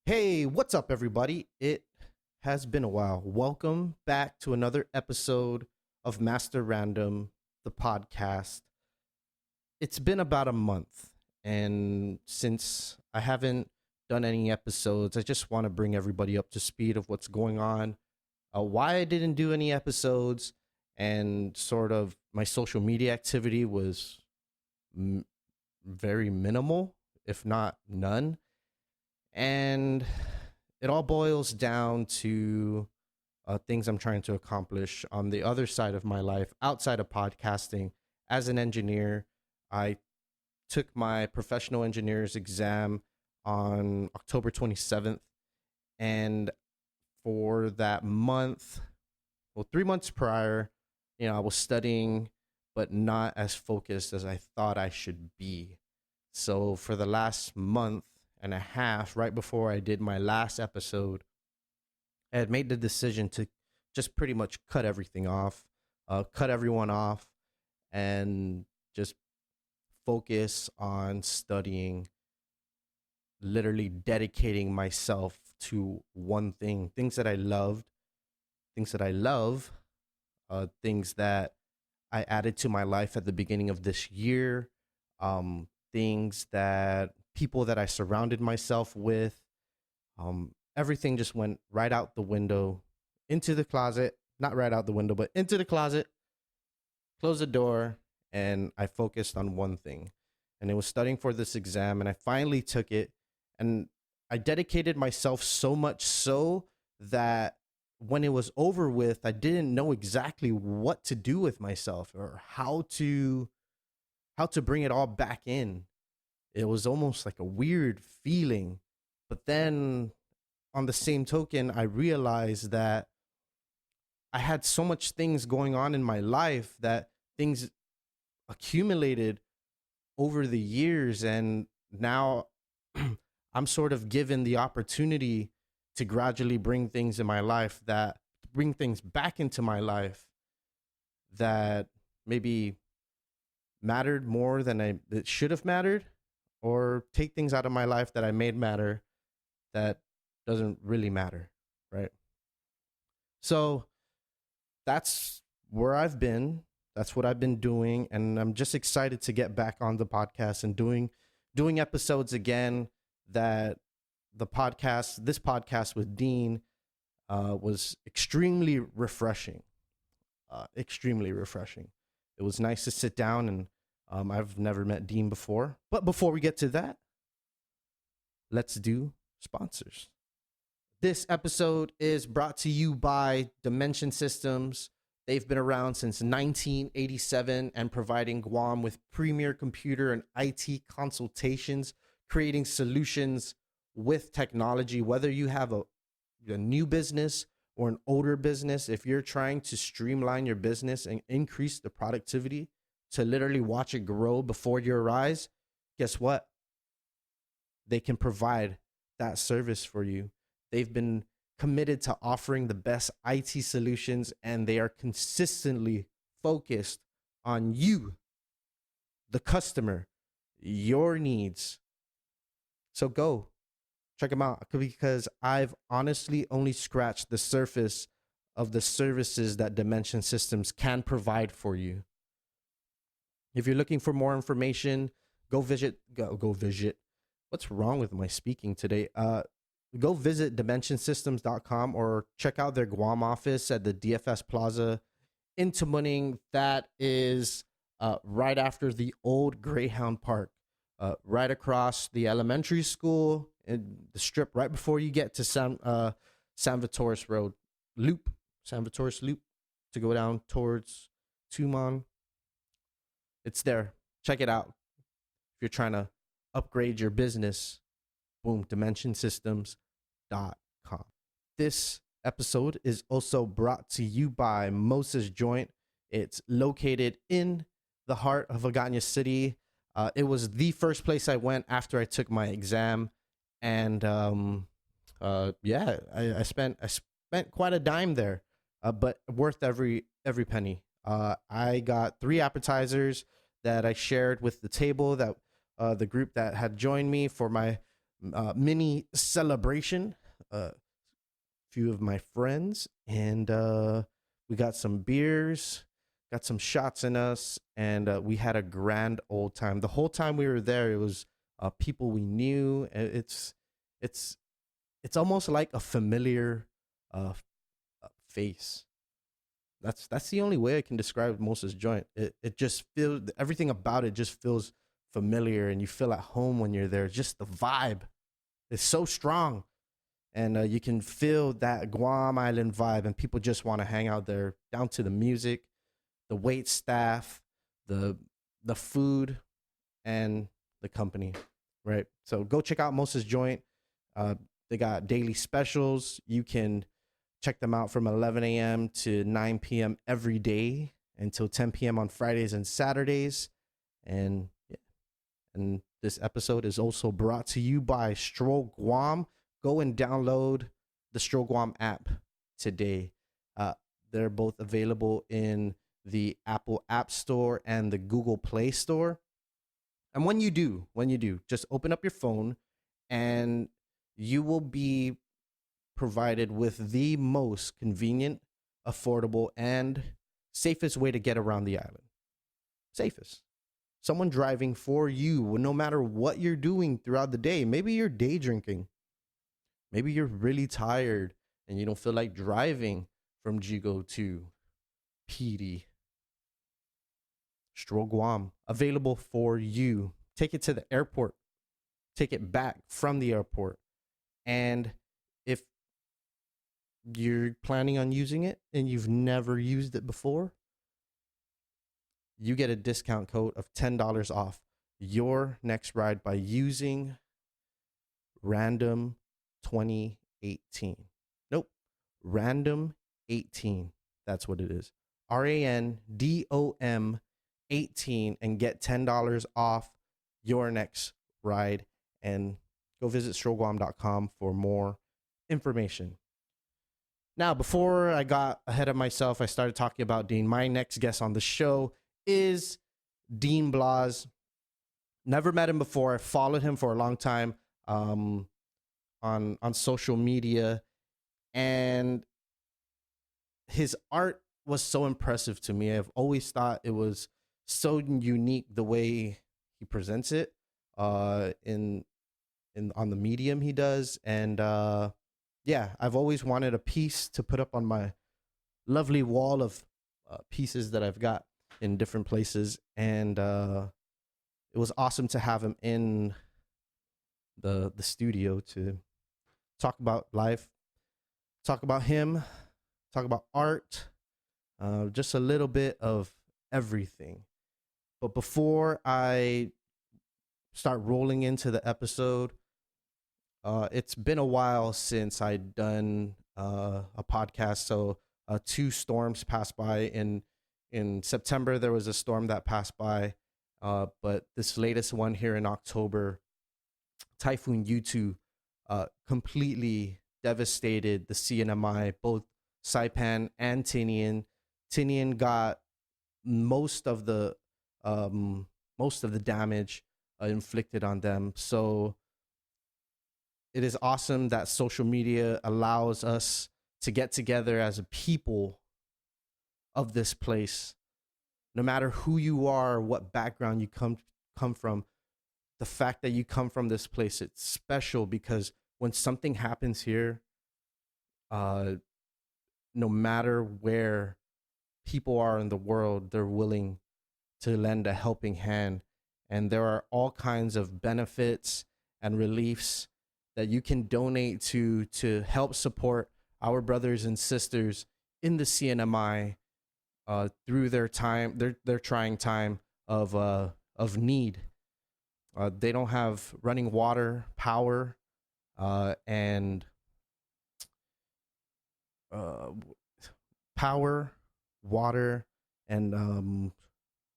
Hey, what's up, everybody? It has been a while. Welcome back to another episode of Master Random, the podcast. It's been about a month, and since I haven't done any episodes, I just want to bring everybody up to speed of what's going on, why I didn't do any episodes, and sort of my social media activity was m- very minimal, if not none. And it all boils down to things I'm trying to accomplish on the other side of my life, outside of podcasting. As an engineer, I took my professional engineer's exam on October 27th. And for that month, well, 3 months prior, I was studying, but not as focused as I thought I should be. So for the last month and a half, right before I did my last episode, I had made the decision to just pretty much cut everything off, cut everyone off, and just focus on studying, literally dedicating myself to one thing, things that I loved, things that I love, things that I added to my life at the beginning of this year, things that people that I surrounded myself with, everything just went right out the window, into the closet, not right out the window, but into the closet, closed the door, and I focused on one thing. And it was studying for this exam, and I finally took it. And I dedicated myself so much so that when it was over with, I didn't know exactly what to do with myself or how to bring it all back in. It was almost like a weird feeling. But then on the same token, I realized that I had so much things going on in my life, that things accumulated over the years. And now I'm sort of given the opportunity to gradually bring things in my life, that bring things back into my life that maybe mattered more than it should have mattered, or take things out of my life that I made matter that doesn't really matter, right? So that's where I've been. That's what I've been doing, and I'm just excited to get back on the podcast and doing episodes again. That this podcast with Dean was extremely refreshing. Extremely refreshing. It was nice to sit down, and I've never met Dean before. But before we get to that, let's do sponsors. This episode is brought to you by Dimension Systems. They've been around since 1987 and providing Guam with premier computer and IT consultations, creating solutions with technology. Whether you have a new business or an older business, if you're trying to streamline your business and increase the productivity to literally watch it grow before your eyes, guess what? They can provide that service for you. They've been committed to offering the best IT solutions, and they are consistently focused on you, the customer, your needs. So go check them out, because I've honestly only scratched the surface of the services that Dimension Systems can provide for you. If you're looking for more information, go visit. What's wrong with my speaking today? Go visit dimensionsystems.com or check out their Guam office at the DFS Plaza in Tamuning. That is right after the old Greyhound Park, right across the elementary school, and the strip right before you get to San Vitores Road Loop, San Vitores Loop, to go down towards Tumon. It's there. Check it out. If you're trying to upgrade your business, boom, dimensionsystems.com. This episode is also brought to you by Mosa's Joint. It's located in the heart of Hagatna City. It was the first place I went after I took my exam. And I spent quite a dime there, but worth every penny. I got 3 appetizers that I shared with the table, that the group that had joined me for my mini celebration. A few of my friends, and we got some beers, got some shots in us, and we had a grand old time. The whole time we were there, it was people we knew. It's it's almost like a familiar face. That's the only way I can describe Mosa's joint. It just feels, everything about it just feels familiar, and you feel at home when you're there. Just the vibe is so strong, and you can feel that Guam Island vibe, and people just want to hang out there. Down to the music, the wait staff, the food, and the company. Right. So go check out Mosa's joint. They got daily specials. You can check them out from 11 a.m. to 9 p.m. every day until 10 p.m. on Fridays and Saturdays. And yeah, and this episode is also brought to you by Stroll Guam. Go and download the Stroll Guam app today. They're both available in the Apple App Store and the Google Play Store. And when you do, just open up your phone, and you will be provided with the most convenient, affordable, and safest way to get around the island. Safest. Someone driving for you, no matter what you're doing throughout the day. Maybe you're day drinking. Maybe you're really tired and you don't feel like driving from Jigo to PD. Stroll Guam, available for you. Take it to the airport. Take it back from the airport. And if you're planning on using it and you've never used it before, you get a discount code of $10 off your next ride by using Random 2018. Nope, Random 18. That's what it is. RANDOM 18, and get $10 off your next ride. And go visit strollguam.com for more information. Now, before I got ahead of myself, I started talking about Dean. My next guest on the show is Dean Blas. Never met him before. I followed him for a long time on social media, and his art was so impressive to me. I've always thought it was so unique the way he presents it in on the medium he does. And yeah, I've always wanted a piece to put up on my lovely wall of pieces that I've got in different places. And it was awesome to have him in the studio to talk about life, talk about him, talk about art, just a little bit of everything. But before I start rolling into the episode, it's been a while since I'd done a podcast. So 2 storms passed by. In September, there was a storm that passed by. But this latest one here in October, Typhoon U2, completely devastated the CNMI, both Saipan and Tinian. Tinian got most of the damage inflicted on them. So it is awesome that social media allows us to get together as a people of this place. No matter who you are, what background you come from, the fact that you come from this place, it's special, because when something happens here, no matter where people are in the world, they're willing to lend a helping hand. And there are all kinds of benefits and reliefs that you can donate to help support our brothers and sisters in the CNMI through their trying time of need. They don't have running water, power, and power, water, and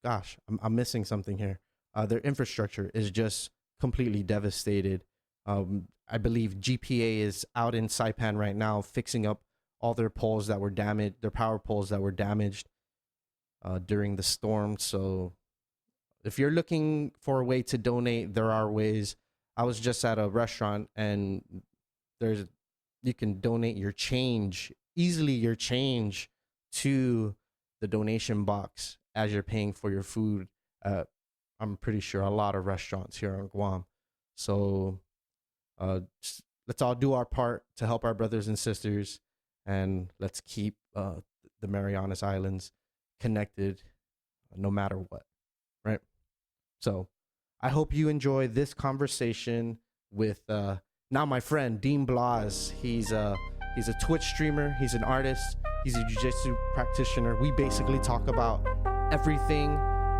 gosh, I'm missing something here. Their infrastructure is just completely devastated. I believe GPA is out in Saipan right now fixing up all their poles that were damaged, their power poles that were damaged during the storm. So if you're looking for a way to donate, there are ways. I was just at a restaurant, and you can donate your change, your change to the donation box as you're paying for your food at, I'm pretty sure, a lot of restaurants here in Guam. So let's all do our part to help our brothers and sisters, and let's keep the Marianas Islands connected no matter what, right? So I hope you enjoy this conversation with now my friend Dean Blas. He's a Twitch streamer, he's an artist, he's a jiu-jitsu practitioner. We basically talk about everything,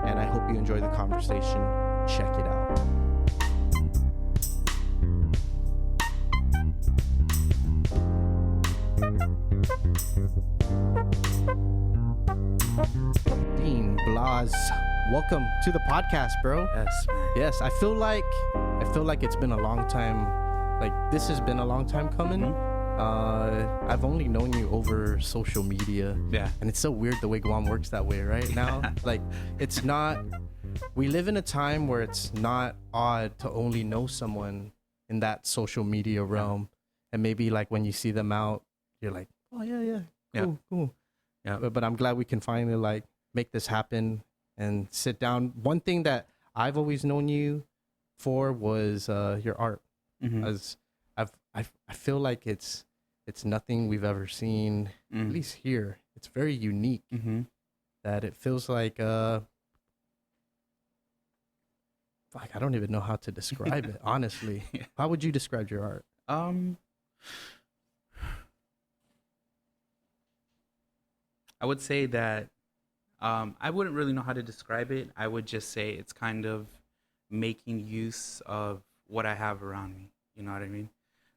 and I hope you enjoy the conversation. Check it out. Dean Blas, welcome to the podcast, bro. Yes, man. Yes, I feel like it's been a long time. Like, this has been a long time coming. Mm-hmm. I've only known you over social media. Yeah. And it's so weird the way Guam works that way right now. Like, it's not, we live in a time where it's not odd to only know someone in that social media realm. And maybe like when you see them out, you're like, oh yeah, cool. Yeah. But I'm glad we can finally like make this happen and sit down. One thing that I've always known you for was your art. Mm-hmm. As I feel like it's nothing we've ever seen, at least here. It's very unique. Mm-hmm. That it feels like fuck, I don't even know how to describe it, honestly. Yeah. How would you describe your art? I would say that I wouldn't really know how to describe it. I would just say it's kind of making use of what I have around me. You know what I mean?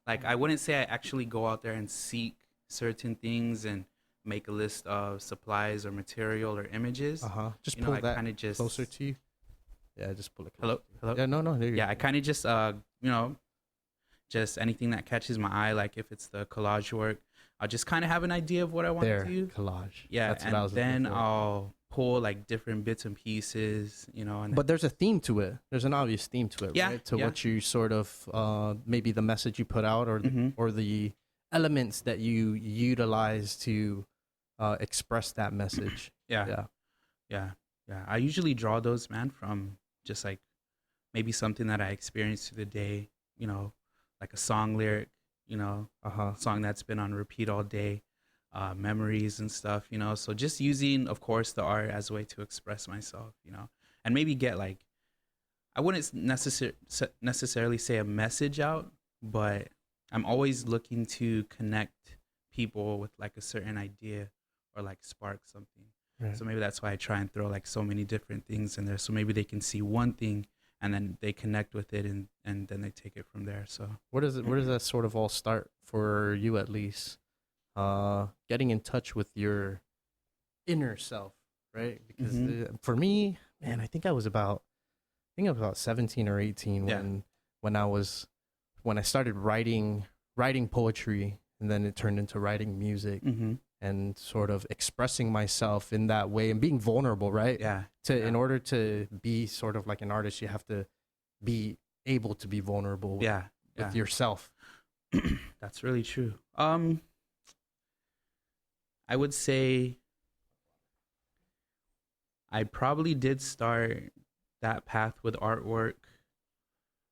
Like, I wouldn't say I actually go out there and seek certain things and make a list of supplies or material or images. Just You pull know, I that kind of just closer to you. Yeah, just pull it Hello. Yeah, no. There you Yeah, go. I kind of just just anything that catches my eye. Like if it's the collage work, I'll just kind of have an idea of what I want There, to do. collage. Yeah, That's what I and was looking then for. I'll pull like different bits and pieces, you know. And But there's a theme to it. There's an obvious theme to it, Yeah, right? To yeah. what you sort of maybe the message you put out, or Mhm. or the elements that you utilize to express that message. yeah. I usually draw those, man, from just like maybe something that I experienced through the day, you know, like a song lyric, you know, a song that's been on repeat all day, memories and stuff, you know. So just using, of course, the art as a way to express myself, you know, and maybe get like, I wouldn't necessarily say a message out, but I'm always looking to connect people with like a certain idea or like spark something. Right. So maybe that's why I try and throw like so many different things in there. So maybe they can see one thing and then they connect with it and then they take it from there. So Where does that sort of all start for you, at least? Getting in touch with your inner self, right? Because for me, man, I think I was about 17 or 18 when I started writing poetry, and then it turned into writing music and sort of expressing myself in that way and being vulnerable, right? In order to be sort of like an artist, you have to be able to be vulnerable with yourself. That's really true. I would say I probably did start that path with artwork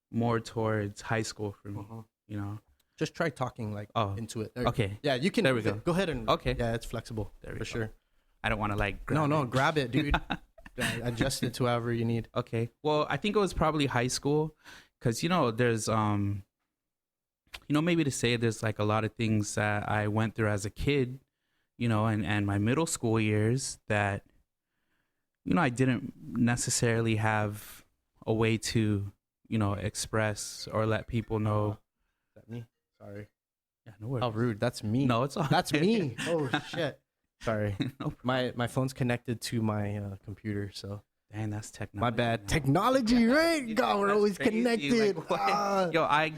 more towards high school for me, you know. Just try talking like into it. Okay. Yeah, you can. There we go. Go ahead and. Okay. Yeah, it's flexible. There we for go. sure. I don't want to like grab No, it. grab it, dude. Adjust it to however you need. Okay. Well, I think it was probably high school because, you know, there's, maybe to say there's like a lot of things that I went through as a kid, you know, and my middle school years that, you know, I didn't necessarily have a way to, you know, express or let people know. Is that me? Sorry. Yeah, no worries. How rude. That's me. No, it's all That's me. Oh, shit. Sorry. No My phone's connected to my computer, so. Dang, that's technology. My bad. man. Technology, right? You God, know, we're that's always crazy. connected. Like, what? Yo, I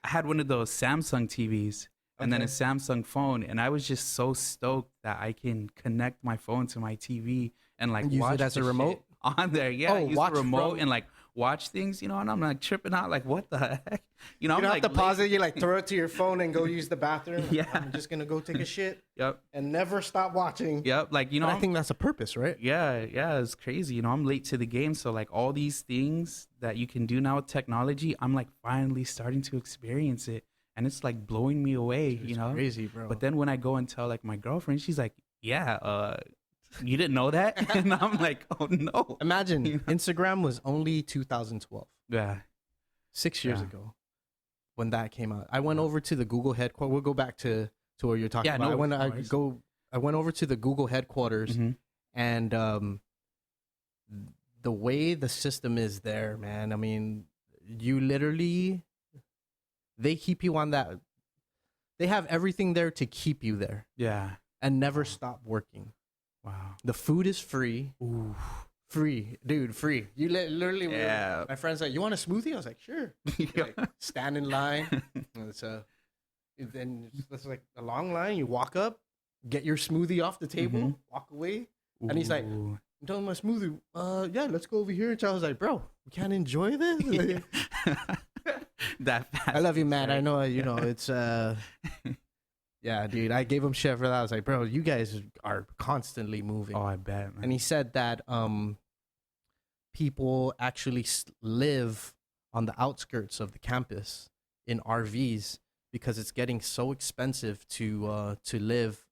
had one of those Samsung TVs and then a Okay. Samsung phone, and I was just so stoked that I can connect my phone to my TV and like And use watch it as the a remote? shit on there. Yeah, Oh, use watch the remote from- and like watch things, you know, and I'm like tripping out, like, what the heck? You know, You I'm don't like have to pause late. it. You like throw it to your phone and go use the bathroom. Like, Yeah. I'm just gonna go take a shit Yep. and never stop watching. Yep. Like, you know, But I think that's a purpose, right? yeah, it's crazy. You know, I'm late to the game. So like all these things that you can do now with technology, I'm like finally starting to experience it. And it's like blowing me away, Dude, you it's know? crazy, bro. But then when I go and tell like my girlfriend, she's like, yeah, you didn't know that? And I'm like, oh no. Imagine You know? Instagram was only 2012, Yeah. 6 years Yeah. ago when that came out. I went over to the Google headquarters. We'll go back to what you're talking Yeah, about. no worries. I went over to the Google headquarters, Mhm. and the way the system is there, man. I mean, you literally, they keep you on that. They have everything there to keep you there Yeah. and never stop working. Wow. The food is free. Ooh. Free, dude, free. You literally, Yeah. my friend's like, "You want a smoothie?" I was like, "Sure." Like, stand in line. And then it's like a long line. You walk up, get your smoothie off the table, Mhm. walk away, and he's like, Ooh. "I'm telling my smoothie. Yeah, let's go over here." And I was like, "Bro, we can't enjoy this." That fast. I love you, man. right? I know, it's yeah, dude. I gave him shit for that. I was like, "Bro, you guys are constantly moving." Oh, I bet, man. And he said that people actually live on the outskirts of the campus in RVs because it's getting so expensive to live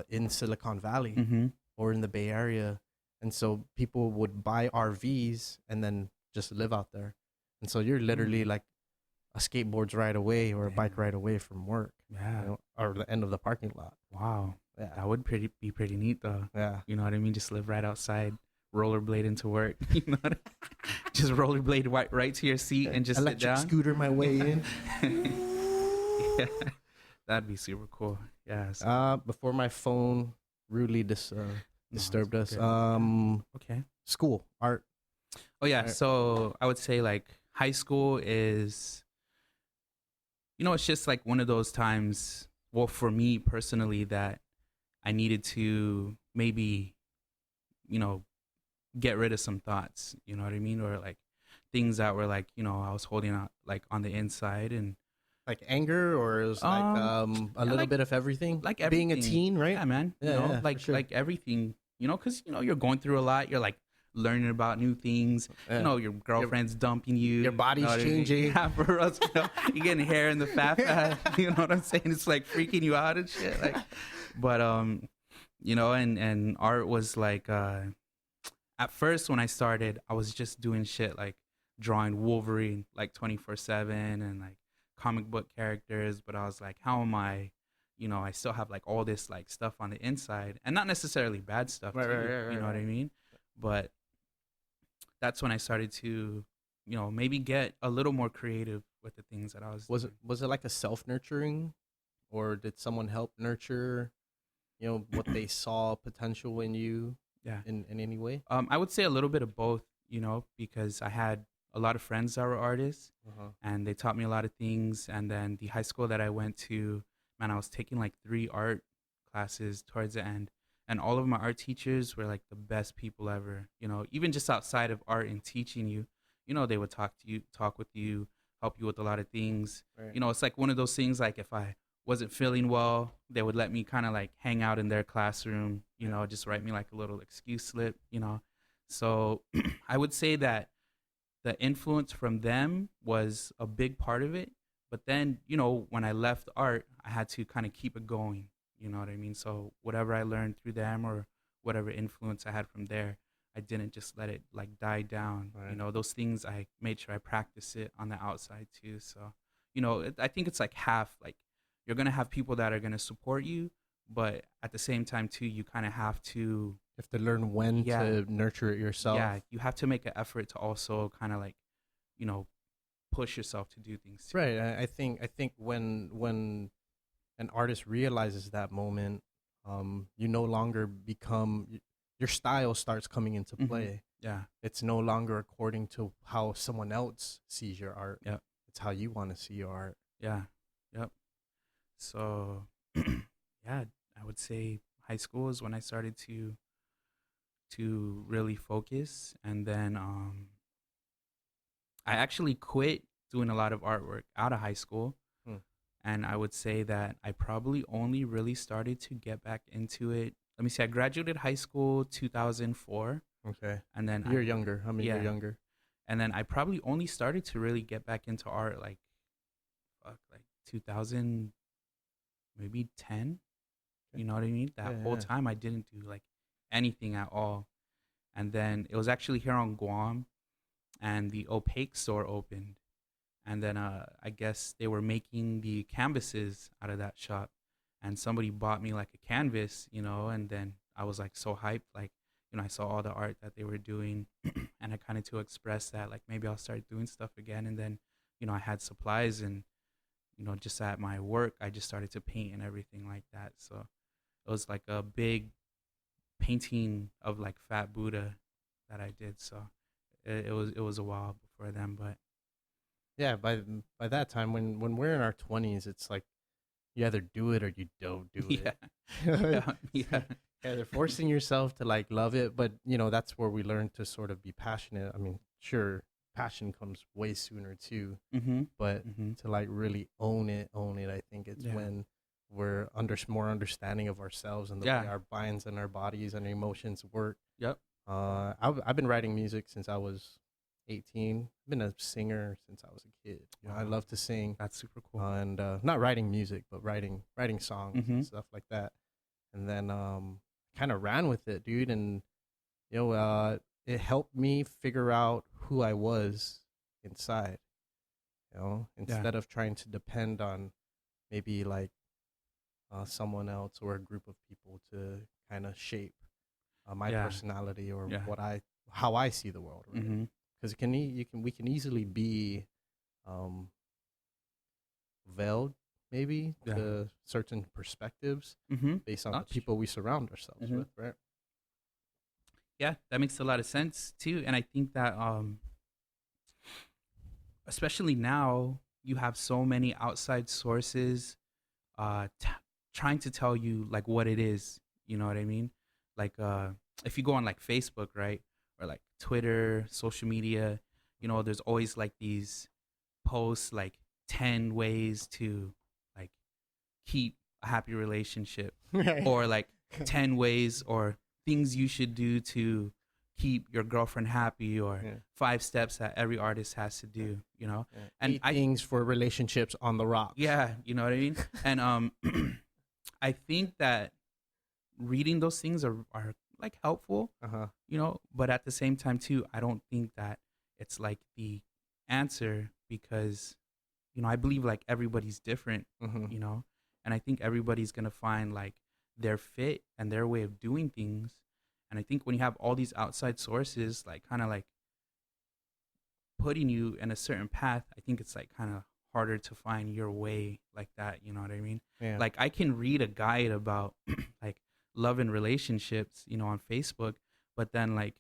in Silicon Valley Mm-hmm. or in the Bay Area, and so people would buy RVs and then just live out there. And so you're literally like a skateboard's ride away or a bike ride away from work, Yeah. you know, or the end of the parking lot. Wow. Yeah, That would be pretty neat though. yeah. You know what I mean? Just live right outside, rollerblade into work. You know what I mean? Just rollerblade right to your seat and just sit Electric down. scooter my way in. Yeah. That'd be super cool. Yeah. So, Before my phone rudely no, disturbed that's us. good. Okay. School, art. Oh yeah. Right. So I would say like high school is, you know, it's just like one of those times. Well, for me personally, that I needed to maybe, you know, get rid of some thoughts. You know what I mean, or like things that were like, you know, I was holding out like on the inside and Like anger, or it was like a little like- bit of everything. like Being a everything. teen, right? Yeah, man. Yeah, you know, yeah, for sure. like everything. You know, because you know you're going through a lot. You're like learning about new things. Yeah. You know, your girlfriend's dumping you. your body's you know what I mean? changing. Yeah, for us, you know, you're getting hair in the fat. You know what I'm saying? It's like freaking you out and shit. Like, but you know, and art was like at first when I started, I was just doing shit like drawing Wolverine like 24/7 and like comic book characters. But I was like, how am I? You know, I still have like all this like stuff on the inside, and not necessarily bad stuff. Right, too, right, you know what I right. mean? But that's when I started to, you know, maybe get a little more creative with the things that I was. Was it like a self nurturing, or did someone help nurture, you know, what they saw potential in you? Yeah. In any way? I would say a little bit of both, you know, because I had a lot of friends that were artists and they taught me a lot of things. And then the high school that I went to, man, I was taking like 3 art classes towards the end. And all of my art teachers were like the best people ever, you know, even just outside of art and teaching you, you know, they would talk with you, help you with a lot of things. Right. You know, it's like one of those things, like if I wasn't feeling well, they would let me kind of like hang out in their classroom, you know, just write me like a little excuse slip, you know. So I would say that the influence from them was a big part of it. But then, you know, when I left art, I had to kind of keep it going, you know what I mean? So whatever I learned through them or whatever influence I had from there, I didn't just let it like die down. Right. You know, those things I made sure I practice it on the outside too. So, you know, I think it's like half, like you're going to have people that are going to support you, but at the same time too, you kind of have to, You have to learn when to nurture it yourself. yeah, you have to make an effort to also kind of like, you know, push yourself to do things too. Right. I think when an artist realizes that moment, you no longer become, your style starts coming into Mhm. play. Yeah. It's no longer according to how someone else sees your art. Yeah. It's how you want to see your art. Yeah. Yep. So, yeah, I would say high school is when I started to really focus, and then I actually quit doing a lot of artwork out of high school. Hmm. And I would say that I probably only really started to get back into it. Let me see. I graduated high school 2004. Okay. And then You're younger. I mean, yeah. you're younger. And then I probably only started to really get back into art like 2000, maybe 10. You know what I mean? That whole time I didn't do like anything at all. And then it was actually here on Guam, and the Opaque store opened. And then I guess they were making the canvases out of that shop, and somebody bought me like a canvas, you know, and then I was like so hyped, like, you know, I saw all the art that they were doing and I kind of to express that, like, maybe I'll start doing stuff again. And then, you know, I had supplies, and, you know, just at my work, I just started to paint and everything like that. So it was like a big painting of like Fat Buddha that I did. So it was a while before then, but yeah, by that time, when we're in our 20s, it's like you either do it or you don't do it. Yeah. Yeah, they're forcing yourself to like love it, but you know, that's where we learn to sort of be passionate. I mean, sure, passion comes way sooner too, but to like really own it, I think it's when we're more understanding of ourselves and the way our minds and our bodies and our emotions work. Yep. I've been writing music since I was 18. I've been a singer since I was a kid. You know, I love to sing. That's super cool. And not writing music, but writing songs and stuff like that. And then kind of ran with it, dude. And you know, it helped me figure out who I was inside. You know, instead of trying to depend on maybe like someone else or a group of people to kind of shape my personality or how I see the world. Right? Because we can easily be veiled maybe to certain perspectives based on the people we surround ourselves with, right? Yeah, that makes a lot of sense too. And I think that especially now, you have so many outside sources trying to tell you like what it is. You know what I mean? Like if you go on like Facebook, right, or like Twitter, social media, you know, there's always like these posts like 10 ways to like keep a happy relationship or like 10 ways or things you should do to keep your girlfriend happy or 5 steps that every artist has to do, you know, and 8 things for relationships on the rocks. Yeah. You know what I mean? And I think that reading those things are like helpful, you know, but at the same time too, I don't think that it's like the answer because, you know, I believe like everybody's different, you know, and I think everybody's going to find like their fit and their way of doing things. And I think when you have all these outside sources, like kind of like putting you in a certain path, I think it's like kind of harder to find your way like that. You know what I mean? Yeah. Like I can read a guide about like love and relationships, you know, on Facebook, but then like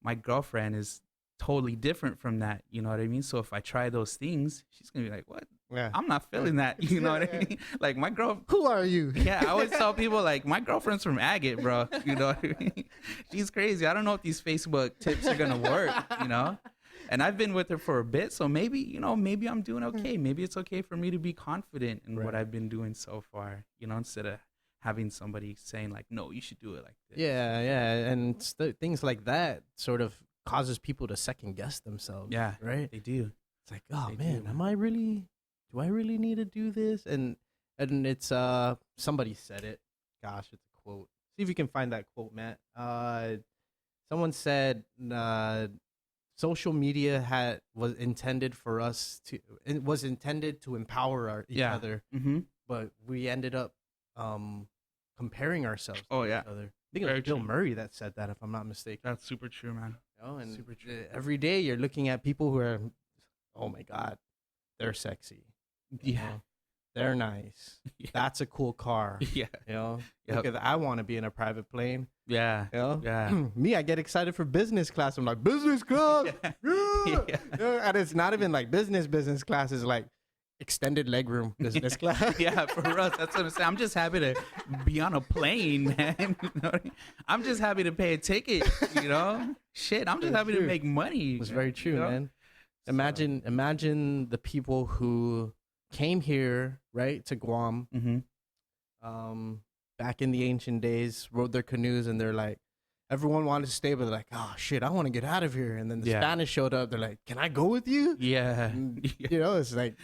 my girlfriend is totally different from that. You know what I mean? So if I try those things, she's going to be like, what? Yeah. I'm not feeling that. You know what I mean? Like my girl. Who are you? Yeah. I always tell people like my girlfriend's from Agate, bro. You know what I mean? She's crazy. I don't know if these Facebook tips are going to work, you know? And I've been with her for a bit. So maybe, you know, maybe I'm doing okay. Maybe it's okay for me to be confident in what I've been doing so far, you know, instead of having somebody saying like, no, you should do it like this. Yeah. Yeah. And things like that sort of causes people to second guess themselves. Yeah. Right. They do. It's like, oh man, do I really need to do this? And it's somebody said it. Gosh, it's a quote. See if you can find that quote, Matt. Someone said social media was intended to empower each other, but we ended up comparing ourselves to each other. I think it was Bill Murray that said that, if I'm not mistaken. That's super true, man. You know, and super true. Every day you're looking at people who are, oh my God, they're sexy. Yeah. Know? They're nice. Yeah. That's a cool car. Yeah. You know, look at I want to be in a private plane. Yeah. You know? Yeah. Me, I get excited for business class. I'm like, business class. Yeah. And it's not even like business class. It's like extended legroom business class. Yeah, for us. That's what I'm saying. I'm just happy to be on a plane, man. You know? I'm just happy to pay a ticket, you know? Shit, I'm just happy to make money. It's very true, man. Imagine the people who came here, right, to Guam, back in the ancient days, rode their canoes, and they're like, everyone wanted to stay, but they're like, oh shit, I want to get out of here. And then the Spanish showed up. They're like, can I go with you? Yeah. And, you know, it's like,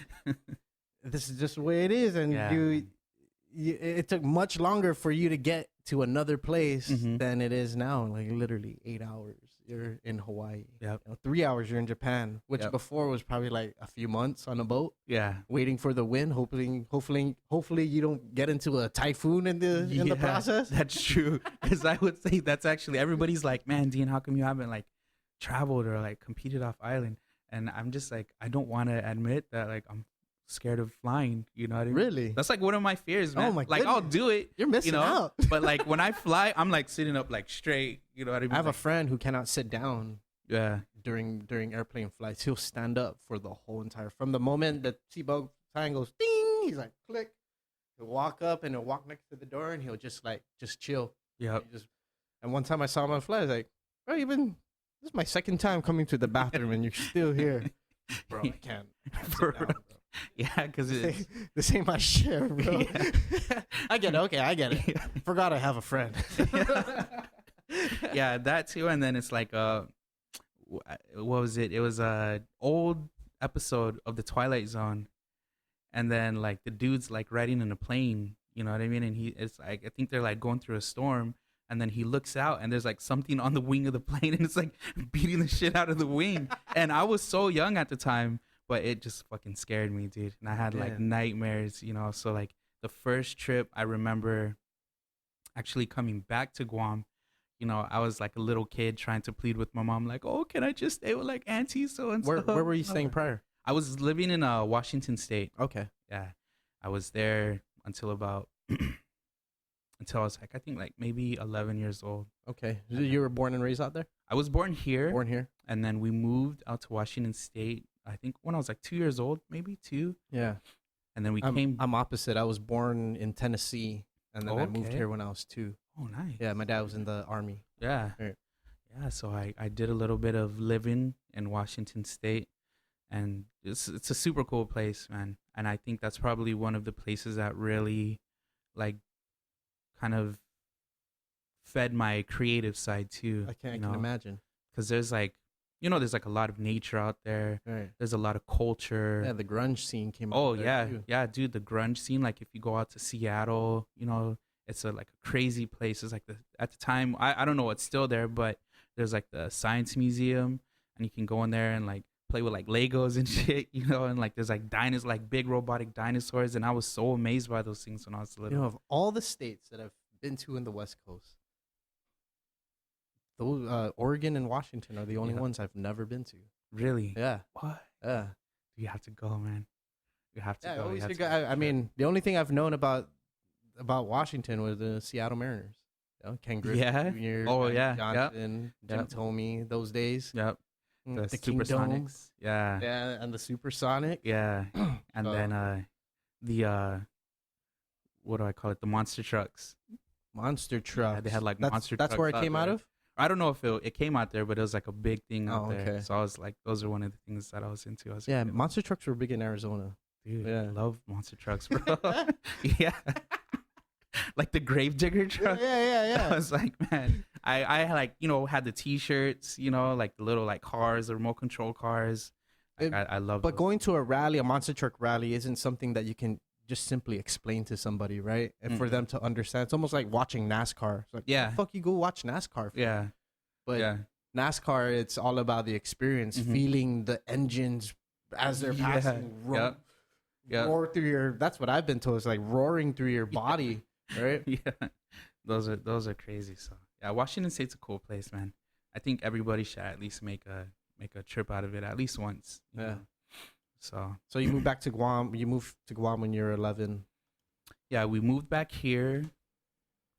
this is just the way it is. And it took much longer for you to get to another place than it is now. Like literally 8 hours you're in Hawaii. Yep. 3 hours you're in Japan, which before was probably like a few months on a boat. Yeah. Waiting for the wind, hopefully you don't get into a typhoon in the process. That's true. Because I would say that's actually, everybody's like, man, Dean, how come you haven't like traveled or like competed off island? And I'm just like, I don't want to admit that like I'm scared of flying, you know what I mean? Really? That's like one of my fears, man. Oh my like goodness. I'll do it. You're missing out. But like when I fly, I'm like sitting up like straight, you know what I mean? I have like, a friend who cannot sit down. Yeah. During airplane flights, he'll stand up for the whole entire, from the moment the seatbelt sign goes ding, he's like click. He'll walk up and he'll walk next to the door and he'll just chill. Yeah. And one time I saw him on flight, I was like, bro, this is my second time coming to the bathroom and you're still here. Bro, I can't sit down, bro. Yeah, because this ain't my share, bro. Yeah. I get it. Okay, I get it. Forgot I have a friend. Yeah, that too. And then it's like, what was it? It was a old episode of The Twilight Zone. And then like the dude's like riding in a plane, you know what I mean? And it's like, I think they're like going through a storm. And then he looks out and there's like something on the wing of the plane and it's like beating the shit out of the wing. And I was so young at the time. But it just fucking scared me, dude. And I had like nightmares, you know. So like the first trip, I remember actually coming back to Guam. You know, I was like a little kid trying to plead with my mom, like, "Oh, can I just stay with like auntie so and so?" Where were you staying prior? I was living in Washington State. Okay. Yeah, I was there until about until I was like, I think like maybe 11 years old. Okay. You were born and raised out there? I was born here. Born here. And then we moved out to Washington State. I think when I was like 2 years old, maybe 2. Yeah. And then I'm opposite. I was born in Tennessee, and then I moved here when I was 2. Oh, nice. Yeah, my dad was in the Army. Yeah. Right. Yeah, so I did a little bit of living in Washington State, and it's a super cool place, man. And I think that's probably one of the places that really, like, kind of fed my creative side, too. I can imagine. Because there's like, there's like a lot of nature out there. Right. There's a lot of culture. Yeah, the grunge scene came out. Oh, yeah. Too. Yeah, dude, the grunge scene, like if you go out to Seattle, it's like a crazy place. It's like at the time, I don't know what's still there, but there's like the Science Museum, and you can go in there and like play with like Legos and shit, and like there's like like big robotic dinosaurs, and I was so amazed by those things when I was little. Of all the states that I've been to in the West Coast, those Oregon and Washington are the only ones I've never been to. Really? Yeah. What? Yeah. You have to go, man. You have to go. I always I mean, the only thing I've known about Washington was the Seattle Mariners. Ken Griffey Jr. Oh, yeah. Johnson, Jim Thome, those days. Yep. The Supersonics. Yeah. Yeah, and the Supersonic. Yeah. And then the what do I call it? The monster trucks. Monster trucks. Yeah, they had like monster trucks. That's where it came out of? I don't know if it came out there, but it was like a big thing out there. Okay. So I was like, those are one of the things that I was into. Monster trucks were big in Arizona. Dude, I love monster trucks, bro. Yeah. Like the Gravedigger truck. Yeah. I was like, man, I like, had the T-shirts, like the little like cars, the remote control cars. Like, I love. But going to a monster truck rally, isn't something that you can just simply explain to somebody, right? And for them to understand. It's almost like watching NASCAR. It's like, the fuck you go watch NASCAR for? Yeah. But NASCAR, it's all about the experience, feeling the engines as they're passing. Roar through that's what I've been told. It's like roaring through your body, right? Yeah. Those are crazy. So yeah, Washington State's a cool place, man. I think everybody should at least make a trip out of it at least once. You know? So you moved back to Guam. You moved to Guam when you were 11. Yeah, we moved back here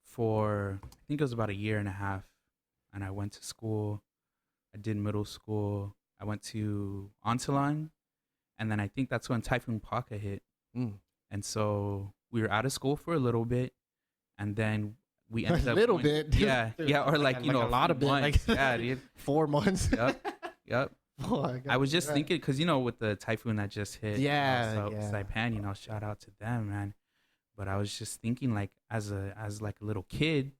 for I think it was about a year and a half, and I went to school. I did middle school. I went to Antillon, and then I think that's when Typhoon Paka hit. And so we were out of school for a little bit, and then we ended up a little bit. Yeah, or like a lot of bit. months. Yeah, dude. 4 months. Yep. I was just thinking, because with the typhoon that just hit, Saipan, shout out to them, man. But I was just thinking, like, as like a little kid,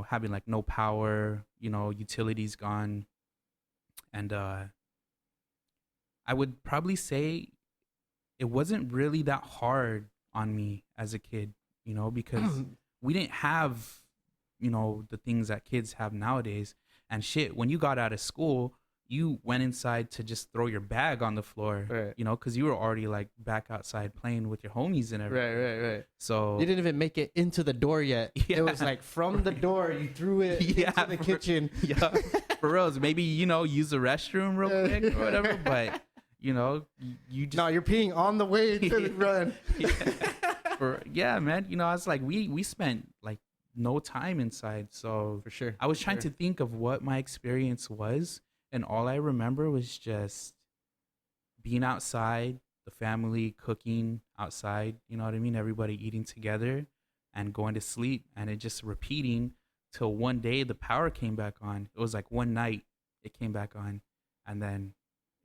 having like no power, utilities gone, and I would probably say it wasn't really that hard on me as a kid, because we didn't have, the things that kids have nowadays. And shit, when you got out of school, you went inside to just throw your bag on the floor, right? Because you were already like back outside playing with your homies and everything. Right. So you didn't even make it into the door yet. Yeah. It was like from the door you threw it into the kitchen. Yeah, for real. Maybe use the restroom real quick or whatever. But you just you're peeing on the way to the run. Man. I was like, we spent like no time inside. So for sure, I was trying to think of what my experience was. And all I remember was just being outside, the family cooking outside, you know what I mean? Everybody eating together and going to sleep. And it just repeating till one day the power came back on. It was like one night it came back on. And then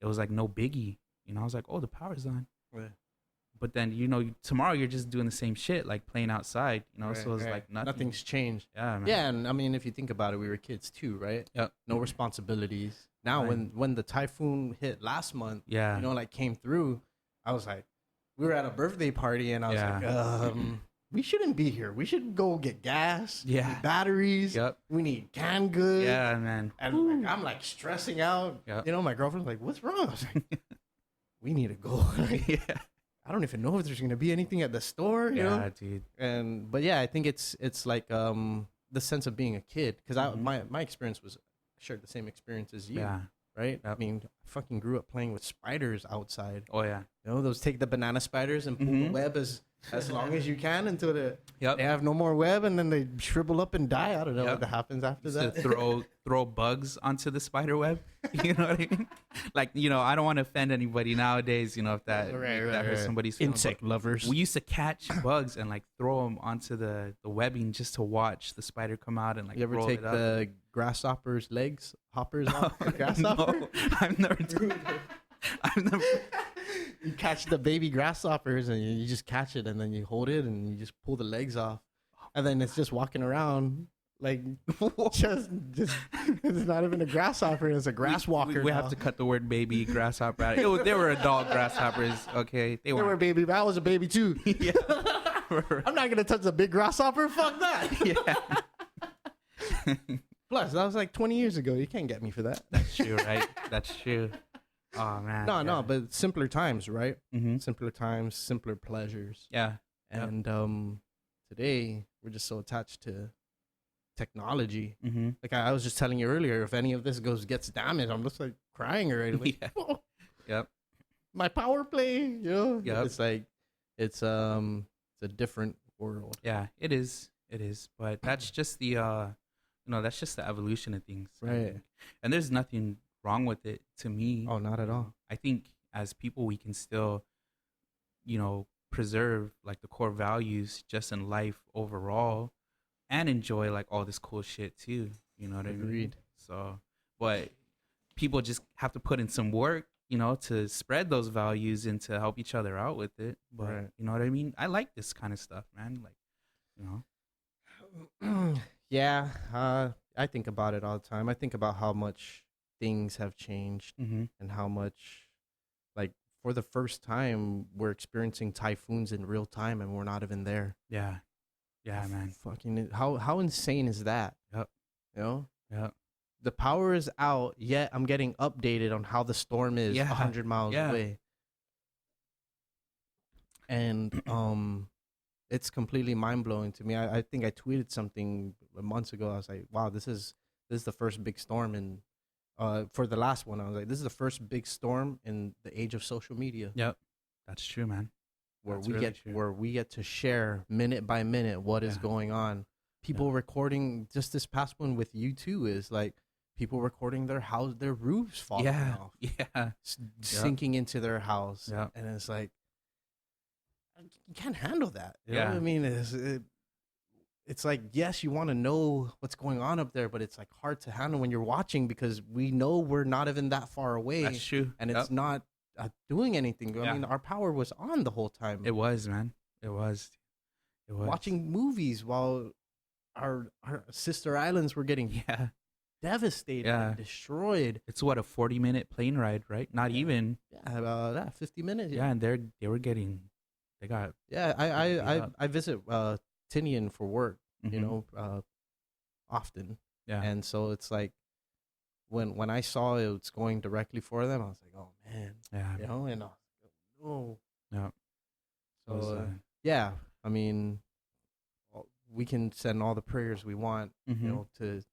it was like no biggie. I was like, oh, the power's on. Right. But then, tomorrow you're just doing the same shit, like playing outside, right, so it's like nothing. Nothing's changed. Yeah, man. Yeah, and I mean, if you think about it, we were kids too, right? Yep. No responsibilities. Now, when the typhoon hit last month, came through, I was like, we were at a birthday party, and I was like, we shouldn't be here. We should go get gas, get batteries. Yep. We need canned goods. Yeah, man. And I'm like stressing out. Yep. My girlfriend's like, what's wrong? I was like, we need to go. Yeah. I don't even know if there's gonna be anything at the store. You know? Dude. But I think it's like the sense of being a kid, because my experience was shared the same experience as you. Yeah. Right. Yep. I mean, I fucking grew up playing with spiders outside. Oh yeah. Those take the banana spiders and pull the web as long as you can until they have no more web, and then they shrivel up and die. I don't know what happens after that. To throw bugs onto the spider web. You know what I mean? Like, I don't want to offend anybody nowadays, if that hurts somebody's feelings. Insect lovers. We used to catch bugs and like throw them onto the webbing just to watch the spider come out and like you ever roll take it up. The grasshopper's legs, hoppers off the grasshopper? No, I've never You catch the baby grasshoppers and you just catch it, and then you hold it and you just pull the legs off, and then it's just walking around like just it's not even a grasshopper, it's a grass walker. We have to cut the word baby grasshopper out. They were adult grasshoppers, okay? They were baby. I was a baby too. Yeah. I'm not gonna touch the big grasshopper. Fuck that. Yeah. Plus, that was like 20 years ago. You can't get me for that. That's true, right? That's true. Oh man. No, but simpler times, right? Mm-hmm. Simpler times, simpler pleasures. Yeah. And today we're just so attached to technology. Mm-hmm. Like I was just telling you earlier, if any of this gets damaged, I'm just like crying already. Like, oh, yep. My power play, Yep. It's like it's a different world. Yeah, it is. It is. But that's just the that's just the evolution of things. Right. And there's nothing wrong with it to me. Oh, not at all. I think as people we can still, preserve like the core values just in life overall and enjoy like all this cool shit too. You know what I mean? Agreed. So, but people just have to put in some work, to spread those values and to help each other out with it. But you know what I mean? I like this kind of stuff, man. Like, Yeah, I think about it all the time. I think about how much things have changed and how much, like, for the first time, we're experiencing typhoons in real time and we're not even there. Yeah. Yeah, man. Fucking, how insane is that? Yep. Yep. The power is out, yet I'm getting updated on how the storm is 100 miles away. And it's completely mind-blowing to me. I think I tweeted something months ago. I was like, wow, this is the first big storm in for the last one. I was like, this is the first big storm in the age of social media. Yep. That's true, man. Where we get to share minute by minute what is going on. People recording, just this past one with you too, is like people recording their roofs falling off. Yeah. Sinking into their house. Yeah. And it's like, you can't handle that. You know Yeah. what I mean? it's like, yes, you want to know what's going on up there, but it's like hard to handle when you're watching because we know we're not even that far away. That's true. And it's not doing anything. I Yeah. mean, our power was on the whole time. It was, man. It was. Watching movies while our sister islands were getting devastated and destroyed. It's what, a 40-minute plane ride, right? Not even. Yeah, about that 50 minutes. Yeah, and they were getting, they got. Yeah, I visit Tinian for work, you know, often. Yeah. And so it's like when I saw it was going directly for them, I was like, oh man. Yeah. You know, and I was like, oh. Yeah. So yeah, I mean, we can send all the prayers we want, you know, to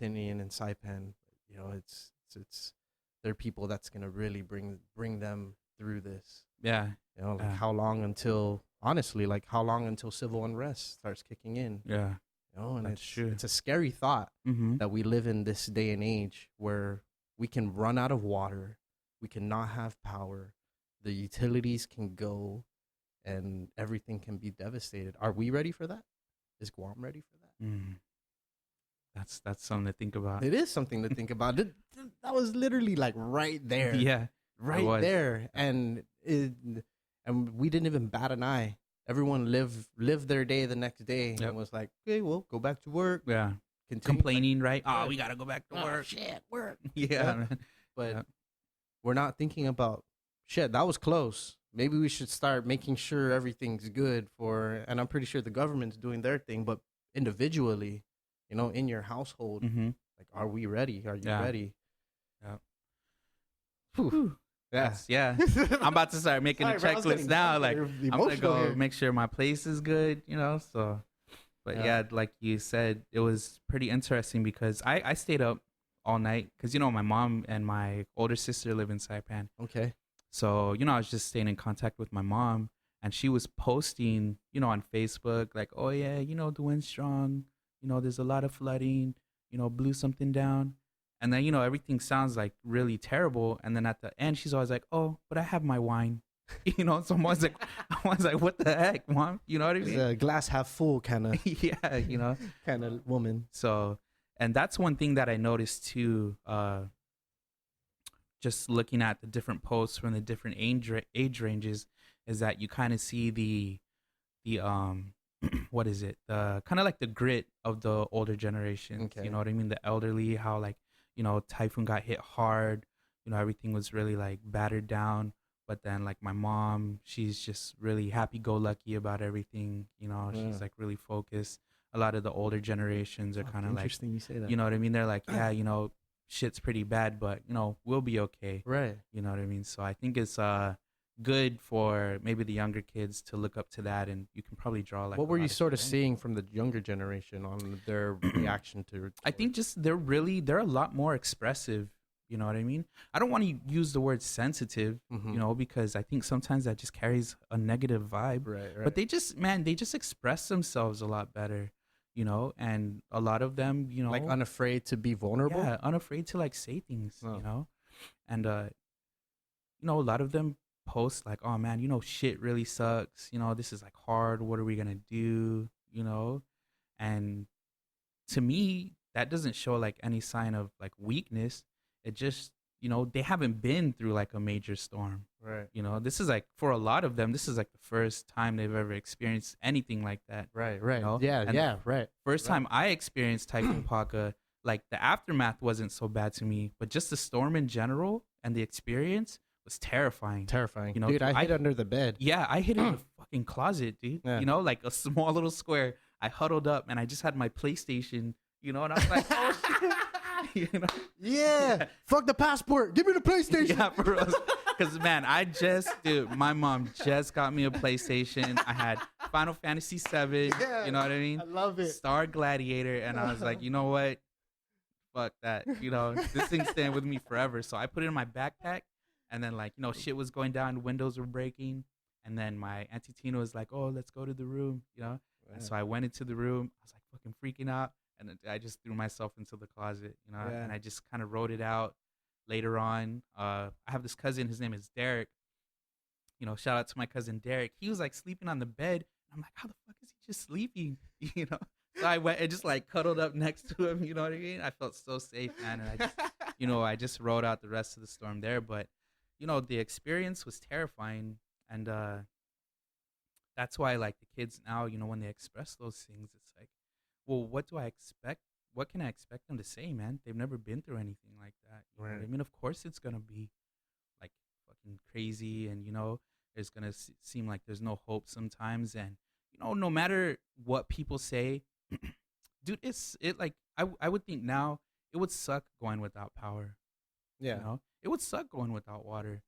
Tinian and Saipan. You know, it's they're people that's gonna really bring them through this. Yeah. You know, like how long until civil unrest starts kicking in? Yeah. You know, and That's true. It's a scary thought that we live in this day and age where we can run out of water, we cannot have power, the utilities can go, and everything can be devastated. Are we ready for that? Is Guam ready for that? That's something to think about. It is something to think about. That was literally like right there. Yeah. Right there. And we didn't even bat an eye. Everyone lived their day the next day and was like, okay, well, go back to work. Yeah. Continue. Complaining, right? Oh, we got to go back to work. Shit, work. Yeah, man. But we're not thinking about, shit, that was close. Maybe we should start making sure everything's good and I'm pretty sure the government's doing their thing, but individually, you know, in your household, like, are we ready? Are you ready? Yeah. Whew. Yeah. I'm about to start making a checklist now. Like, I'm gonna go make sure my place is good, you know. So, but yeah, like you said, it was pretty interesting because I stayed up all night because, you know, my mom and my older sister live in Saipan. Okay. So, you know, I was just staying in contact with my mom, and she was posting, you know, on Facebook, like, oh yeah, you know, the wind's strong, you know, there's a lot of flooding, you know, blew something down. And then, you know, everything sounds like really terrible. And then at the end, she's always like, oh, but I have my wine. You know, so I was like, what the heck, Mom? You know what I mean? It's a glass half full kind of. Yeah, you know. Kind of woman. So, and that's one thing that I noticed too, just looking at the different posts from the different age ranges, is that you kind of see the what is it? The kind of like the grit of the older generation. Okay. You know what I mean? The elderly, how like, you know, Typhoon got hit hard, you know, everything was really like battered down. But then like my mom, she's just really happy-go-lucky about everything. You know, she's like really focused. A lot of the older generations are kind of like, interesting you say that. You know what I mean? They're like, yeah, you know, shit's pretty bad, but you know, we'll be okay. Right. You know what I mean? So I think it's good for maybe the younger kids to look up to that, and you can probably draw like. What were you sort of seeing from the younger generation on their reaction to? I think just they're a lot more expressive. You know what I mean? I don't want to use the word sensitive, you know, because I think sometimes that just carries a negative vibe. Right. But they just express themselves a lot better, you know, and a lot of them, you know, like unafraid to be vulnerable. Yeah, unafraid to like say things, you know, and you know, a lot of them post like, oh man, you know, shit really sucks, you know, this is like hard, what are we gonna do, you know? And to me, that doesn't show like any sign of like weakness. It just, you know, they haven't been through like a major storm, right? You know, this is like, for a lot of them, this is like the first time they've ever experienced anything like that, right? You know? Right. First time I experienced Typhoon Paka, like the aftermath wasn't so bad to me, but just the storm in general and the experience was terrifying. You know, dude, I hid under the bed. Yeah, I hid in the fucking closet, dude. Yeah. You know, like a small little square. I huddled up and I just had my PlayStation, you know, and I was like, oh shit. You know? Yeah. Fuck the passport. Give me the PlayStation. Yeah, for real. Because, man, my mom just got me a PlayStation. I had Final Fantasy VII. Yeah, you know what I mean? I love it. Star Gladiator. And I was like, you know what? Fuck that. You know, this thing's staying with me forever. So I put it in my backpack. And then, like, you know, shit was going down. Windows were breaking. And then my Auntie Tina was like, oh, let's go to the room, you know? Yeah. And so I went into the room. I was like fucking freaking out. And then I just threw myself into the closet, you know, and I just kind of wrote it out later on. I have this cousin, his name is Derek. You know, shout out to my cousin Derek. He was like sleeping on the bed. I'm like, how the fuck is he just sleeping? You know, So I went and just like cuddled up next to him. You know what I mean? I felt so safe, man. And I just rode out the rest of the storm there. But the experience was terrifying, and that's why like the kids now, when they express those things, it's like, well, what do I expect? What can I expect them to say, man? They've never been through anything like that. You know what I Right. mean? Of course, it's gonna be like fucking crazy, and there's gonna seem like there's no hope sometimes, and no matter what people say, dude, it like I would think now it would suck going without power. Yeah. It would suck going without water.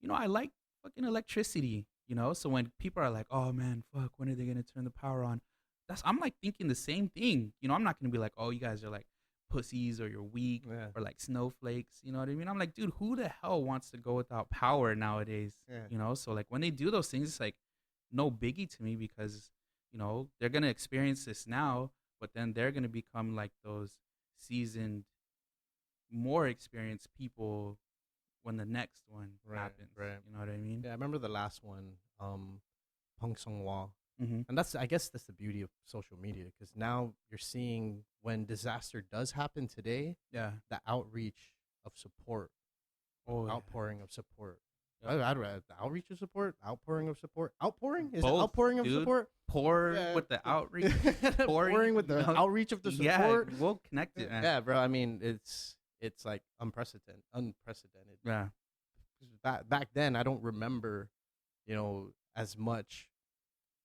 I like fucking electricity. So when people are like, "Oh man, fuck, when are they gonna turn the power on?" I'm like thinking the same thing. I'm not gonna be like, "Oh, you guys are like pussies or you're weak Yeah. or like snowflakes." You know what I mean? I'm like, dude, who the hell wants to go without power nowadays? Yeah. So like when they do those things, it's like no biggie to me because they're gonna experience this now, but then they're gonna become like those seasoned, more experienced people when the next one Right. happens. Right. You know what I mean? Yeah. I remember the last one, Peng Song Hwa. Mm-hmm. And I guess that's the beauty of social media, because now you're seeing when disaster does happen today, Yeah. the outreach of support, Oh, yeah. outpouring of support. Yep. I'd rather the outreach of support, outpouring of support. Outpouring? Is it Both, outpouring of dude. support? Pour Yeah. with the outreach. Pouring with the outreach of the support. Yeah, we'll connect it, man. Yeah, bro. I mean, it's like unprecedented. Yeah. Back then, I don't remember, as much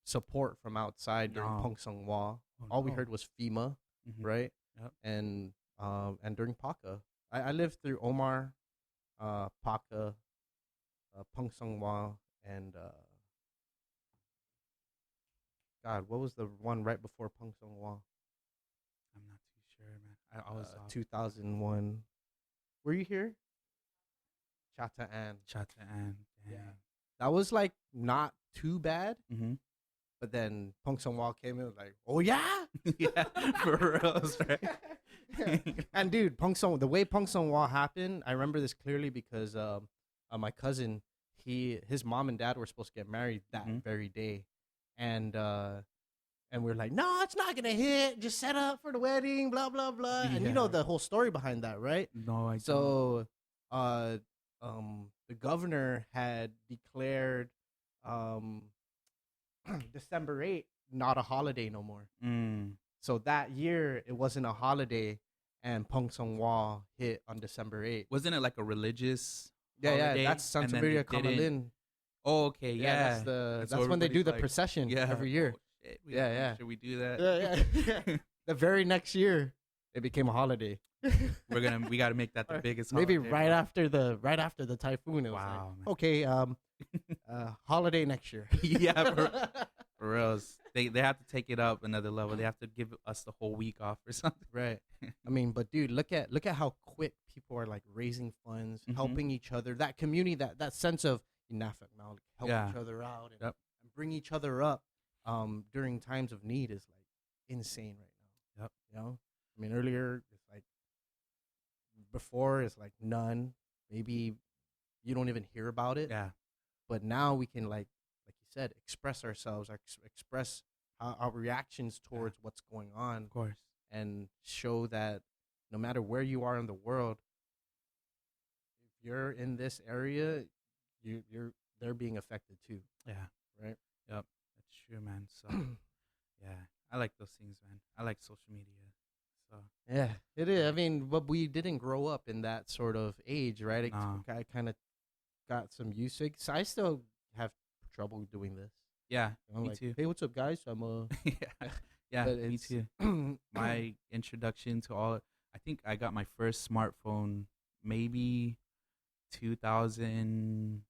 support from outside during No. Peng Song Hwa. Oh, All we no. heard was FEMA, Mhm. right? Yep. And during Paka, I lived through Omar, Paka, Peng Song Hwa, and God, what was the one right before Peng Song Hwa? I'm not too sure, man. I was off. 2001. Were you here? Chata An. Chata and Yeah. That was like not too bad, Mm-hmm. but then Peng Song Hwa came in like, oh yeah, Yeah, for reals, right? And dude, the way Peng Song Hwa happened, I remember this clearly because my cousin, his mom and dad were supposed to get married that Mhm. very day, and we're like, no, it's not gonna hit. Just set up for the wedding, blah blah blah. And you know Yeah. the whole story behind that, right? No, I don't. So, the governor had declared December 8th not a holiday no more. Mm. So that year it wasn't a holiday, and Peng Song Hwa hit on December 8th. Wasn't it like a religious Yeah, holiday? that's And then they Santeria didn't- Kamalin. Oh, okay, yeah. That's so when they do everybody's the like, procession yeah, every year. Oh, shit, Yeah. Should we do that? Yeah. The very next year, it became a holiday. We got to make that the biggest. Maybe holiday, right bro. after the typhoon. It was Wow, like, man. okay, holiday next year. Yeah, for reals. They have to take it up another level. They have to give us the whole week off or something. Right. I mean, but dude, look at how quick people are like raising funds, Mhm. helping each other. That community, that sense of help Yeah. each other out and, Yep. and bring each other up during times of need is like insane right now. Yep. You know? I mean, earlier it's like before it's like none. Maybe you don't even hear about it. Yeah. But now we can like you said, express ourselves, express our reactions towards what's going on, Of course. and show that no matter where you are in the world, if you're in this area, they're being affected too, Yeah. right? Yep. That's true, man. So yeah, I like those things, man. I like social media. So Yeah, it is. I mean, but we didn't grow up in that sort of age, right? No. I kind of got some used to it. So I still have trouble doing this. yeah, You know, me like, too. hey, what's up, guys? I'm Yeah, but me it's- too. My introduction to I think I got my first smartphone maybe 2011,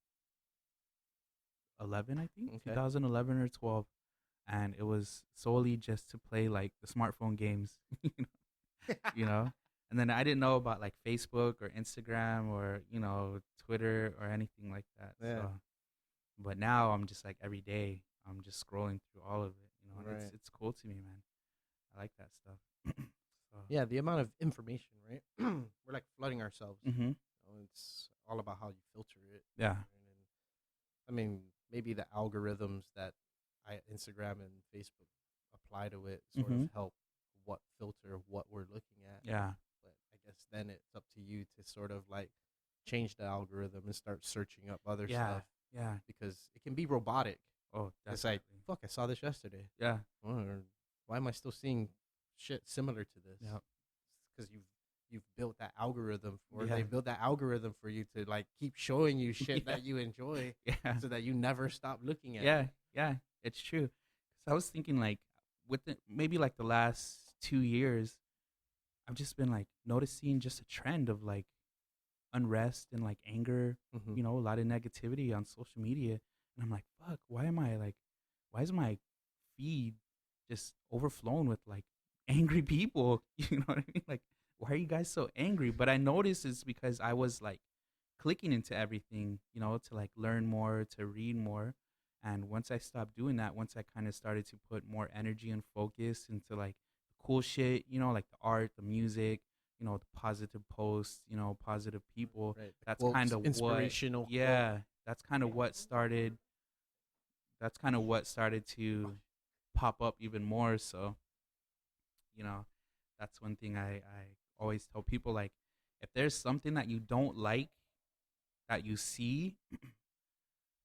I think. Okay. 2011 or 12. And it was solely just to play like the smartphone games, you know? And then I didn't know about like Facebook or Instagram or, Twitter or anything like that. Yeah. So, but now I'm just like every day I'm just scrolling through all of it, and Right. it's cool to me, man. I like that stuff. So, Yeah, the amount of information, right? We're like flooding ourselves. Mm-hmm. It's all about how you filter it. Yeah. And I mean, maybe the algorithms that Instagram and Facebook apply to it sort Mhm. of help what filter of what we're looking at. Yeah. But I guess then it's up to you to sort of like change the algorithm and start searching up other Yeah. stuff, Yeah. because it can be robotic. Oh, It's like, definitely. fuck, I saw this yesterday. Yeah. Or, why am I still seeing shit similar to this? Yeah. Because you've built that algorithm for Yeah. they built that algorithm for you to like keep showing you shit Yeah. that you enjoy, Yeah. so that you never stop looking at it. Yeah. Yeah. It's true. 'Cause I was thinking like maybe like the last 2 years, I've just been like noticing just a trend of like unrest and like anger, Mhm. you know, a lot of negativity on social media. And I'm like, fuck, why is my feed just overflowing with like angry people? You know what I mean? Like, why are you guys so angry? But I noticed it's because I was like clicking into everything, you know, to like learn more, to read more. And once I stopped doing that, once I kind of started to put more energy and focus into like the cool shit, you know, like the art, the music, you know, the positive posts, you know, positive people. Right. The That's quotes, kind of inspirational what, quote. yeah, that's kind of what started. That's kind of what started to pop up even more. So, you know, that's one thing I always tell people like, if there's something that you don't like that you see,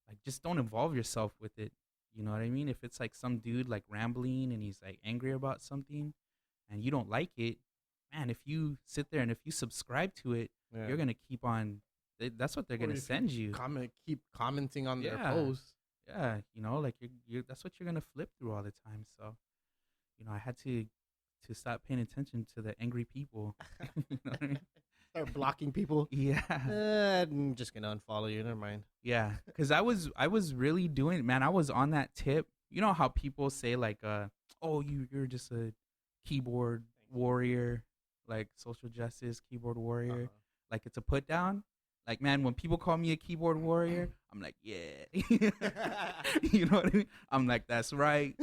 like just don't involve yourself with it. You know what I mean? If it's like some dude like rambling and he's like angry about something and you don't like it, man, if you sit there and if you subscribe to it, Yeah. you're gonna keep on. That's what they're Or gonna if send you. keep commenting on their Yeah, posts. yeah. You know, like you're that's what you're gonna flip through all the time. So, you know, I had to stop paying attention to the angry people. You know what I mean? Start blocking people. Yeah. I'm just gonna unfollow you. Never mind. Yeah, because I was really doing, man. I was on that tip. You know how people say like, oh, you're just a keyboard warrior, like social justice keyboard warrior, Uh-huh. like it's a put down. Like, man, when people call me a keyboard warrior, I'm like, yeah, you know what I mean. I'm like, that's right.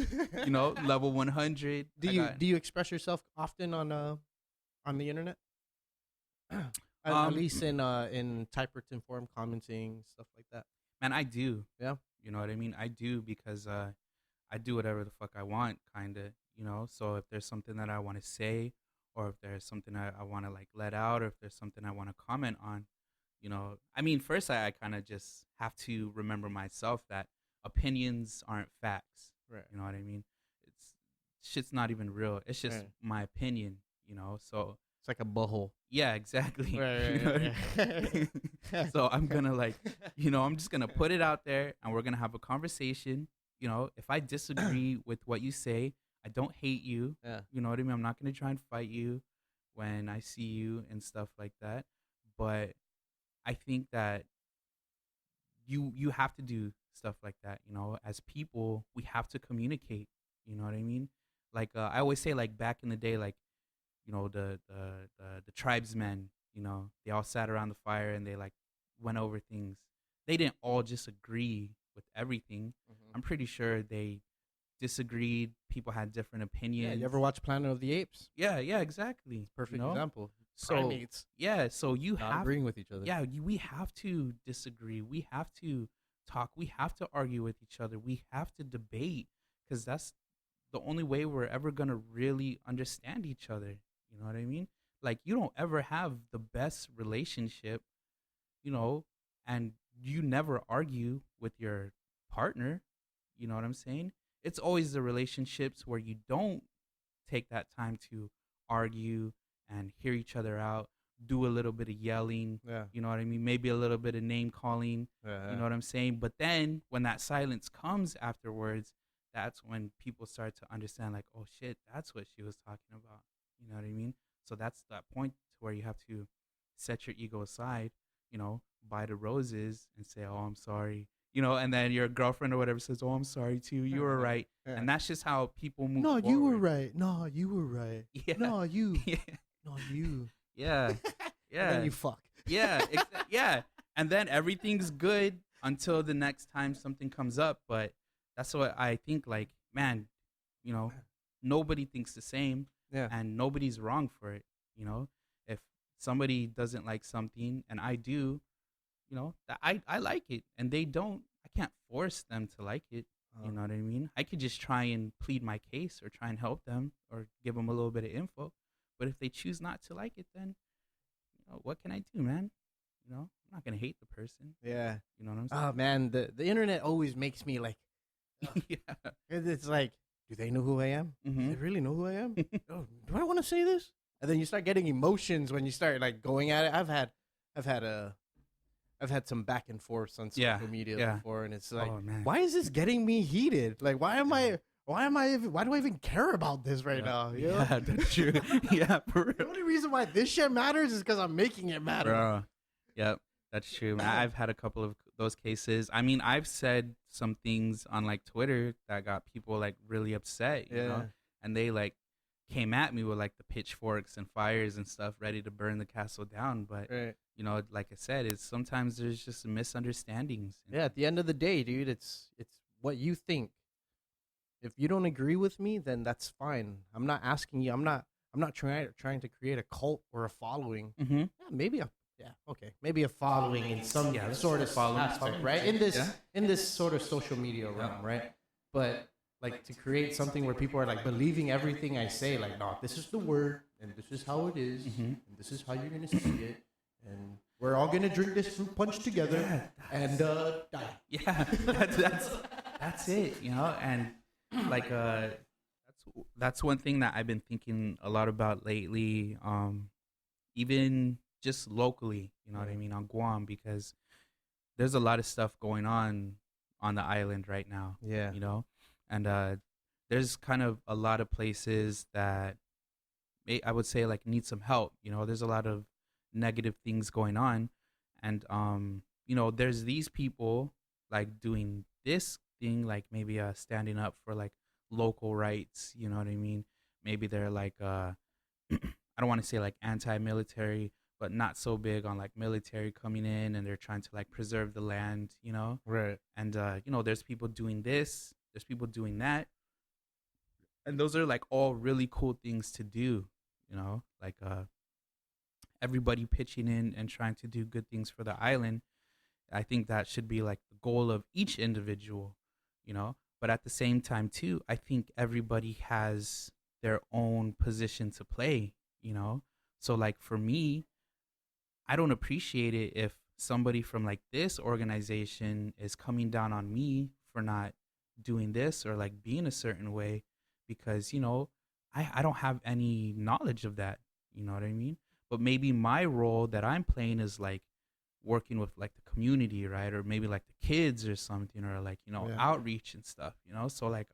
You know, level 100. Do you express yourself often on the internet? At least in typewritten form, commenting, stuff like that. man, I do. Yeah. You know what I mean? I do because I do whatever the fuck I want, kind of, you know? So if there's something that I want to say, or if there's something I want to like let out, or if there's something I want to comment on, you know, I mean, first I kind of just have to remember myself that opinions aren't facts. Right. You know what I mean? It's shit's not even real. It's just Right. my opinion, you know? So It's like a butthole. yeah, exactly. Right, You know what I mean? So I'm gonna like, you know, I'm just gonna put it out there and we're gonna have a conversation. You know, if I disagree with what you say, I don't hate you. Yeah. You know what I mean? I'm not gonna try and fight you when I see you and stuff like that. But I think that you have to do stuff like that. You know, as people, we have to communicate. You know what I mean? Like I always say, like back in the day, like you know the tribesmen, you know, they all sat around the fire and they like went over things. They didn't all just agree with everything. Mhm. I'm pretty sure they disagreed. People had different opinions. Yeah. You ever watch Planet of the Apes? Yeah, exactly. Perfect you know? example. So Primates yeah, so you not have agreeing with each other. yeah, we have to disagree. We have to talk. We have to argue with each other. We have to debate because that's the only way we're ever going to really understand each other. You know what I mean? Like, you don't ever have the best relationship, you know, and you never argue with your partner. You know what I'm saying? It's always the relationships where you don't take that time to argue and hear each other out, do a little bit of yelling, Yeah. you know what I mean? Maybe a little bit of name calling, Yeah. you know what I'm saying? But then when that silence comes afterwards, that's when people start to understand, like, oh shit, that's what she was talking about. You know what I mean? So that's that point to where you have to set your ego aside, you know, buy the roses and say, oh, I'm sorry. You know, and then your girlfriend or whatever says, oh, I'm sorry too. You were right. Yeah. And that's just how people move No, forward. you were right. No, you were right. Yeah. No, you. Yeah. No, you. Yeah. Yeah. And then you fuck. Yeah. Yeah. And then everything's good until the next time something comes up. But that's what I think, like, man, you know, nobody thinks the same. Yeah. And nobody's wrong for it. You know, if somebody doesn't like something and I do, you know, I like it and they don't, I can't force them to like it. You know what I mean? I could just try and plead my case or try and help them or give them a little bit of info. But if they choose not to like it, then what can I do, man? I'm not gonna hate the person. Yeah. You know what I'm saying? Oh man, the internet always makes me like, Yeah. it's like, do they know who I am? Do Mm-hmm. they really know who I am? Oh, do I want to say this? And then you start getting emotions when you start like going at it. I've had some back and forth on social media before, and it's like, why is this getting me heated? Like, why do I even care about this right now? You know? Yeah, that's true. Yeah, for real. The only reason why this shit matters is because I'm making it matter. Bro. Yep, that's true, man. I've had a couple of those cases. I mean, I've said some things on like Twitter that got people like really upset, you know, and they like came at me with like the pitchforks and fires and stuff, ready to burn the castle down. But like I said, it's sometimes there's just misunderstandings. Yeah, at the end of the day, dude, it's what you think. If you don't agree with me, then that's fine. I'm not asking you. I'm not trying to create a cult or a following. Mm-hmm. Maybe a following in some sort of aspect, right? In this sort of social media realm, right? But like to create something where people are like believing everything I say, like, no, this is the word, and this is how it is, and this is how you're gonna see it, and we're all gonna drink this fruit punch together and die. Yeah, that's it, and like that's one thing that I've been thinking a lot about lately, even just locally, you know what I mean, on Guam, because there's a lot of stuff going on the island right now. Yeah. And there's kind of a lot of places that I would say like need some help. There's a lot of negative things going on, and there's these people like doing this thing, like maybe standing up for like local rights. You know what I mean? Maybe they're like I don't want to say like anti-military, but not so big on like military coming in, and they're trying to like preserve the land. Right. And there's people doing this, there's people doing that, and those are like all really cool things to do. Like everybody pitching in and trying to do good things for the island. I think that should be like the goal of each individual, but at the same time too, I think everybody has their own position to play, so like for me, I don't appreciate it if somebody from like this organization is coming down on me for not doing this or like being a certain way, because I don't have any knowledge of that. You know what I mean? But maybe my role that I'm playing is like working with like the community, right? Or maybe like the kids or something, or like, outreach and stuff, So like,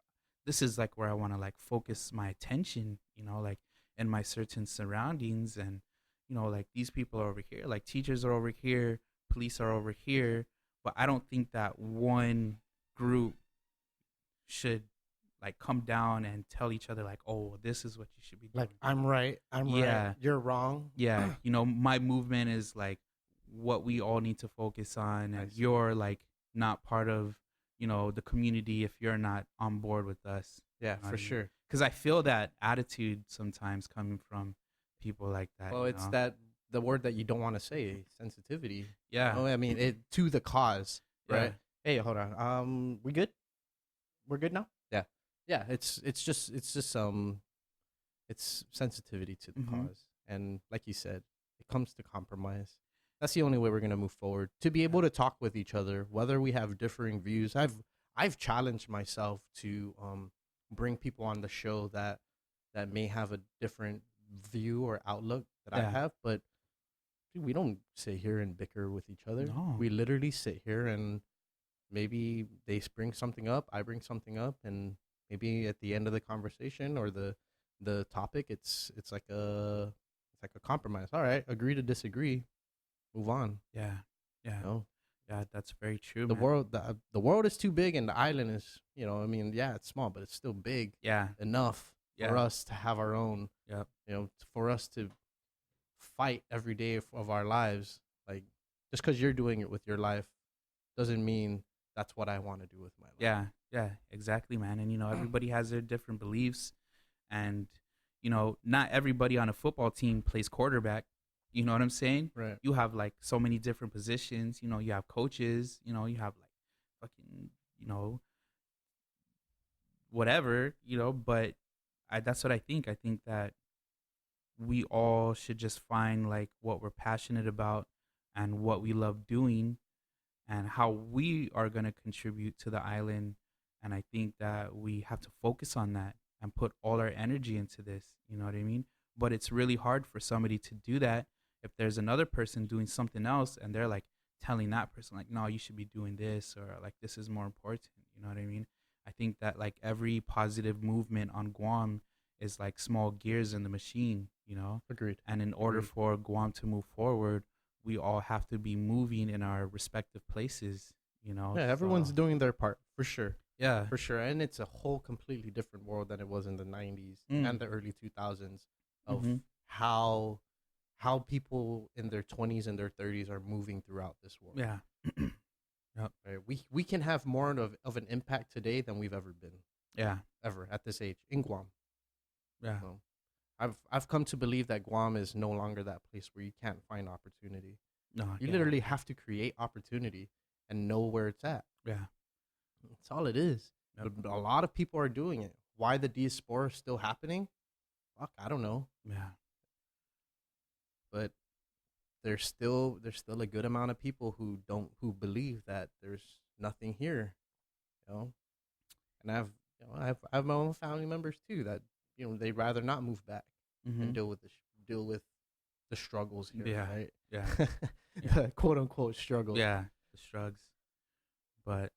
this is like where I want to like focus my attention, like in my certain surroundings. And, like these people are over here, like teachers are over here, police are over here. But I don't think that one group should like come down and tell each other like, oh, this is what you should be doing. Like, I'm right, right, you're wrong. Yeah. My movement is like what we all need to focus on, and you're like not part of, the community if you're not on board with us. Yeah, for sure. Because I feel that attitude sometimes coming from people like that. Well, it's that the word that you don't want to say, sensitivity. Yeah. I mean, it to the cause, right? Hey, hold on. We good? We're good now? Yeah. Yeah, it's just it's sensitivity to the cause. And like you said, it comes to compromise. That's the only way we're going to move forward. To be able to talk with each other, whether we have differing views. I've challenged myself to bring people on the show that may have a different view or outlook that I have, but dude, we don't sit here and bicker with each other. No. We literally sit here and maybe they bring something up, I bring something up, and maybe at the end of the conversation or the topic, it's like a compromise. All right, agree to disagree, move on. Yeah. Yeah, that's very true. The world is too big, and the island is, it's small, but it's still big. Yeah. Enough for us to have our own. Yep. For us to fight every day of our lives. Like, just because you're doing it with your life doesn't mean that's what I want to do with my life. Yeah, exactly, man. And everybody has their different beliefs, and not everybody on a football team plays quarterback. You know what I'm saying? Right. You have like so many different positions. You have coaches. You have like fucking whatever, but that's what I think. I think that we all should just find like what we're passionate about and what we love doing and how we are going to contribute to the island. And I think that we have to focus on that and put all our energy into this. You know what I mean? But it's really hard for somebody to do that if there's another person doing something else and they're like telling that person, like, no, you should be doing this, or like, this is more important. You know what I mean? I think that like every positive movement on Guam is like small gears in the machine, Agreed. And in order Agreed. for Guam to move forward, we all have to be moving in our respective places, Yeah, everyone's So, doing their part for sure. yeah. For sure. And it's a whole completely different world than it was in the 90s Mm. and the early 2000s of Mhm. how people in their 20s and their 30s are moving throughout this world. Yeah. Yep. Right? We can have more of an impact today than we've ever been, Yeah. ever at this age in Guam. Yeah. So I've come to believe that Guam is no longer that place where you can't find opportunity. No. You Yeah. literally have to create opportunity and know where it's at. Yeah. That's all it is. Yep. But a lot of people are doing it. Why the diaspora is still happening? Fuck, I don't know. Yeah. But there's still a good amount of people who believe that there's nothing here, And I've my own family members too that they'd rather not move back and Mhm. deal with the struggles here, Yeah. right? Yeah. The quote unquote struggles. Yeah. The shrugs. But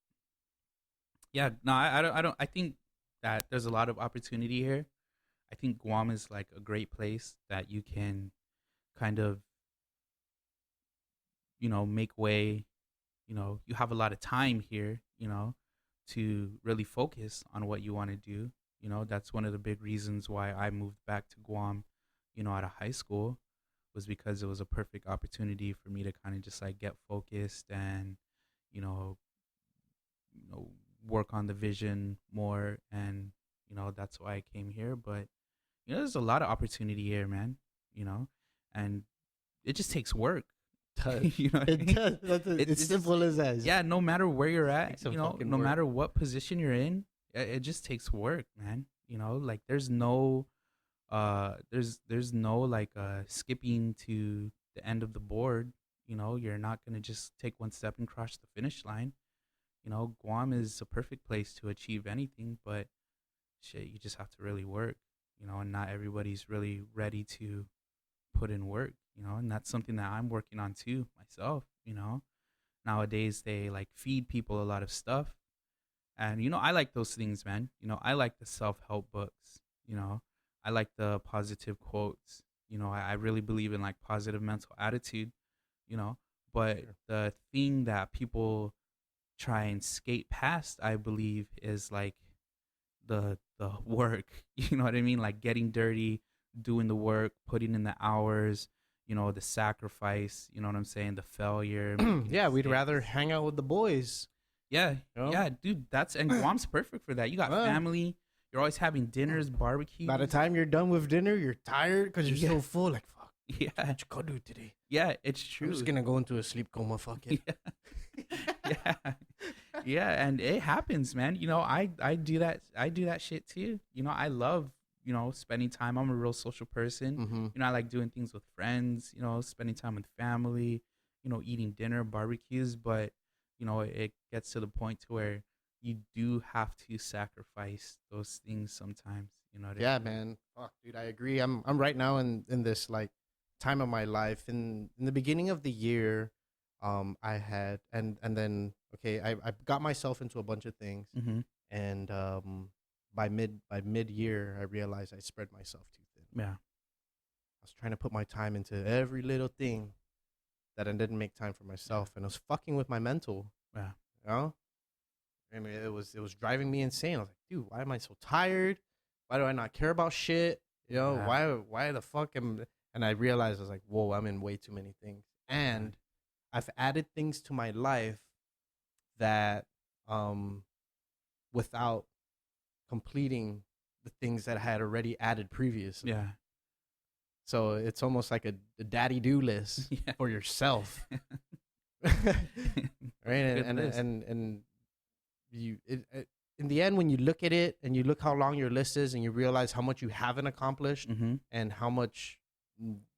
yeah, no, I don't I think that there's a lot of opportunity here. I think Guam is like a great place that you can kind of, make way. You have a lot of time here, to really focus on what you want to do. That's one of the big reasons why I moved back to Guam, out of high school, was because it was a perfect opportunity for me to kind of just like get focused and, you know, work on the vision more. And, that's why I came here. But, there's a lot of opportunity here, man, and it just takes work. You know what I It mean? does. It's simple as that. Yeah, no matter where you're at, Takes some no fucking work. matter what position you're in, it just takes work, man. Like there's no there's no like skipping to the end of the board. You're not gonna just take one step and cross the finish line. Guam is a perfect place to achieve anything, but shit, you just have to really work, and not everybody's really ready to put in work, and that's something that I'm working on too myself. Nowadays they like feed people a lot of stuff, and I like those things, man. I like the self-help books. I like the positive quotes. I really believe in like positive mental attitude, but Sure. the thing that people try and skate past, I believe, is like the work. You know what I mean? Like getting dirty, doing the work, putting in the hours, the sacrifice, you know what I'm saying? The failure. making Yeah, we'd rather mistakes. hang out with the boys. Yeah. You know? Yeah, dude, and Guam's perfect for that. You got Well, family, you're always having dinners, barbecues. By the time you're done with dinner, you're tired because you're Yeah. so full. Like, fuck, Yeah. what you gonna do today? Yeah, it's I'm true. just gonna go into a sleep coma. Fuck it. Yeah. Yeah. Yeah, and it happens, man. I do that. I do that shit too. I love, spending time. I'm a real social person. Mm-hmm. I like doing things with friends, spending time with family, eating dinner, barbecues, but it gets to the point to where you do have to sacrifice those things sometimes, what I Yeah, mean? man. Fuck, dude, I agree. I'm right now in this like time of my life. In the beginning of the year, I had and then okay, I got myself into a bunch of things, Mhm. and by mid year, I realized I spread myself too thin. Yeah. I was trying to put my time into every little thing that I didn't make time for myself, and it was fucking with my mental. Yeah. You know, I mean, it was driving me insane. I was like, dude, why am I so tired? Why do I not care about shit? Yeah. Why the fuck am? And I realized I was like, whoa, I'm in way too many things, and I've added things to my life that without completing the things that I had already added previously. Yeah. So it's almost like a daddy do list Yeah. for yourself. Right? Good And list. and you in the end, when you look at it and you look how long your list is and you realize how much you haven't accomplished and how much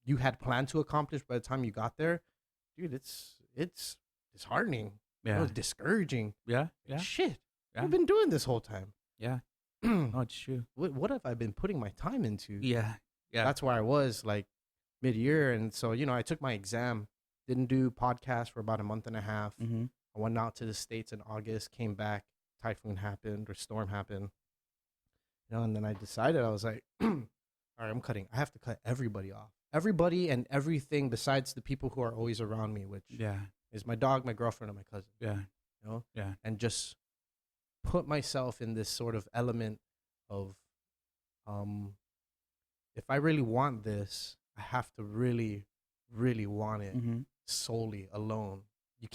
you had planned to accomplish by the time you got there, dude, it's disheartening. Yeah. It was discouraging. Yeah. Yeah. Shit. Yeah. I've been doing this whole time. Yeah. No, it's true. What have I been putting my time into? Yeah. Yeah. That's where I was like mid-year. And so, I took my exam, didn't do podcast for about a month and a half. I went out to the States in August, came back, typhoon happened or storm happened. And then I decided, I was like, all right, I have to cut everybody off. Everybody and everything besides the people who are always around me, which is my dog, my girlfriend, and my cousin. Yeah. Yeah. And just put myself in this sort of element of, if I really want this, I have to really, really want it solely alone. I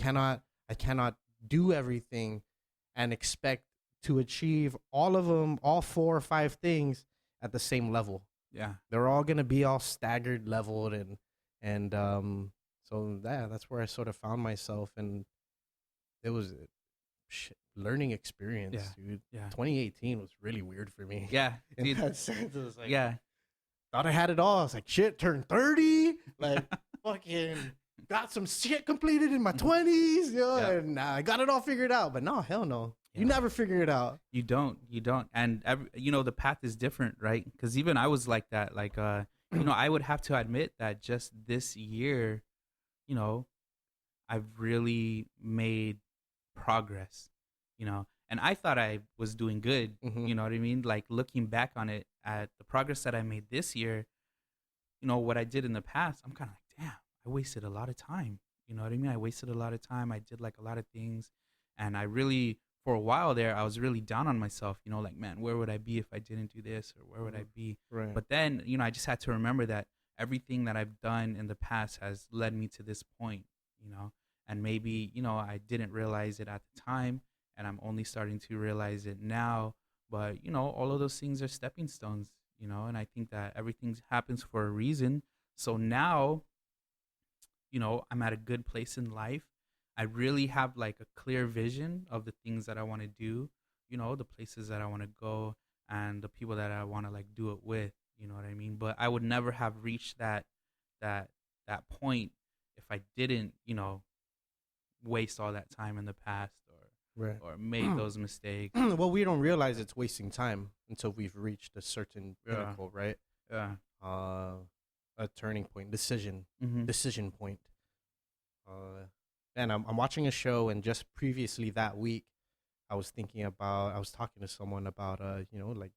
cannot do everything and expect to achieve all of them, all 4 or 5 things at the same level. Yeah. They're all going to be all staggered leveled. And so that's where I sort of found myself. And it was a learning experience, dude. Yeah. 2018 was really weird for me. Yeah. In that sense, it was like, yeah. thought I had it all. I was like, shit, turned 30. Like, fucking got some shit completed in my 20s, and I got it all figured out. But no, hell no. Yeah. You never figure it out. You don't. And, the path is different, right? Because even I was like that. Like, I would have to admit that just this year, I've really made progress, and I thought I was doing good. You know what I mean? Like, looking back on it, at the progress that I made this year, what I did in the past, I'm kind of like, damn, I wasted a lot of time. You know what I mean? I wasted a lot of time. I did like a lot of things, and I really, for a while there, I was really down on myself, like, man, where would I be if I didn't do this, or where would I be? Right. But then, I just had to remember that everything that I've done in the past has led me to this point, and maybe, I didn't realize it at the time, and I'm only starting to realize it now. But, all of those things are stepping stones, and I think that everything happens for a reason. So now, I'm at a good place in life. I really have like a clear vision of the things that I want to do, the places that I want to go and the people that I want to like do it with, you know what I mean? But I would never have reached that point if I didn't, waste all that time in the past or made those mistakes. Well, we don't realize it's wasting time until we've reached a certain pinnacle, right? Yeah. A turning point, decision point. And I'm watching a show, and just previously that week, I was talking to someone about, like,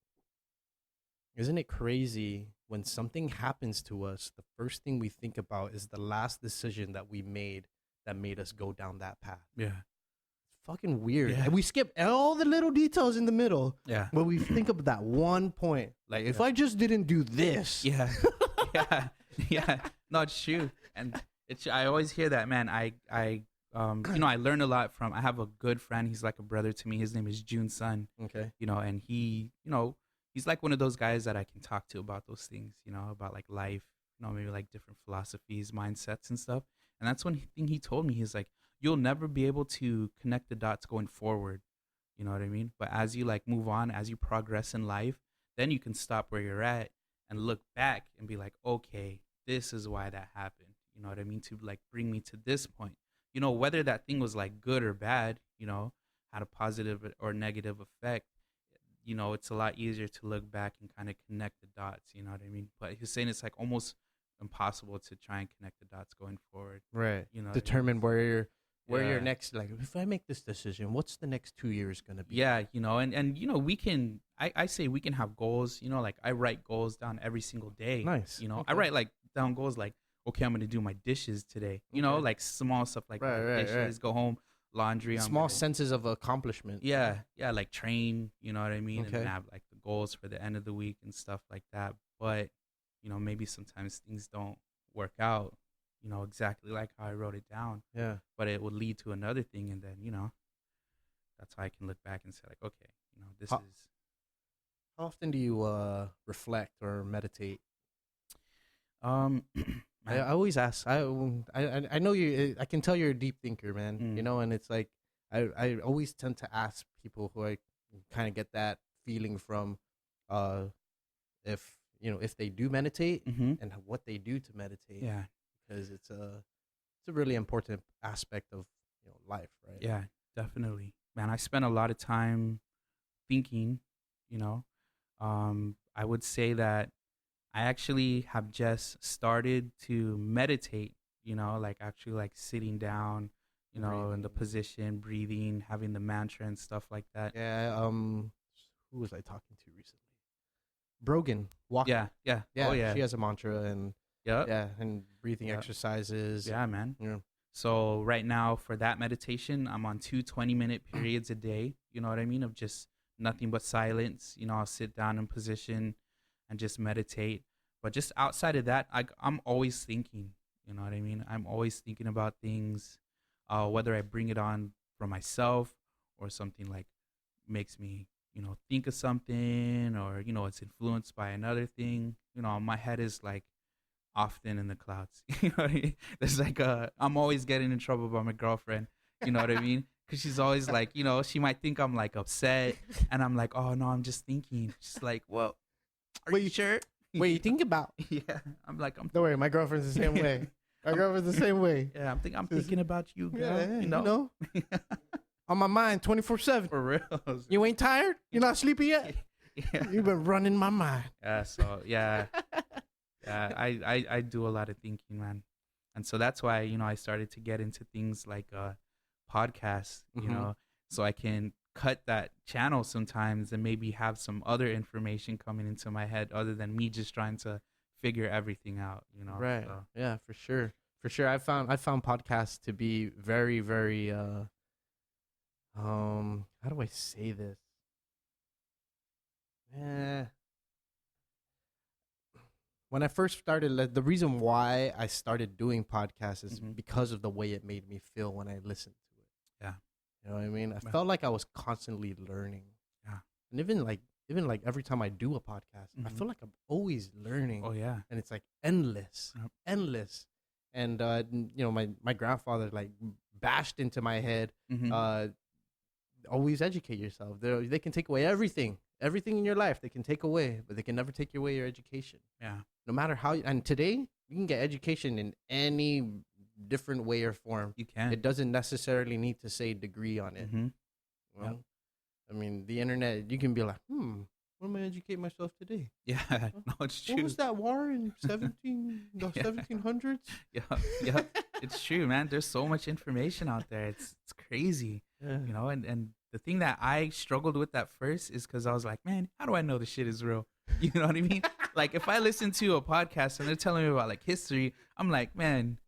isn't it crazy when something happens to us, the first thing we think about is the last decision that we made that made us go down that path? Yeah. It's fucking weird. Yeah. And we skip all the little details in the middle. Yeah. But we think of that one point. Like, if I just didn't do this. Yeah. Yeah. Yeah. No, it's true. And I always hear that, man. I learned a lot from, I have a good friend. He's like a brother to me. His name is June Sun. Okay. And he, he's like one of those guys that I can talk to about those things, about like life, maybe like different philosophies, mindsets and stuff. And that's one thing he told me. He's like, you'll never be able to connect the dots going forward. You know what I mean? But as you like move on, as you progress in life, then you can stop where you're at and look back and be like, okay, this is why that happened. You know what I mean? To like bring me to this point. Whether that thing was like good or bad, had a positive or negative effect, it's a lot easier to look back and kind of connect the dots. You know what I mean? But he's saying it's like almost impossible to try and connect the dots going forward. Right. Determine where you're next. Like, if I make this decision, what's the next 2 years going to be? Yeah. And we can, I say we can have goals, like I write goals down every single day. Nice. Okay. I write like down goals like, okay, I'm going to do my dishes today. Like small stuff like dishes, go home, laundry. Small senses of accomplishment. Yeah. Yeah. Like train, you know what I mean? Okay. And have like the goals for the end of the week and stuff like that. But, maybe sometimes things don't work out, exactly like how I wrote it down. Yeah. But it would lead to another thing. And then, that's how I can look back and say like, okay, this is. How often do you reflect or meditate? I always ask. I know you. I can tell you're a deep thinker, man. And it's like I always tend to ask people who I kind of get that feeling from if if they do meditate and what they do to meditate. Yeah. Because it's a really important aspect of life, right? Yeah, definitely. Man, I spent a lot of time thinking, you know. I would say that I actually have just started to meditate, like actually like sitting down, in the Breathing. position, breathing, having the mantra and stuff like that. Yeah. Who was I talking to recently? Brogan. Walker. Yeah, yeah. Yeah. Oh yeah. She has a mantra and Yep. yeah, and breathing Yep. exercises. Yeah, man. Yeah. So right now for that meditation, I'm on 2 20-minute periods a day. You know what I mean? Of just nothing but silence. I'll sit down in position and just meditate. But just outside of that, I'm always thinking. You know what I mean? I'm always thinking about things, whether I bring it on for myself or something like makes me, think of something, or, it's influenced by another thing. My head is like often in the clouds. You know what I mean? There's like I'm always getting in trouble by my girlfriend. You know what I mean? Because she's always like, she might think I'm like upset, and I'm like, oh no, I'm just thinking. She's like, well, are you sure? What you think about? Yeah, I'm like, I'm. Don't worry, my girlfriend's the same way. My girlfriend's the same way. Yeah, I'm thinking about you, girl. Yeah, you know? On my mind 24/7. For real. You ain't tired? You're not sleepy yet? Yeah. You've been running my mind. Yeah. So yeah. Yeah, I do a lot of thinking, man. And so that's why, I started to get into things like podcasts, so I can cut that channel sometimes and maybe have some other information coming into my head other than me just trying to figure everything out, Right. So, Yeah, for sure. For sure. I found podcasts to be very, very how do I say this? When I first started, the reason why I started doing podcasts is because of the way it made me feel when I listened to it. Yeah. You know what I mean? I felt like I was constantly learning. Yeah. And even like every time I do a podcast, I feel like I'm always learning. Oh yeah. And it's like endless. Yep. Endless. And my grandfather like bashed into my head, always educate yourself. They can take away everything in your life. They can take away, but they can never take away your education. Yeah. No matter how. And today you can get education in any different way or form. You can. It doesn't necessarily need to say degree on it. Well, Yep. I mean, the internet, you can be like, what am I educate myself today? Yeah. No, it's true. What was that war in 1700s? Yeah. Yeah. It's true, man. There's so much information out there. It's crazy. Yeah. And the thing that I struggled with at first is because I was like, man, how do I know this shit is real? You know what I mean? Like, if I listen to a podcast and they're telling me about like history, I'm like, man,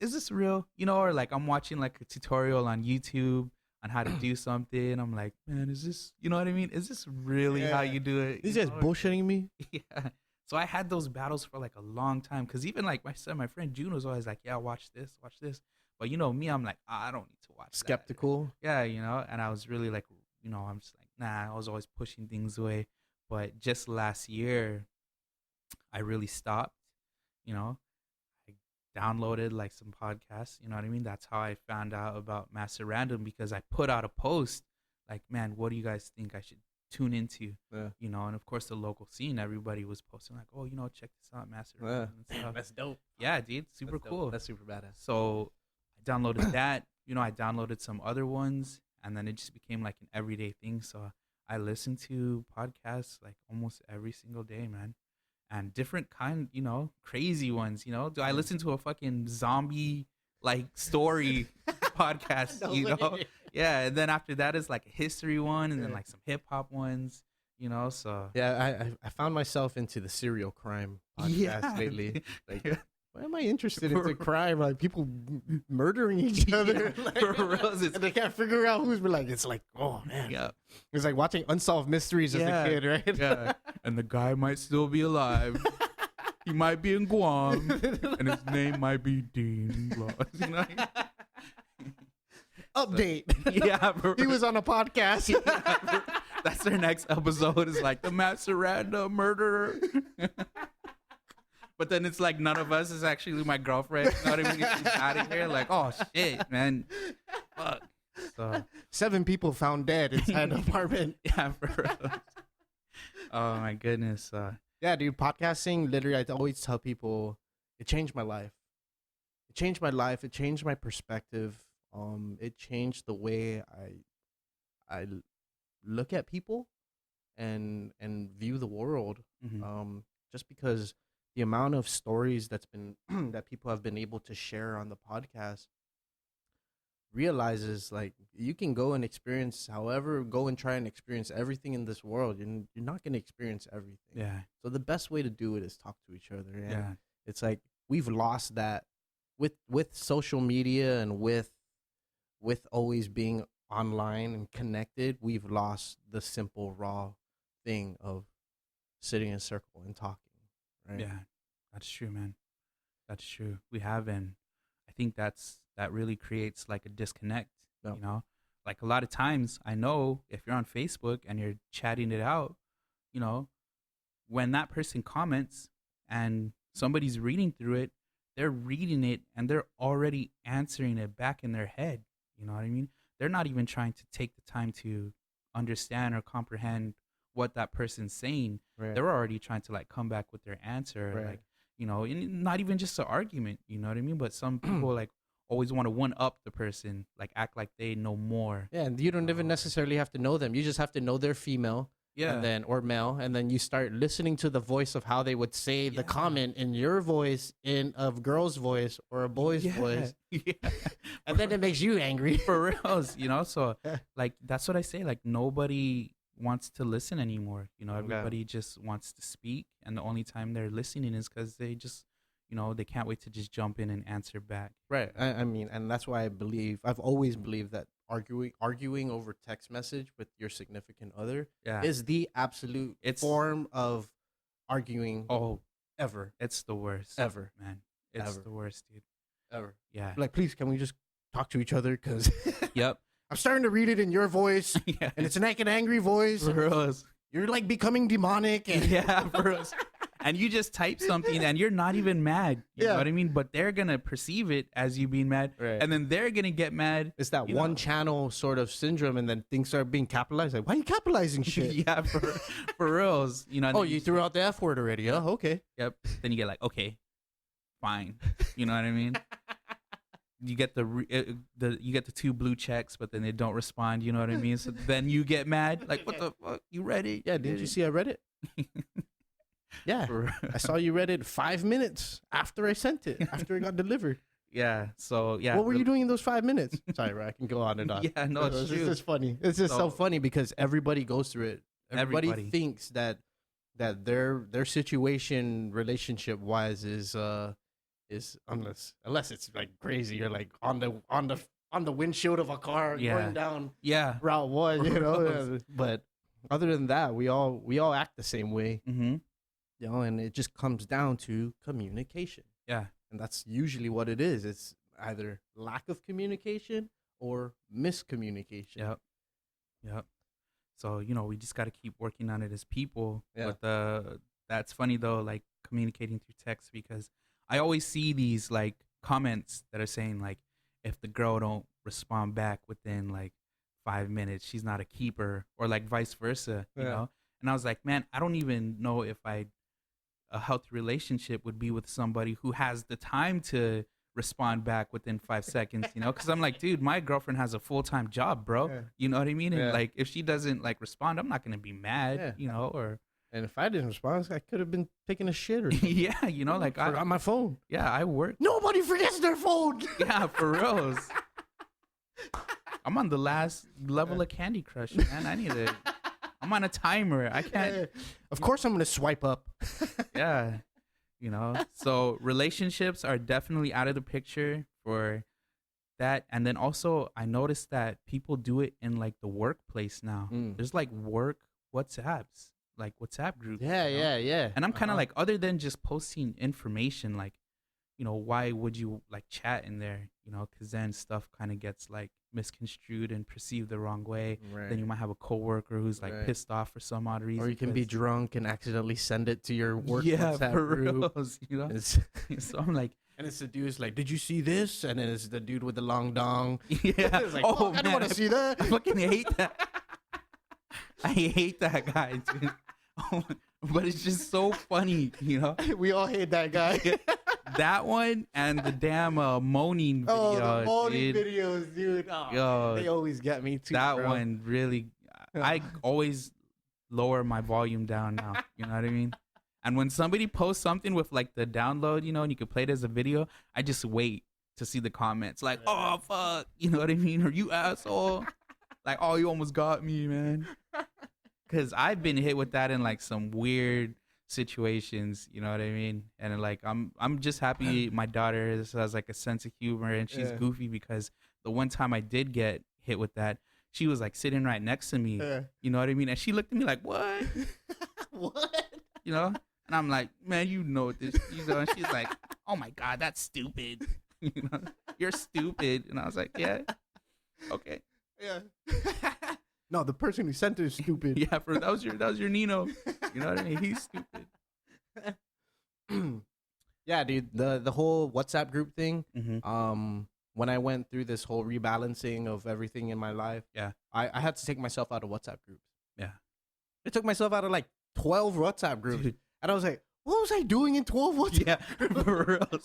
is this real? Or like I'm watching like a tutorial on YouTube on how to do something. I'm like, man, is this, you know what I mean? Is this really how you do it? These guys bullshitting me? Yeah. So I had those battles for like a long time. Cause even like my friend June was always like, yeah, watch this. But me, I'm like, I don't need to watch Skeptical. that. Yeah, and I was really like, I'm just like, nah, I was always pushing things away. But just last year, I really stopped, I downloaded like some podcasts, you know what I mean? That's how I found out about Master Random, because I put out a post like, man, what do you guys think I should tune into? Yeah. And of course the local scene, everybody was posting like, oh, check this out, Master Random and stuff. That's dope. Yeah, dude, super That's cool. dope. That's super badass. So I downloaded that, I downloaded some other ones, and then it just became like an everyday thing. So I listen to podcasts like almost every single day, man. And different kind, crazy ones, Do I listen to a fucking zombie like story podcast, Yeah, and then after that is like a history one, and then like some hip hop ones, so Yeah, I found myself into the serial crime podcast lately. Like, why am I interested into crime? Like people murdering each other. Yeah, like, for real, and they can't figure out who's like. It's like, oh man. Yeah. It's like watching Unsolved Mysteries as a kid, right? Yeah. And the guy might still be alive. He might be in Guam, and his name might be Dean Blas. Update. Yeah, he was on a podcast. Yeah, that's their next episode. Is like the Master Random murderer. But then it's like none of us is actually my girlfriend. You know what I mean? She's out of here. Like, oh shit, man. Fuck. So 7 people found dead inside the apartment. yeah, for real. Oh my goodness. Yeah, dude, podcasting, literally, I always tell people, it changed my life. It changed my life. It changed my perspective. It changed the way I look at people and view the world. Mhm. Just because the amount of stories that's been that people have been able to share on the podcast realizes, like, you can go and experience, however, go and try and experience everything in this world. You're not going to experience everything. Yeah. So the best way to do it is talk to each other. And Yeah. it's like we've lost that with social media and with always being online and connected. We've lost the simple raw thing of sitting in a circle and talking. Right? Yeah. That's true, man. That's true. We have, and I think that really creates like a disconnect. Yep. You know, like a lot of times, I know if you're on Facebook and you're chatting it out, you know, when that person comments and somebody's reading through it, they're reading it and they're already answering it back in their head. You know what I mean? They're not even trying to take the time to understand or comprehend what that person's saying. Right. They're already trying to like come back with their answer. Right. Like, you know, and not even just an argument, you know what I mean? But some people like always want to one up the person, like act like they know more. Yeah, and you don't even necessarily have to know them. You just have to know they're female. Yeah. And then or male, and then you start listening to the voice of how they would say the comment in your voice, in a girl's voice or a boy's voice. Yeah. And then it makes you angry. For reals, you know? So like that's what I say. Like nobody wants to listen anymore. You know, everybody just wants to speak, and the only time they're listening is because they just, you know, they can't wait to just jump in and answer back. Right. I mean, and that's why I've always believed that arguing over text message with your significant other is the absolute form of arguing ever. It's the worst. Ever. Man. It's the worst, dude. Ever. Yeah. Like, please, can we just talk to each other? Because yep. I'm starting to read it in your voice, and it's an angry voice. You're like becoming demonic. And yeah, for us. And you just type something and you're not even mad. You know what I mean? But they're going to perceive it as you being mad. Right. And then they're going to get mad. It's that one channel sort of syndrome, and then things start being capitalized. Like, why are you capitalizing shit? Yeah, for reals. You know. Oh, you threw out the F word already. Oh, okay. Yep. Then you get like, okay, fine. You know what I mean? You get you get the 2 blue checks, but then they don't respond. You know what I mean? So then you get mad. Like, what the fuck? You read it? Yeah. Didn't you see I read it? Yeah, I saw you read it 5 minutes after I sent it, after it got delivered. Yeah, so yeah. What were you doing in those 5 minutes? Sorry, bro, I can go on and on. Yeah, no, it's just funny. It's just so funny because everybody goes through it. Everybody thinks that their situation relationship wise is unless it's like crazy. You're like on the windshield of a car going down Route 1, you know. But other than that, we all act the same way. Mm-hmm. You know, and it just comes down to communication. Yeah. And that's usually what it is. It's either lack of communication or miscommunication. Yep. So, you know, we just got to keep working on it as people. Yeah. But that's funny, though, like communicating through text, because I always see these, like, comments that are saying, like, if the girl don't respond back within, like, 5 minutes, she's not a keeper, or, like, vice versa, you know? And I was like, man, I don't even know if a healthy relationship would be with somebody who has the time to respond back within 5 seconds, you know? Because I'm like, dude, my girlfriend has a full-time job, bro. Yeah. You know what I mean? And like, if she doesn't like respond, I'm not gonna be mad, you know? Or and if I didn't respond, I could have been taking a shit or something. yeah, you know, like I forgot my phone. Yeah, I work. Nobody forgets their phone. Yeah, for reals. I'm on the last level of Candy Crush, man. I need to. I'm on a timer. I can't. Of course, I'm gonna swipe up. Yeah, you know. So relationships are definitely out of the picture for that. And then also, I noticed that people do it in like the workplace now. There's like work WhatsApps, like WhatsApp groups. Yeah, you know? yeah. And I'm kind of like, other than just posting information, like, you know, why would you like chat in there? You know, because then stuff kind of gets like misconstrued and perceived the wrong way. Right. Then you might have a coworker who's like pissed off for some odd reason. Or you can be drunk and accidentally send it to your work WhatsApp for group. Reals, you know? So I'm like, And it's the dude's like, did you see this? And then it's the dude with the long dong. Yeah. It's like, oh, I don't want to see that. I fucking hate that. I hate that guy, dude. Oh, but it's just so funny, you know? We all hate that guy. That one and the damn moaning video. Oh, the moaning dude. videos, dude. Oh, Yo, they always get me too. That bro. one really, I always lower my volume down now. You know what I mean? And when somebody posts something with like the download, you know, and you can play it as a video, I just wait to see the comments. Like, oh, fuck. You know what I mean? Or you asshole. Like, oh, you almost got me, man. Because I've been hit with that in like some weird situations, you know what I mean? And like I'm just happy my daughter has like a sense of humor and she's goofy, because the one time I did get hit with that, she was like sitting right next to me, you know what I mean? And she looked at me like, what? What? You know? And I'm like, man, you know this, you know? And she's like, oh my God, that's stupid. You know, you're stupid. And I was like, yeah, okay. Yeah. No, the person who sent it is stupid. Yeah, that was your Nino. You know what I mean? He's stupid. Yeah, dude. The whole WhatsApp group thing. Mm-hmm. When I went through this whole rebalancing of everything in my life, I had to take myself out of WhatsApp groups. Yeah. I took myself out of like 12 WhatsApp groups. Dude. And I was like, what was I doing in 12 WhatsApp groups? For real.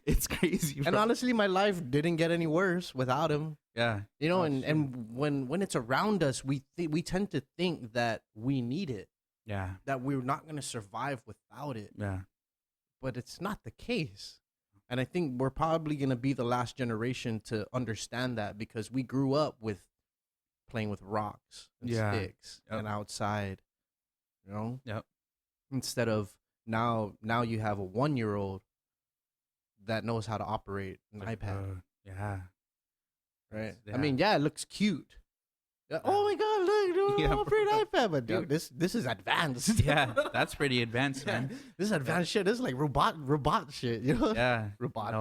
It's crazy, bro. And honestly, my life didn't get any worse without him. Yeah. You know, and when it's around us, we tend to think that we need it. Yeah. That we're not going to survive without it. Yeah. But it's not the case. And I think we're probably going to be the last generation to understand that, because we grew up with playing with rocks and sticks and outside, you know? Yep. Instead of now you have a 1-year-old that knows how to operate an iPad. Yeah. Right. Yeah. I mean, it looks cute. Oh my God, look, operate iPad. But dude, this is advanced. Yeah, that's pretty advanced, man. This is advanced shit. This is like robot shit, you know? Yeah. Robot.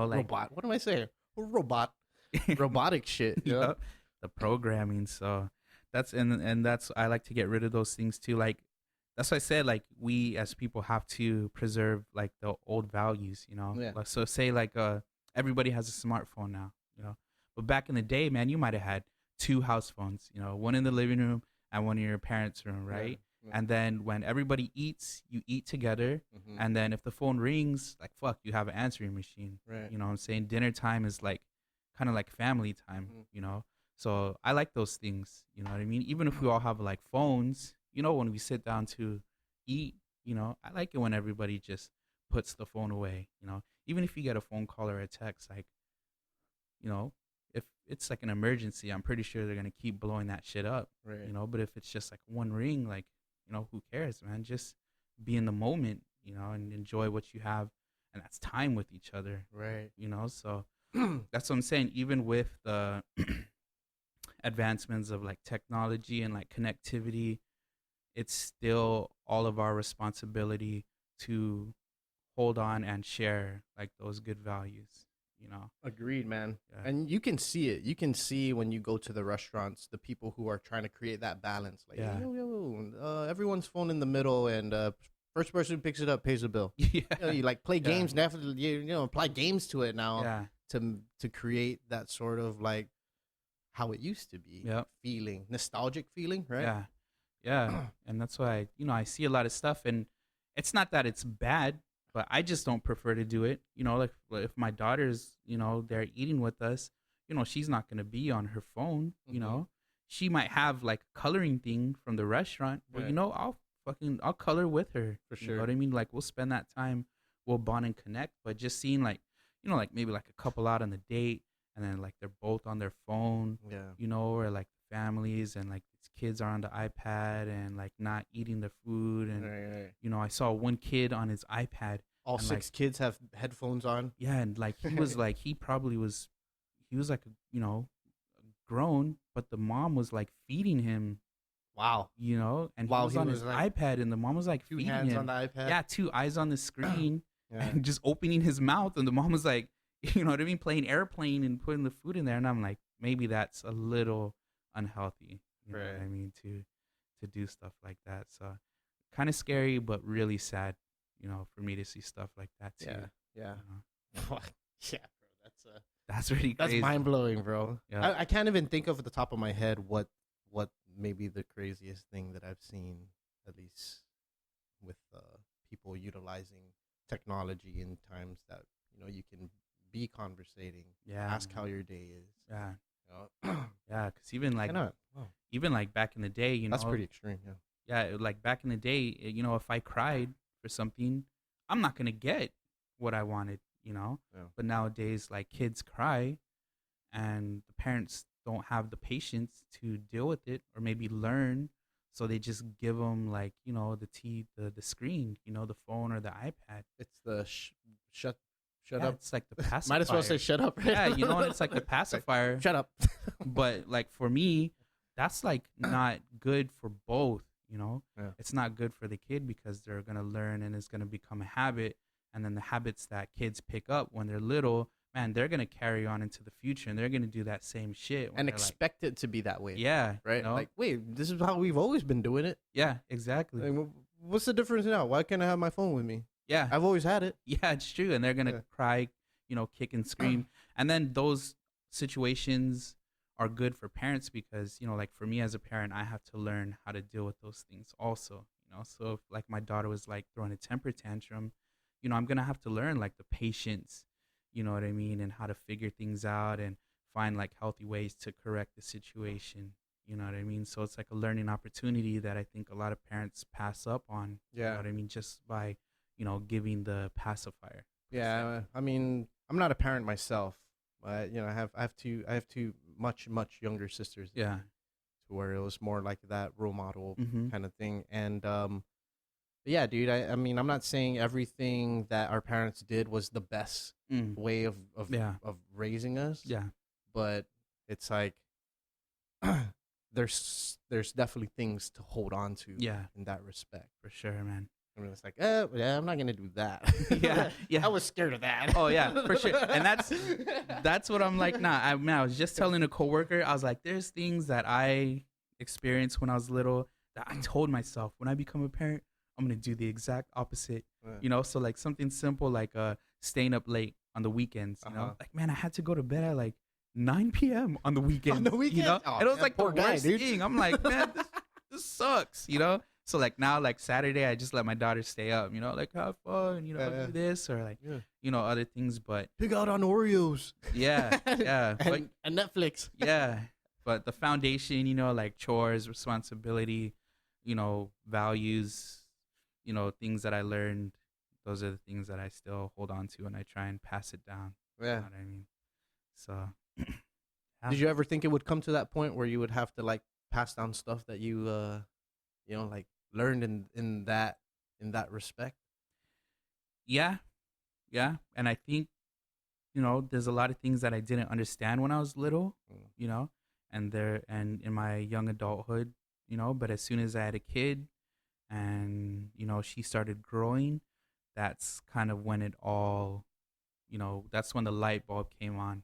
What am I saying? Robotic shit. You know? The programming. So that's and that's, I like to get rid of those things too. Like, that's why I said, like, we as people have to preserve like the old values, you know? Yeah. So say like everybody has a smartphone now, you know? But back in the day, man, you might have had 2 house phones, you know, one in the living room and one in your parents' room, right? Yeah. And then when everybody eats, you eat together. Mm-hmm. And then if the phone rings, like, fuck, you have an answering machine. Right. You know what I'm saying? Dinner time is like kind of like family time, you know? So I like those things, you know what I mean? Even if we all have like phones, you know, when we sit down to eat, you know, I like it when everybody just puts the phone away, you know? Even if you get a phone call or a text, like, you know, if it's like an emergency, I'm pretty sure they're going to keep blowing that shit up, right? You know, but if it's just like one ring, like, you know, who cares, man? Just be in the moment, you know, and enjoy what you have. And that's time with each other, right? You know, so that's what I'm saying. Even with the advancements of like technology and like connectivity, it's still all of our responsibility to hold on and share like those good values. You know, agreed, man. Yeah. And you can see it. You can see when you go to the restaurants, the people who are trying to create that balance. Like, everyone's phone in the middle, and first person who picks it up pays the bill. Yeah, you know, you like play games, and after you know, apply games to it now. To create that sort of like how it used to be. Feeling, nostalgic feeling, right? Yeah. And that's why, you know, I see a lot of stuff, and it's not that it's bad, but I just don't prefer to do it. You know, like if my daughter's, you know, they're eating with us, you know, she's not going to be on her phone, you know. She might have like a coloring thing from the restaurant, but, you know, I'll color with her. For sure. You know what I mean? Like, we'll spend that time, we'll bond and connect, but just seeing like, you know, like maybe like a couple out on the date, and then like they're both on their phone, you know, or like families and like kids are on the iPad and like not eating the food. And, you know, I saw one kid on his iPad. All 6 kids have headphones on. Yeah. And like, he was like, he was like, you know, grown, but the mom was like feeding him. Wow. You know, and while he was on his like, iPad, and the mom was like 2 hands on the iPad. Yeah. 2 eyes on the screen and just opening his mouth. And the mom was like, you know what I mean? Playing airplane and putting the food in there. And I'm like, maybe that's a little unhealthy. You know what I mean? To do stuff like that. So kind of scary, but really sad. for me to see stuff like that too. Yeah. you know? Yeah, bro. That's really That's crazy. mind blowing, bro. Yeah. I can't even think of at the top of my head what maybe the craziest thing that I've seen, at least with people utilizing technology in times that you can be conversating, ask how your day is. Yeah. You know? Yeah, because even like Wow. even like back in the day, That's pretty extreme. Yeah. yeah, like back in the day, if I cried for something, I'm not gonna get what I wanted, Yeah. But nowadays, like kids cry, and the parents don't have the patience to deal with it or maybe learn, so they just give them like the screen, the phone or the iPad. It's the shut Yeah, up. it's like the pacifier. Might as well say shut up. Right? Yeah, and it's like the pacifier. Shut up. But like for me, that's like not good for both. Yeah. It's not good for the kid because they're gonna learn and it's gonna become a habit, and then the habits that kids pick up when they're little, man, they're gonna carry on into the future, and they're gonna do that same shit And expect it to be that way. Yeah, Right. Like, wait, this is how we've always been doing it. Yeah, exactly. Like, what's the difference now? Why can't I have my phone with me? Yeah, I've always had it. yeah, it's true, and they're gonna cry, kick and scream, and then those situations are good for parents because like for me as a parent, I have to learn how to deal with those things also. So if like my daughter was like throwing a temper tantrum, I'm gonna have to learn like the patience, you know what I mean, and how to figure things out and find like healthy ways to correct the situation. You know what I mean? So it's like a learning opportunity that I think a lot of parents pass up on. Yeah. You know what I mean? Just by giving the pacifier. Yeah. I mean, I'm not a parent myself, but I have two much younger sisters. Yeah. To where it was more like that role model Mm-hmm. kind of thing, and yeah, dude. I mean, I'm not saying everything that our parents did was the best way of raising us. Yeah. But it's like there's definitely things to hold on to. Yeah. In that respect, For sure, man. I mean, it's like, yeah, I'm not gonna do that. Yeah, yeah. I was scared of that. Oh yeah, for sure. And that's what I'm like. Nah, I was just telling a coworker. I was like, there's things that I experienced when I was little that I told myself when I become a parent, I'm gonna do the exact opposite. So like something simple like staying up late on the weekends. Like man, I had to go to bed at like 9 p.m. on the weekends. On the weekends, and it was like the poor guy, worst dude. thing. I'm like, man, this sucks. So like now, like Saturday, I just let my daughter stay up, like have fun, do this or like, other things. But Pig out on Oreos. yeah, yeah, and Netflix. yeah. But the foundation, like chores, responsibility, values, things that I learned. Those are the things that I still hold on to, and I try and pass it down. Yeah. You know what I mean? So. Yeah. Did you ever think it would come to that point where you would have to like pass down stuff that you, like learned in that respect? Yeah. And I think, there's a lot of things that I didn't understand when I was little, and in my young adulthood, but as soon as I had a kid and, she started growing, that's kind of when it all, that's when the light bulb came on,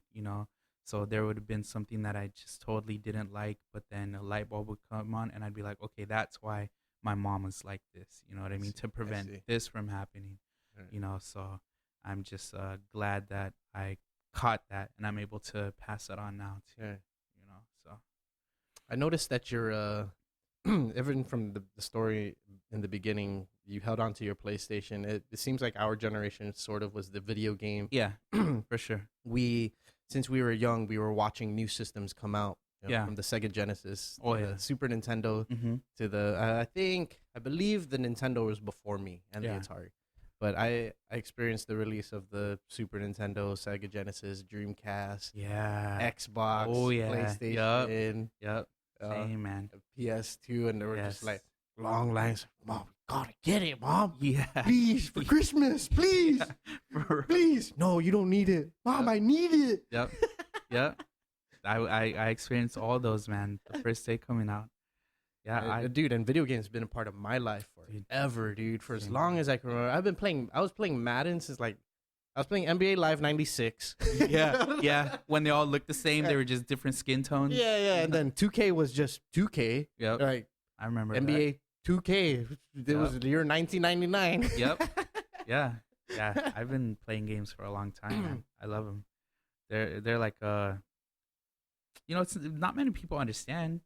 So there would have been something that I just totally didn't like, but then a light bulb would come on and I'd be like, okay, that's why my mom was like this, you know what I mean? To prevent this from happening, Right. So I'm just glad that I caught that and I'm able to pass it on now too, Yeah. So. I noticed that you're, even from the story in the beginning, you held on to your PlayStation. It seems like our generation sort of was the video game. Yeah, for sure. Since we were young, we were watching new systems come out. From the Sega Genesis, the Super Nintendo, to the I believe the Nintendo was before me and the Atari, but I experienced the release of the Super Nintendo, Sega Genesis, Dreamcast, Xbox, PlayStation, Same, man. PS2, and there were just like long lines. Mom, we gotta get it, Mom. Yeah, please, for Christmas, please, please. No, you don't need it, Mom. I need it. Yep. I experienced all those, man. The first day coming out. Yeah, dude, and video games have been a part of my life forever, dude. For as long as I can remember, I was playing Madden since I was playing NBA Live '96. yeah. When they all looked the same, they were just different skin tones. Yeah. And then 2K was just 2K. Yep. Like I remember NBA 2K. It was the year 1999. Yep. Yeah, yeah. I've been playing games for a long time, man. I love them. They're like it's not many people understand.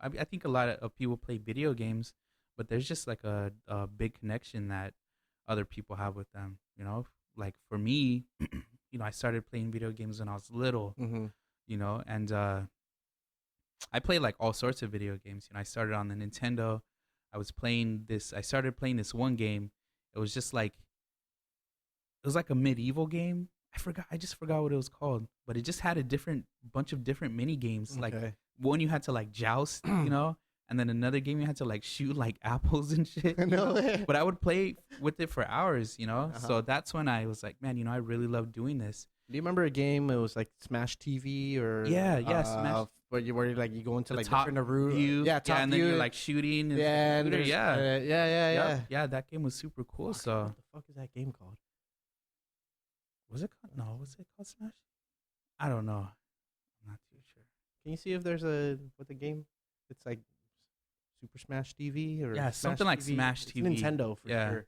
I think a lot of people play video games, but there's just like a big connection that other people have with them. Like for me, I started playing video games when I was little. Mm-hmm. And I played like all sorts of video games. I started on the Nintendo. I started playing this one game. It was just like it was like a medieval game. I just forgot what it was called, but it just had a bunch of different mini games. Like Okay. one you had to like joust, and then another game you had to like shoot like apples and shit. No way. But I would play with it for hours, Uh-huh. So that's when I was like, man, I really love doing this. Do you remember a game? It was like Smash TV or Yeah, Smash. where you go into The like top different room. view, Yeah, top and view. then you're like shooting. And yeah, and shooter, there's- yeah, yeah. yeah. That game was super cool. Fuck, So what the fuck is that game called? was it called? No, was it called Smash? I don't know. I'm not too sure. Can you see if there's what the game? It's like Super Smash TV or Yeah, Smash something like TV? Smash It's TV. Nintendo for Yeah. sure.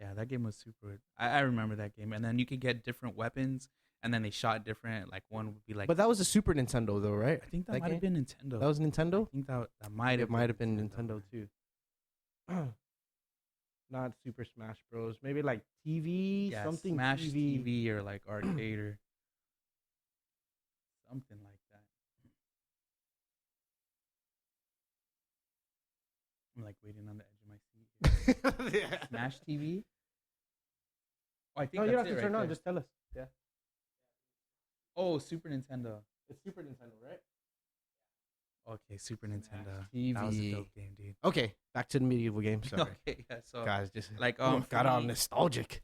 Yeah, that game was super good. I remember that game. And then you could get different weapons, and then they shot different. Like one would be like. But that was a Super Nintendo though, right? I think that that might have been Nintendo. That was Nintendo. I think that might have. It might have been Nintendo too. Not Super Smash Bros. Maybe like TV, Yeah, something Smash TV. TV or like arcade or something like that. I'm like waiting on the edge of my seat. Yeah. Smash TV. Oh, I think No, you don't that's have to it turn right on. there. Just tell us. Yeah, Oh, Super Nintendo. it's Super Nintendo, right? Okay, Super Nintendo. TV. That was a dope game, dude. Okay, back to the medieval game. Sorry, Okay, yeah. So guys, just like got for all me- nostalgic.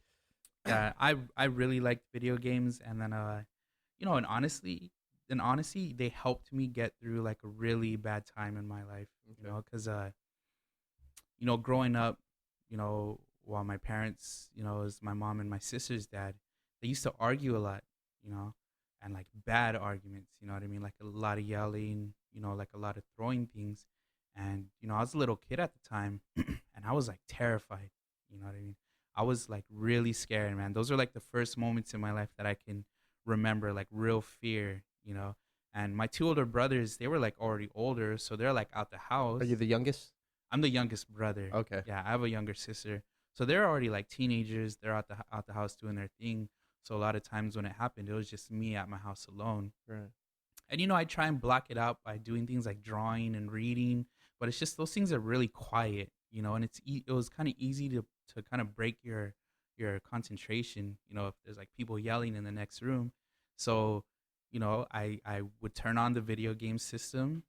yeah, I really liked video games, and then and honestly, they helped me get through like a really bad time in my life. Okay. Because growing up, while my parents, is my mom and my sister's dad, they used to argue a lot, and like bad arguments. You know what I mean? Like a lot of yelling, like a lot of throwing things, and I was a little kid at the time, and I was like terrified. You know what I mean? I was like really scared, man. Those are like the first moments in my life that I can remember, like real fear, And my two older brothers, they were like already older, so they're like out the house. Are you the youngest? I'm the youngest brother. Okay. Yeah, I have a younger sister, so they're already like teenagers. They're out the house doing their thing. So a lot of times when it happened, it was just me at my house alone. Right. And I try and block it out by doing things like drawing and reading, but it's just those things are really quiet, and it was kind of easy to kind of break your concentration, if there's like people yelling in the next room. So, I would turn on the video game system,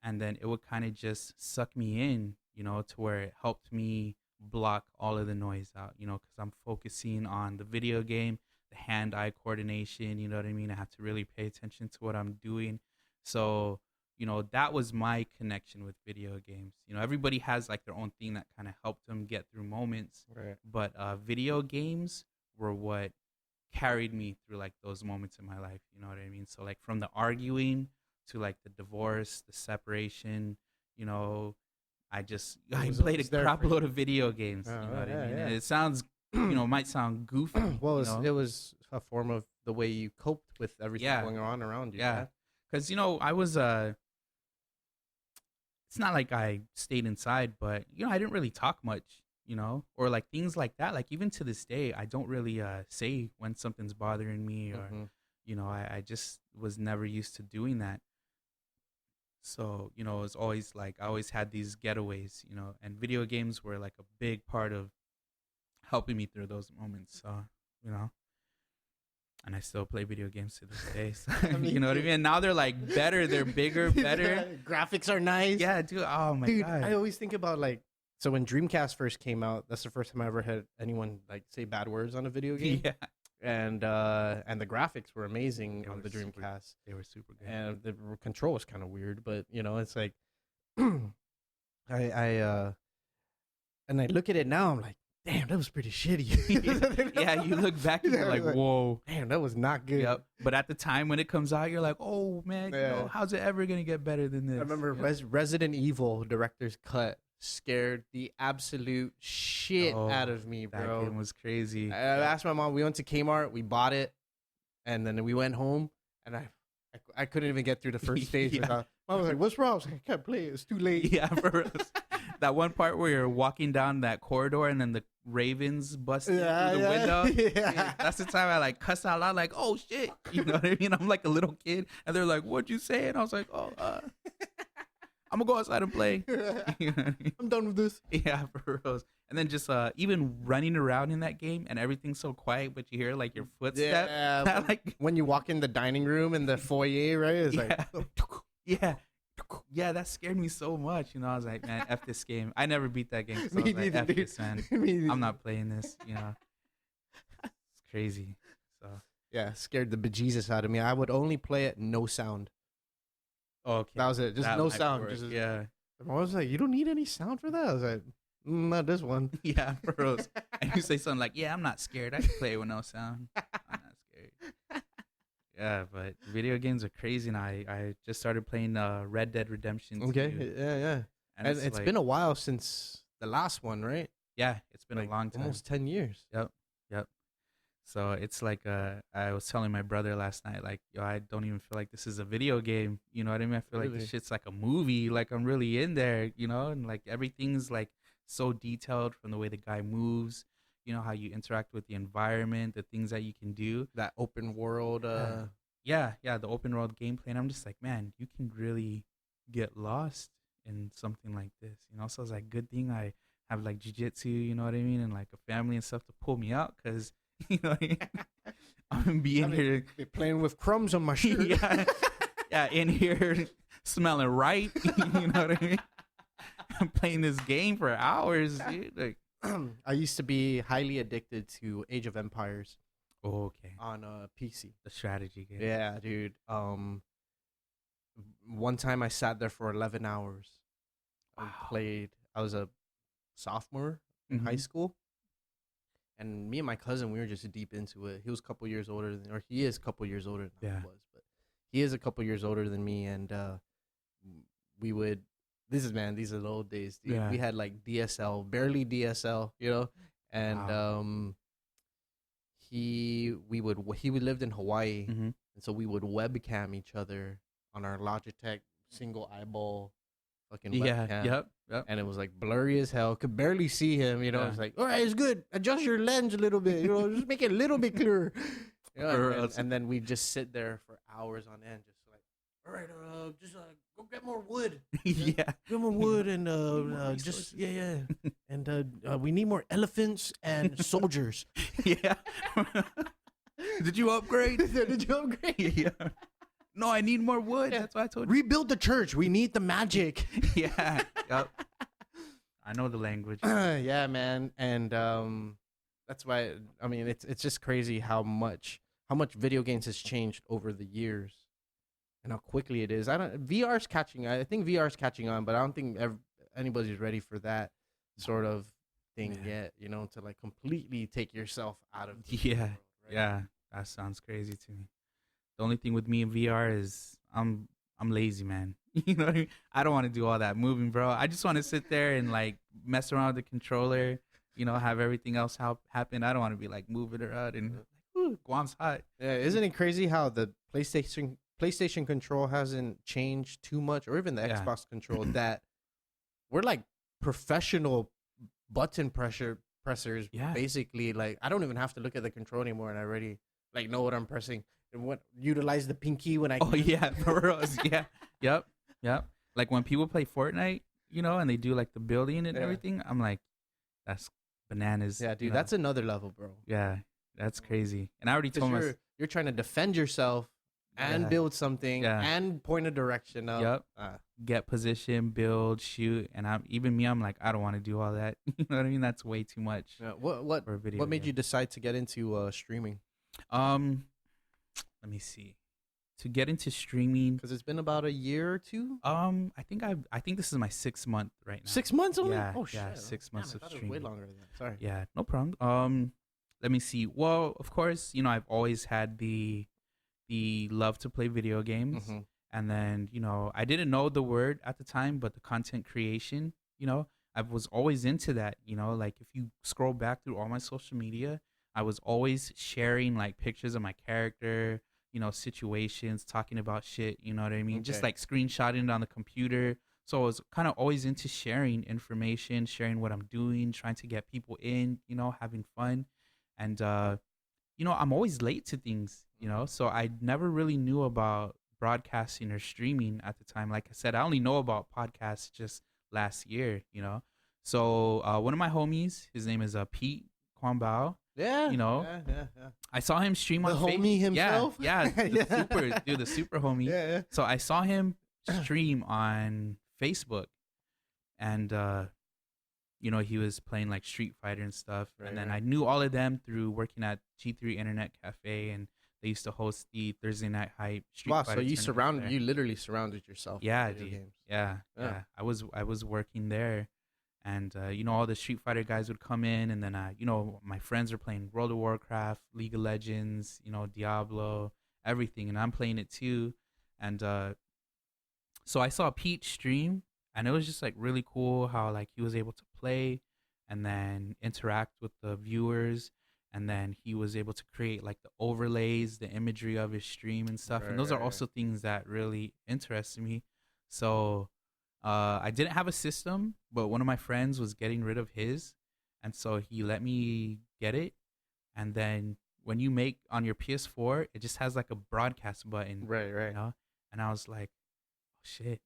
and then it would kind of just suck me in, to where it helped me block all of the noise out, because I'm focusing on the video game, the hand-eye coordination, you know what I mean? I have to really pay attention to what I'm doing. So, that was my connection with video games. Everybody has like their own thing that kind of helped them get through moments. Right. But video games were what carried me through like those moments in my life. You know what I mean? So like from the arguing to like the divorce, the separation, I played a there crap for load of video games. Oh, You know what yeah, I mean? yeah. And it sounds, might sound goofy. Well, you know? it was a form of the way you coped with everything Yeah. going on around you. Yeah. Because, I was, it's not like I stayed inside, but, I didn't really talk much, or like things like that. Like even to this day, I don't really say when something's bothering me or, Mhm. I just was never used to doing that. So, it was always like, I always had these getaways, and video games were like a big part of helping me through those moments. So, and I still play video games to this day. So, Me you know what I too. mean? And now they're like better, they're bigger, better. Yeah, graphics are nice. Yeah, dude. Oh my Dude, God. I always think about like, so when Dreamcast first came out, that's the first time I ever had anyone like say bad words on a video game. Yeah. And the graphics were amazing They on were the super- Dreamcast. They were super good. And the control was kind of weird, but it's like I and I look at it now, I'm like, damn, that was pretty shitty. Yeah, you look back and you're like, whoa. damn, that was not good. Yep. But at the time when it comes out, you're like, oh man, Yeah. how's it ever gonna get better than this? I remember Yeah. Resident Evil director's cut scared the absolute shit out of me, That bro. game was crazy. I asked my mom. We went to Kmart. We bought it, and then we went home. And I couldn't even get through the first stage. Yeah. I was like, "What's wrong?" I was like, "I can't play it. It's too late." Yeah, for real. That one part where you're walking down that corridor and then the ravens busted through the window. Yeah. That's the time I like cuss out loud, like, "Oh shit!" You know what I mean? I'm like a little kid, and they're like, "What'd you say?" And I was like, "Oh, I'm gonna go outside and play." You know what I mean? I'm done with this. Yeah, for real. And then just even running around in that game and everything's so quiet, but you hear like your footsteps. Yeah, Like when you walk in the dining room in the foyer, right? It's yeah. like, Yeah, that scared me so much. You know, I was like, man, F this game. I never beat that game. So I Me was like, neither, F dude. this, man. Me neither. I'm not playing this. You know, it's crazy. So, Yeah, scared the bejesus out of me. I would only play it no sound. okay. That was it. Just That no might sound. work, Just, yeah. I was like, "You don't need any sound for that." I was like, "Not this one." Yeah, for real. And you say something like, yeah, I'm not scared. I can play it with no sound. I'm not scared. Yeah, but video games are crazy now. I just started playing Red Dead Redemption 2. Okay. Yeah. And it's like, been a while since the last one, right? yeah, it's been Like, a long time. almost 10 years. Yep. So it's like I was telling my brother last night, like, yo, I don't even feel like this is a video game. You know what I mean? I feel like Really? this shit's like a movie. Like I'm really in there, you know, and like everything's like so detailed from the way the guy moves, you know, how you interact with the environment, the things that you can do. That open world. Yeah, the open world gameplay. And I'm just like, man, you can really get lost in something like this, you know? So it's like, good thing I have like jiu-jitsu, you know what I mean? And like a family and stuff to pull me out because, you know, I'm gonna be in here. Be playing with crumbs on my shirt. Yeah, in here smelling right. You know what I mean? I'm playing this game for hours, dude. Like, I used to be highly addicted to Age of Empires okay, on PC. the strategy game. Yeah, dude. One time I sat there for 11 hours. Wow. I played. I was a sophomore in high Mhm. school, and me and my cousin, we were just deep into it. He was a couple years older than, or he is a couple years older than Yeah. I was, but he is a couple years older than me, and we would. These are the old days, dude. Yeah. We had like DSL, barely DSL, you know, and Wow. he lived in Hawaii, Mhm. and so we would webcam each other on our Logitech single eyeball fucking Yeah. webcam. Yep. And it was like blurry as hell. Could barely see him, you know. Yeah. It's like, all right, it's good. Adjust your lens a little bit, you know, just make it a little bit clearer. You know, Or and, else- and then we just sit there for hours on end, just like, all right, just go get more wood. Yeah. Get more wood and more just resources. and we need more elephants and soldiers. Yeah. Did you upgrade? Did you upgrade? Yeah. No, I need more wood. Yeah. That's why I told you. Rebuild the church. We need the magic. Yeah. Yep. I know the language. Yeah, man, and that's why I mean it's just crazy how much video games has changed over the years, and how quickly it is. VR's catching. I think VR's catching on, but I don't think anybody's ready for that sort of thing yet. You know, to like completely take yourself out of the Yeah. world, right? Yeah. That sounds crazy to me. The only thing with me in VR is I'm lazy, man. You know what I mean? I don't want to do all that moving, bro. I just want to sit there and like mess around with the controller, you know, have everything else happen. I don't want to be like moving around and like, ooh, Guam's hot. Yeah, isn't it crazy how the PlayStation control hasn't changed too much, or even the Yeah. Xbox control, that we're like professional button pressers. Yeah. Basically, like I don't even have to look at the control anymore, and I already like know what I'm pressing and what utilize the pinky when I. Oh yeah, for real. Yeah. Yep. Like when people play Fortnite, you know, and they do like the building and Yeah. everything, I'm like, that's bananas. Yeah, dude, you know? that's another level, bro. yeah, that's crazy. And I already 'Cause told myself. you're trying to defend yourself and Yeah. build something Yeah. and point a direction up. Yep. Ah, Get position, build, shoot, and I'm like, I don't want to do all that. You know what I mean? That's way too much yeah. What for a video. what made you game. decide to get into streaming? Let me see. To get into streaming, Because it's been about a year or two. I think this is my 6th month right now. 6 months only? Yeah, Oh yeah, shit. 6 months Damn, of I thought it was way streaming. longer than that. Sorry. Yeah, no problem. Let me see. Well, of course, you know, I've always had the love to play video games. Mhm. And then, you know, I didn't know the word at the time, but the content creation, you know, I was always into that, like if you scroll back through all my social media, I was always sharing like pictures of my character, situations, talking about shit, you know what I mean? Just Okay. like screenshotting it on the computer. So I was kind of always into sharing information, sharing what I'm doing, trying to get people in, having fun. And I'm always late to things, so I never really knew about broadcasting or streaming at the time. Like I said, I only know about podcasts just last year. So one of my homies, his name is Pete Kwambao. Yeah, You know, yeah, yeah, yeah. I saw him stream The on Facebook. homie himself. Yeah, the super homie. Yeah, yeah. So I saw him stream on Facebook, and he was playing like Street Fighter and stuff. Right, and then right. I knew all of them through working at G3 Internet Cafe, and they used to host the Thursday Night Hype Street Wow, Fighter. so you literally surrounded yourself Yeah, with video dude. games. Yeah, Yeah. yeah. I was working there, and all the Street Fighter guys would come in, and then my friends are playing World of Warcraft, League of Legends, Diablo, everything, and I'm playing it too. And so I saw Pete stream, and it was just like really cool how like he was able to play and then interact with the viewers, and then he was able to create like the overlays, the imagery of his stream and stuff. And those are Right. also things that really interested me. So I didn't have a system, but one of my friends was getting rid of his, and so he let me get it. And then when you make on your PS4, it just has like a broadcast button, Right. And I was like, oh shit,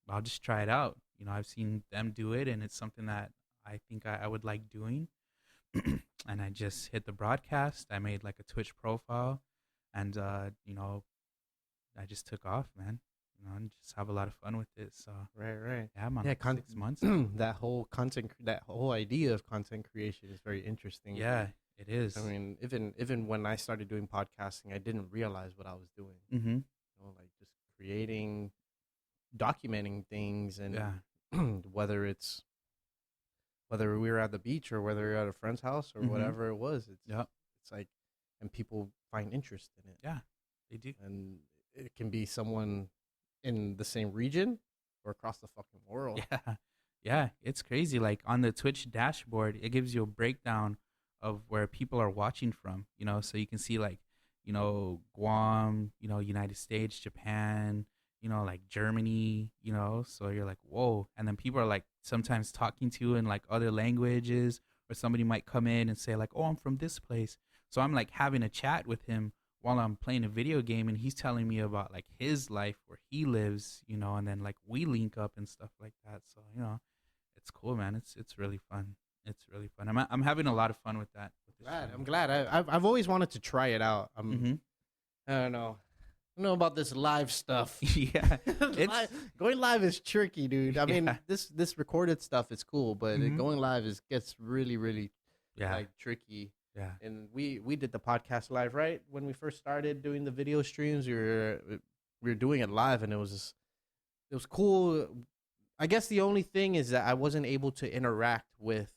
I'll just try it out. I've seen them do it, and it's something that I think I would like doing. And I just hit the broadcast. I made like a Twitch profile, and I just took off, man. And just have a lot of fun with it. So Right. yeah, I'm on Yeah, like 6 months. that whole idea of content creation is very interesting. Yeah, it is. I mean, even when I started doing podcasting, I didn't realize what I was doing. Mm-hmm. Like just creating, documenting things, and Yeah. whether we were at the beach or whether we are at a friend's house or Mhm. whatever it was, Yep. it's like, and people find interest in it. Yeah, they do. And it can be someone in the same region or across the fucking world. Yeah. Yeah, it's crazy. Like on the Twitch dashboard, it gives you a breakdown of where people are watching from, so you can see like, Guam, United States, Japan, like Germany, so you're like, whoa. And then people are like sometimes talking to you in like other languages, or somebody might come in and say like, oh, I'm from this place. So I'm like having a chat with him while I'm playing a video game, and he's telling me about like his life where he lives, and then like we link up and stuff like that. So, it's cool, man. It's really fun. It's really fun. I'm having a lot of fun with that. I'm glad. I've always wanted to try it out. Mm-hmm. I don't know. I don't know about this live stuff. Yeah, it's Going live is tricky, dude. I mean, Yeah. this recorded stuff is cool, but Mhm. going live gets really, really yeah, like tricky. yeah, And we did the podcast live, right? When we first started doing the video streams, we were doing it live, and it was cool. I guess the only thing is that I wasn't able to interact with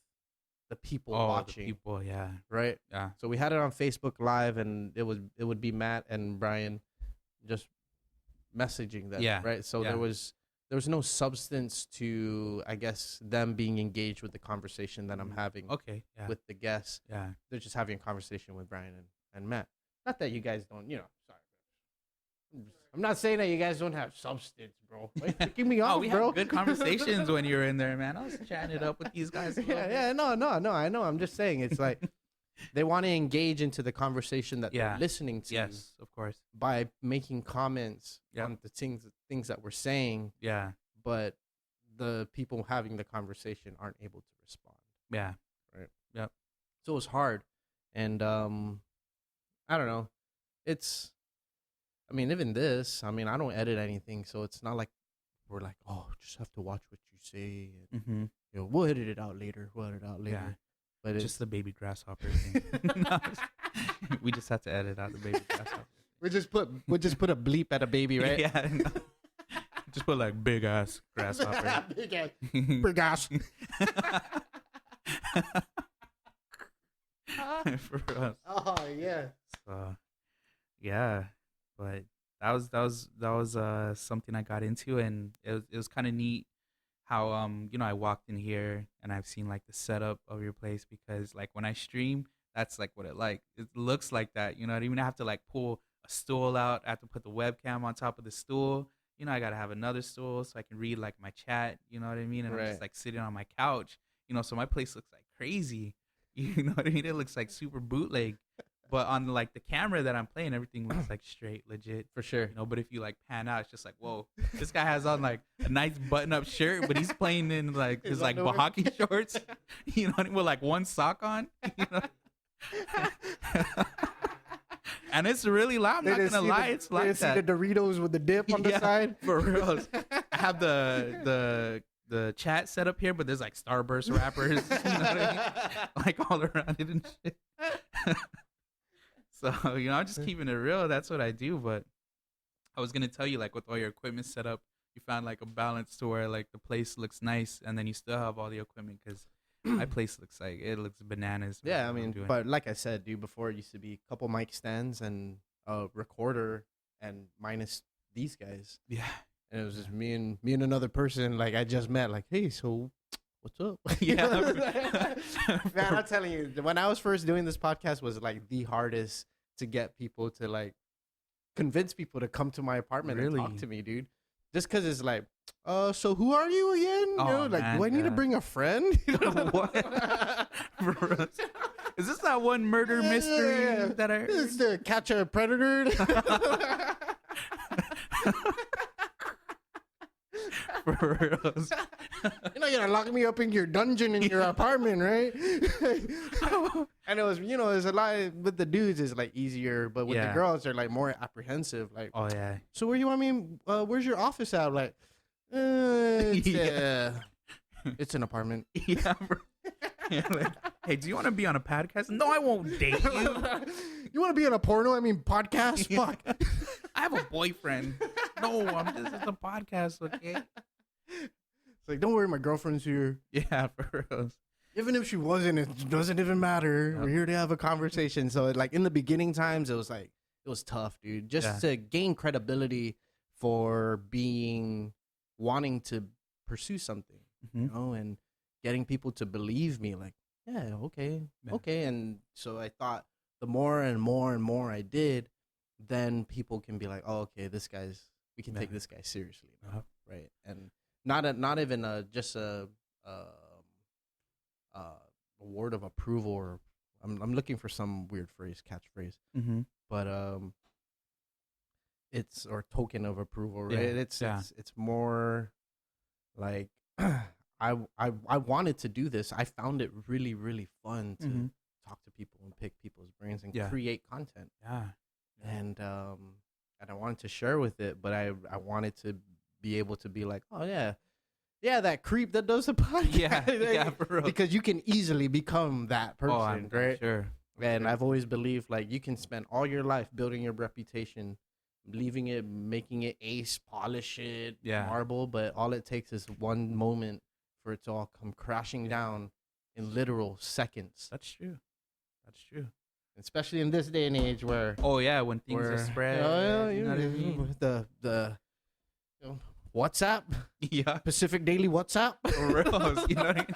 the people watching, the people, yeah, right? yeah, So we had it on Facebook Live, and it would be Matt and Brian just messaging them, Yeah, right? So yeah. there was no substance to, I guess, them being engaged with the conversation that I'm having Okay, yeah, with the guests. yeah. They're just having a conversation with Brian and Matt. Not that you guys don't, sorry. I'm not saying that you guys don't have substance, bro. Why you kicking me off, we bro? had good conversations when you were in there, man. I was chatting it up with these guys. Yeah, no, I know. I'm just saying, it's like they want to engage into the conversation that Yeah. they're listening to. Yes, of course. By making comments Yep. on the things that we're saying, Yeah, but the people having the conversation aren't able to respond. yeah, So it was hard, and I don't know. I mean, even this. I mean, I don't edit anything, so it's not like we're like, oh, just have to watch what you say, and mm-hmm. we'll edit it out later. Yeah. But it's Just the baby grasshopper thing. No, we just had to edit out the baby grasshopper. we just put a bleep at a baby, right? Yeah. No. Just put like big ass grasshopper. Big ass. Big ass. For us. Oh yeah. So, yeah, but that was something I got into, and it was kind of neat how I walked in here and I've seen like the setup of your place, because like when I stream, that's like what it looks like that. I even have to like pull a stool out. I have to put the webcam on top of the stool. I gotta have another stool so I can read like my chat. You know what I mean? And I'm just like sitting on my couch. So my place looks like crazy. You know what I mean? It looks like super bootleg. But on like the camera that I'm playing, everything looks like straight, legit. For sure. But if you like pan out, it's just like, whoa, this guy has on like a nice button-up shirt, but he's playing in like his like hockey shorts, with like one sock on. And it's really loud. I'm not gonna lie, it's like that. See the Doritos with the dip on the side? For real. I have the chat set up here, but there's like Starburst wrappers, like all around it and shit. So, I'm just keeping it real. That's what I do. But I was going to tell you, like, with all your equipment set up, you found, like, a balance to where, like, the place looks nice and then you still have all the equipment, because my place looks bananas. Yeah, I mean, but like I said, dude, before it used to be a couple mic stands and a recorder and minus these guys. Yeah. And it was just me and another person, like, I just met, like, hey, so what's up? Yeah. Man, I'm telling you, when I was first doing this podcast was like the hardest to get people to like convince people to come to my apartment and talk to me, dude. Just because it's like, so who are you again? Do I need to bring a friend? What? Is this that one murder mystery that I... Is to catch a predator? You're gonna lock me up in your dungeon in your apartment, right? And it was, it's a lot with the dudes is like easier, but with the girls they're like more apprehensive. Like, oh yeah. So where you want me? Where's your office at? Like, it's an apartment. Yeah, bro. Like, hey, do you want to be on a podcast? No, I won't date you. You want to be on a porno? I mean, podcast? Yeah. Fuck. I have a boyfriend. No, this is a podcast, okay? It's like, don't worry, my girlfriend's here. Yeah, for real. Even if she wasn't, it doesn't even matter. Yep. We're here to have a conversation. So, like, in the beginning times, it was tough, dude. Just to gain credibility for wanting to pursue something, and getting people to believe me, like, yeah, okay. And so I thought the more and more and more I did, then people can be like, oh, okay, we can take this guy seriously, right? And not even just a word of approval, or I'm looking for some weird catchphrase, but it's or token of approval, right? It's more like I wanted to do this. I found it really, really fun to talk to people and pick people's brains and create content. And I wanted to share with it, but I wanted to be able to be like, oh yeah, that creep that does the podcast. Yeah, for real. Because you can easily become that person, right? Sure. And I've always believed like you can spend all your life building your reputation, leaving it, making it ace, polish it, marble, but all it takes is one moment for it to all come crashing down in literal seconds. That's true. Especially in this day and age where when things are spread, you know what I mean? The WhatsApp, Pacific Daily WhatsApp, for real. You know what I mean?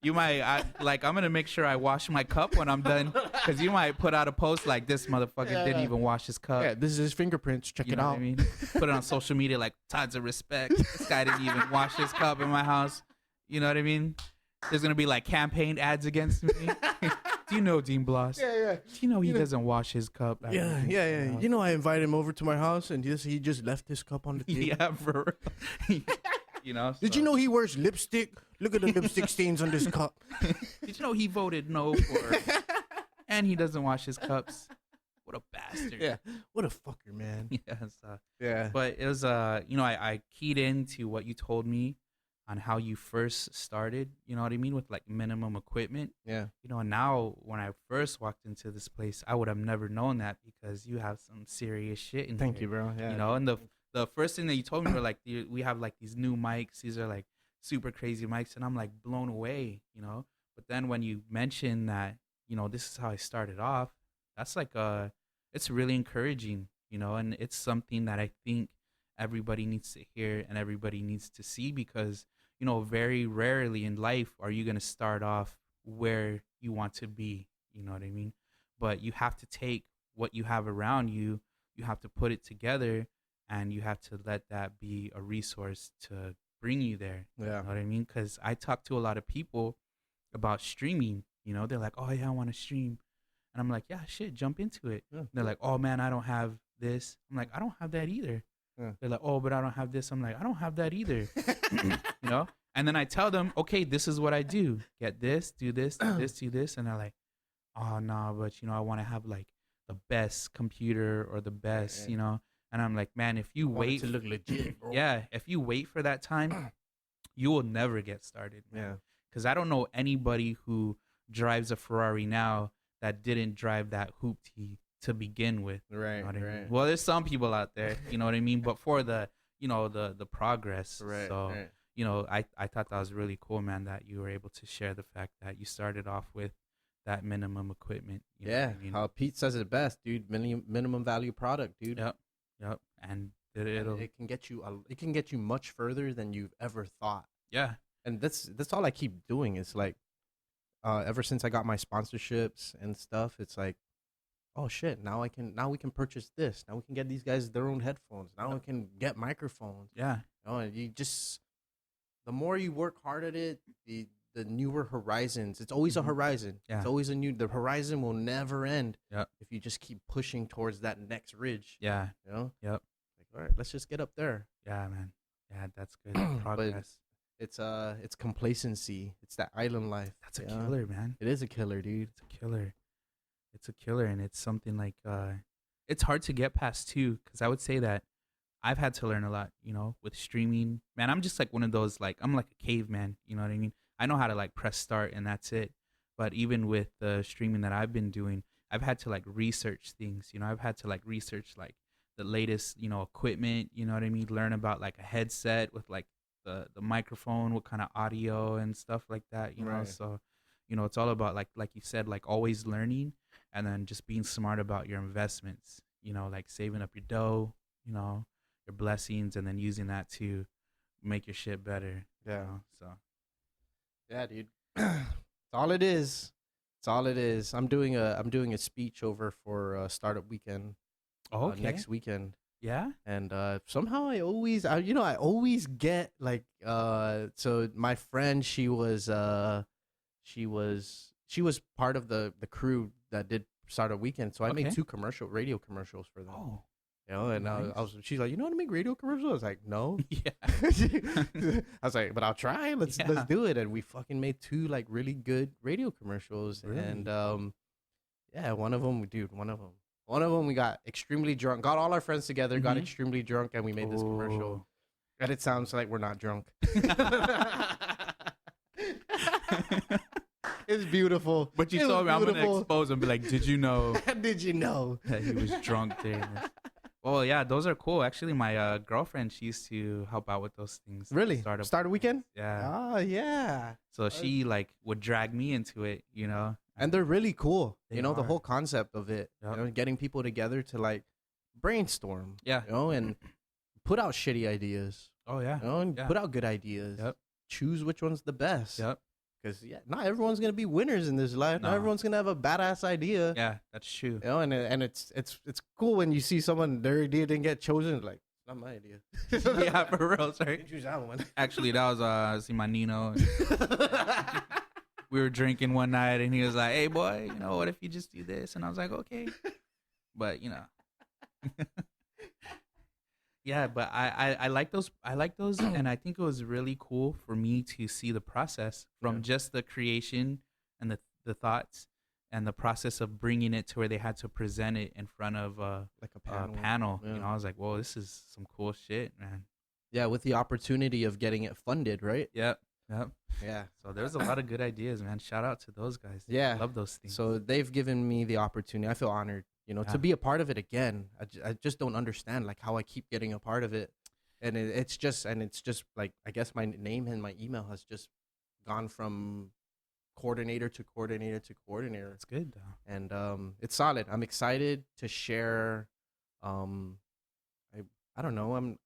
You might I'm gonna make sure I wash my cup when I'm done, because you might put out a post like, this motherfucker didn't even wash his cup. Yeah, this is his fingerprints. Check it out. What I mean? Put it on social media like, tons of respect. This guy didn't even wash his cup in my house. You know what I mean? There's gonna be like campaign ads against me. Do you know Dean Blas? Yeah. Do you know he doesn't wash his cup? Yeah. You know, I invited him over to my house and he just left his cup on the table. Yeah, for real. Did you know he wears lipstick? Look at the lipstick stains on this cup. Did you know he voted no for and he doesn't wash his cups? What a bastard. Yeah. What a fucker, man. Yeah. But it was, I keyed into what you told me on how you first started, you know what I mean, with like minimum equipment. Yeah. And now when I first walked into this place, I would have never known that, because you have some serious shit in Thank you, bro. Yeah. And the first thing that you told me were like, we have like these new mics. These are like super crazy mics. And I'm like blown away, But then when you mentioned that, this is how I started off, that's like, it's really encouraging, and it's something that I think everybody needs to hear and everybody needs to see, because very rarely in life are you going to start off where you want to be. You know what I mean? But you have to take what you have around you, you have to put it together, and you have to let that be a resource to bring you there. Yeah. You know what I mean? Because I talk to a lot of people about streaming. They're like, oh, yeah, I want to stream. And I'm like, yeah, shit, jump into it. Yeah. They're like, oh, man, I don't have this. I'm like, I don't have that either. Yeah. They're like, oh, but I don't have this. I'm like, I don't have that either. And then I tell them, okay, this is what I do. Get this, do this, do this, do this. And they're like, oh, no, but, I want to have like the best computer or the best, And I'm like, man, if you wait to look legit, bro. Yeah, if you wait for that time, you will never get started, man. Yeah. Because I don't know anybody who drives a Ferrari now that didn't drive that hoopty to begin with. Right, You know what I mean? right. Well, there's some people out there, you know what I mean? But for the progress. Right, So, right. I thought that was really cool, man, that you were able to share the fact that you started off with that minimum equipment. You know Yeah, what I mean? how Pete says it best, dude. Minimum value product, dude. Yep. And And it'll, it can get you much further than you've ever thought. yeah. And that's all I keep doing. It's like, ever since I got my sponsorships and stuff, it's like, oh shit, now we can purchase this. Now we can get these guys their own headphones. Now we can get microphones. Yeah. And the more you work hard at it, the newer horizons. It's always a horizon. Yeah. It's always the horizon will never end. Yep. If you just keep pushing towards that next ridge. Yeah. Yep. Yep. Like, all right, let's just get up there. Yeah, man. Yeah, that's good But progress. it's complacency. It's that island life. That's a killer, man. It is a killer, dude. It's a killer. It's a killer, and it's something like it's hard to get past too. Because I would say that I've had to learn a lot, with streaming. Man, I'm just like one of those, like, I'm like a caveman. You know what I mean? I know how to like press start and that's it. But even with the streaming that I've been doing, I've had to like research things. I've had to like research like the latest, equipment. You know what I mean? Learn about like a headset with like the microphone, what kind of audio and stuff like that. Right. So, it's all about like you said, like always learning, and then just being smart about your investments. Like saving up your dough, your blessings, and then using that to make your shit better. Yeah. So. Yeah, dude. It's all it is. It's all it is. I'm doing a speech over for Startup Weekend. Oh, okay. Next weekend. Yeah. And somehow I always get like so my friend, she was part of the crew that did Startup Weekend. So I made 2 radio commercials for them. Oh. And nice. she's like, you know how to make radio commercials? I was like, no. Yeah. I was like, but I'll try. Let's do it. And we fucking made 2 like really good radio commercials. Really? And one of them we got extremely drunk. Got all our friends together, got extremely drunk, and we made this commercial. And it sounds like we're not drunk. It's beautiful. But you told me I'm gonna expose him. Be like, did you know? Did you know that he was drunk there? Well, yeah, those are cool. Actually, my girlfriend, she used to help out with those things. Really? Startup Weekend? Yeah. Oh, yeah. So she like would drag me into it, And they're really cool. They the are. whole concept of it. Yep. Getting people together to like brainstorm. Yeah. And put out shitty ideas. Oh yeah. And put out good ideas. Yep. Choose which one's the best. Yep. Because not everyone's gonna be winners in this life. No. Not everyone's gonna have a badass idea. Yeah, that's true. And it's cool when you see someone their idea didn't get chosen. Like, not my idea. Yeah, for real. Sorry. Didn't choose that one. Actually, that was my Nino. We were drinking one night, and he was like, "Hey, boy, what if you just do this?" And I was like, "Okay," but yeah. But I like those. I like those, and I think it was really cool for me to see the process from just the creation and the thoughts and the process of bringing it to where they had to present it in front of like a panel. Yeah. I was like, "Whoa, this is some cool shit, man." Yeah, with the opportunity of getting it funded, right? Yep. Yeah. So there's a lot of good ideas, man. Shout out to those guys. Yeah. I love those things. So they've given me the opportunity. I feel honored, to be a part of it again. I just don't understand like how I keep getting a part of it. And it's just like, I guess my name and my email has just gone from coordinator to coordinator to coordinator. That's good though. And it's solid. I'm excited to share. I don't know.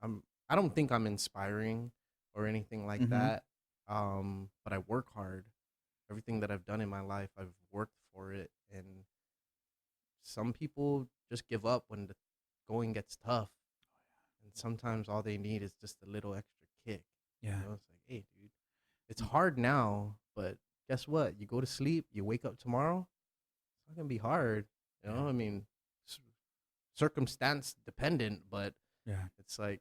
I don't think I'm inspiring or anything like that. but I work hard. Everything that I've done in my life, I've worked for it. And some people just give up when the going gets tough. And sometimes all they need is just a little extra kick. Yeah. You know, it's like, hey, dude, it's hard now, but guess what? You go to sleep, you wake up tomorrow, it's not going to be hard. You know, I mean, circumstance dependent, but it's like,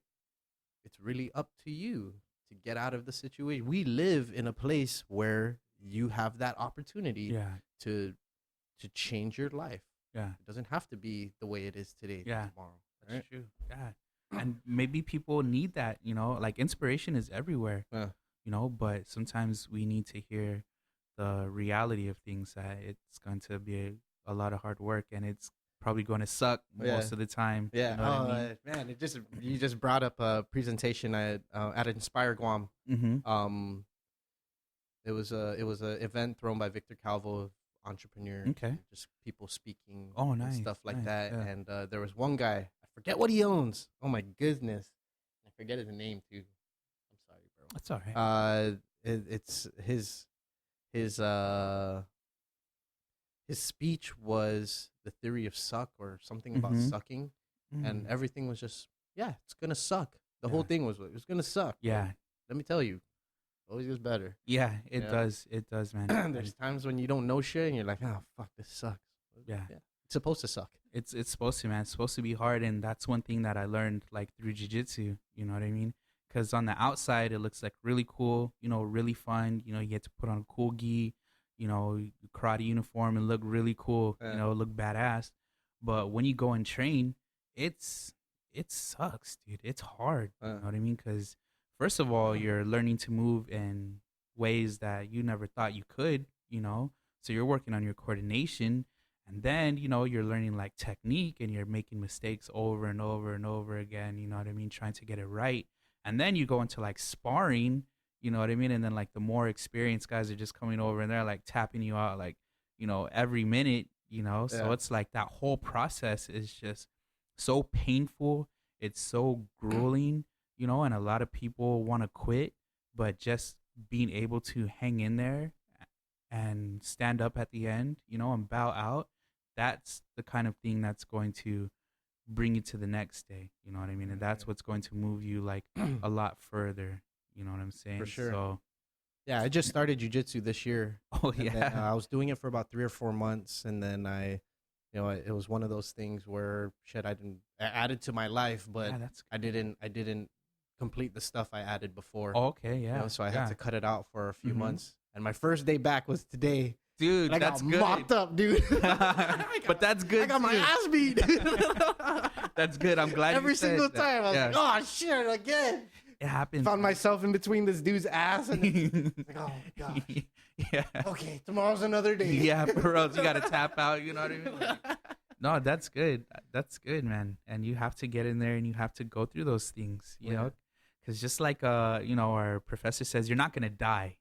it's really up to you to get out of the situation. We live in a place where you have that opportunity to change your life. Yeah. It doesn't have to be the way it is today, tomorrow. That's right? true. Yeah. And maybe people need that, you know, like inspiration is everywhere, you know, but sometimes we need to hear the reality of things, that it's going to be a lot of hard work and it's probably going to suck most of the time. Yeah. You know what I mean? Man, you just brought up a presentation at Inspire Guam. Mm-hmm. It was a event thrown by Victor Calvo, entrepreneur. Okay. Just people speaking. Nice. And stuff like that. Yeah. And there was one guy, I forget what he owns. Oh my goodness. I forget his name too. I'm sorry, bro. That's all right. It's his speech was the theory of suck, or something about sucking. And everything was just, it's gonna suck. The whole thing was, it was gonna suck. Yeah. Let me tell you, always gets better. Yeah, it does. It does, man. There's times when you don't know shit and you're like, oh fuck, this sucks. Yeah. It's supposed to suck. It's supposed to, man. It's supposed to be hard, and that's one thing that I learned, like, through jiu-jitsu. You know what I mean? Because on the outside, it looks like really cool, you know, really fun. You know, you get to put on a cool gi, you know, karate uniform, and look really cool. You know, look badass. But when you go and train, it sucks, dude. It's hard. You know what I mean? Because first of all, you're learning to move in ways that you never thought you could. You know, so you're working on your coordination. And then, you know, you're learning like technique, and you're making mistakes over and over and over again, you know what I mean? Trying to get it right. And then you go into like sparring, you know what I mean? And then like the more experienced guys are just coming over and they're like tapping you out, like, you know, every minute, you know? So it's like that whole process is just so painful. It's so grueling, you know, and a lot of people want to quit, but just being able to hang in there and stand up at the end, you know, and bow out, that's the kind of thing that's going to bring you to the next day. You know what I mean? And that's what's going to move you like a lot further. You know what I'm saying? For sure. So, yeah, I just started jiu-jitsu this year. Oh, yeah. Then, I was doing it for about 3 or 4 months. And then it was one of those things where I added to my life, but I didn't complete the stuff I added before. Oh, okay. Yeah. You know, so I had to cut it out for a few months. And my first day back was today. Dude, I that's got good. mopped up, dude. But that's good. I got my ass beat. That's good. I'm glad every you said single that. time. I was like, oh shit, again. It happens. Found myself in between this dude's ass, and like, oh gosh. Yeah. Okay, tomorrow's another day. Yeah, bro, you gotta tap out. You know what I mean? Like, no, that's good. That's good, man. And you have to get in there, and you have to go through those things. You know, because just like you know, our professor says, you're not gonna die.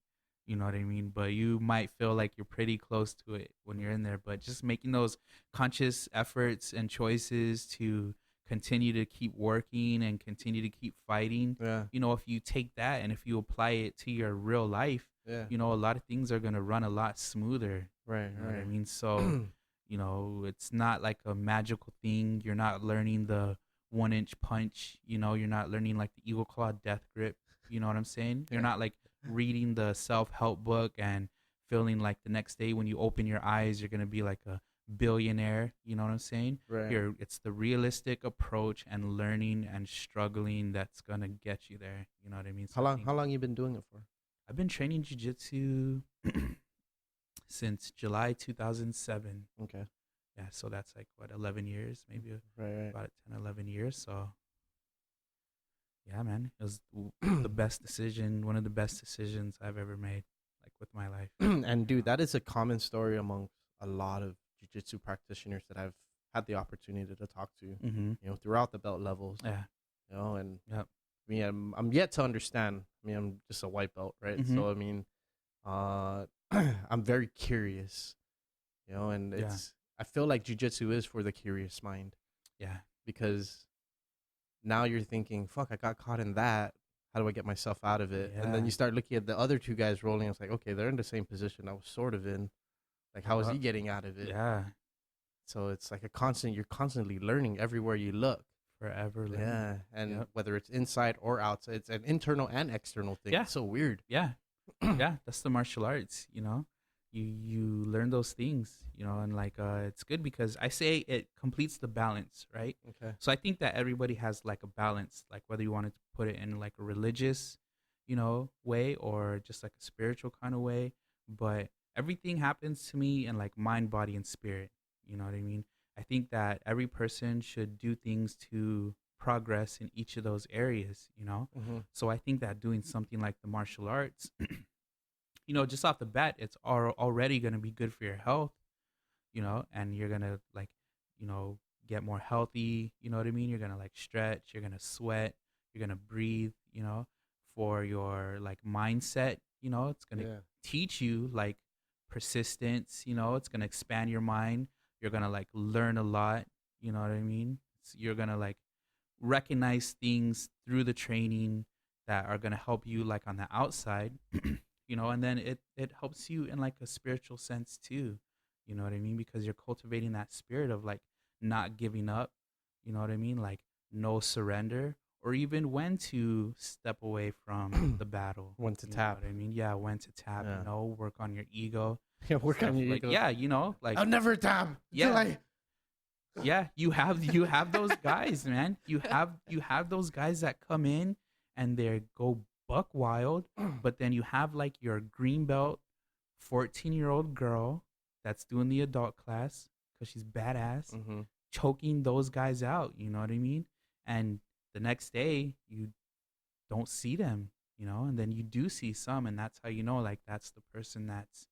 You know what I mean? But you might feel like you're pretty close to it when you're in there. But just making those conscious efforts and choices to continue to keep working and continue to keep fighting. Yeah. You know, if you take that and if you apply it to your real life, you know, a lot of things are going to run a lot smoother. Right. You know what I mean? So, you know, it's not like a magical thing. You're not learning the 1-inch punch. You know, you're not learning like the Eagle Claw death grip. You know what I'm saying? You're not like reading the self-help book and feeling like the next day when you open your eyes you're going to be like a billionaire. You know what I'm saying? Right. It's the realistic approach and learning and struggling that's going to get you there. You know what I mean? So how long you been doing it for? I've been training jiu-jitsu since July 2007. Okay. Yeah, so that's like what, 11 years, maybe about 10, 11 years. So yeah, man, it was the best decision, one of the best decisions I've ever made, like with my life. And dude, that is a common story among a lot of jiu-jitsu practitioners that I've had the opportunity to talk to, you know, throughout the belt levels. Yeah. You know, and I mean, I'm yet to understand. I mean, I'm just a white belt, right? So, I mean, I'm very curious, you know, and I feel like jiu-jitsu is for the curious mind. Yeah. Because now you're thinking, fuck, I got caught in that. how do I get myself out of it? And then Yeah. you start looking at the other two guys rolling. It's like, okay, they're in the same position I was sort of in. Like, how is he getting out of it? Yeah. So it's like you're constantly learning everywhere you look. Forever learning. Yeah. And Yep. whether it's inside or outside, it's an internal and external thing. Yeah. It's so weird. Yeah. Yeah. That's the martial arts, you know? You learn those things, you know, and like it's good because I say it completes the balance, right? Okay. So I think that everybody has like a balance, like whether you wanted to put it in like a religious, you know, way or just like a spiritual kind of way. But everything happens to me in like mind, body, and spirit. You know what I mean? I think that every person should do things to progress in each of those areas, you know? Mm-hmm. So I think that doing something like the martial arts, you know, just off the bat, it's already going to be good for your health, you know, and you're going to like, you know, get more healthy. You know what I mean? You're going to like stretch, you're going to sweat, you're going to breathe, you know, for your like mindset, you know, it's going to teach you like persistence, you know, it's going to expand your mind. You're going to like learn a lot, you know what I mean? You're going to like recognize things through the training that are going to help you like on the outside. You know, and then it helps you in like a spiritual sense too, you know what I mean, because you're cultivating that spirit of like not giving up, you know what I mean, like no surrender, or even when to step away from the battle, When to you tap. know what I mean, yeah, when to tap, you know, work on your ego. Yeah, work on your like, ego. yeah, you know, like I'll never tap. Yeah. Yeah, you have those guys, man. You have those guys that come in and they go buck wild, but then you have like your green belt 14-year-old girl that's doing the adult class because she's badass, Mm-hmm. choking those guys out, you know what I mean? And the next day you don't see them, you know, and then you do see some, and that's how you know like that's the person that's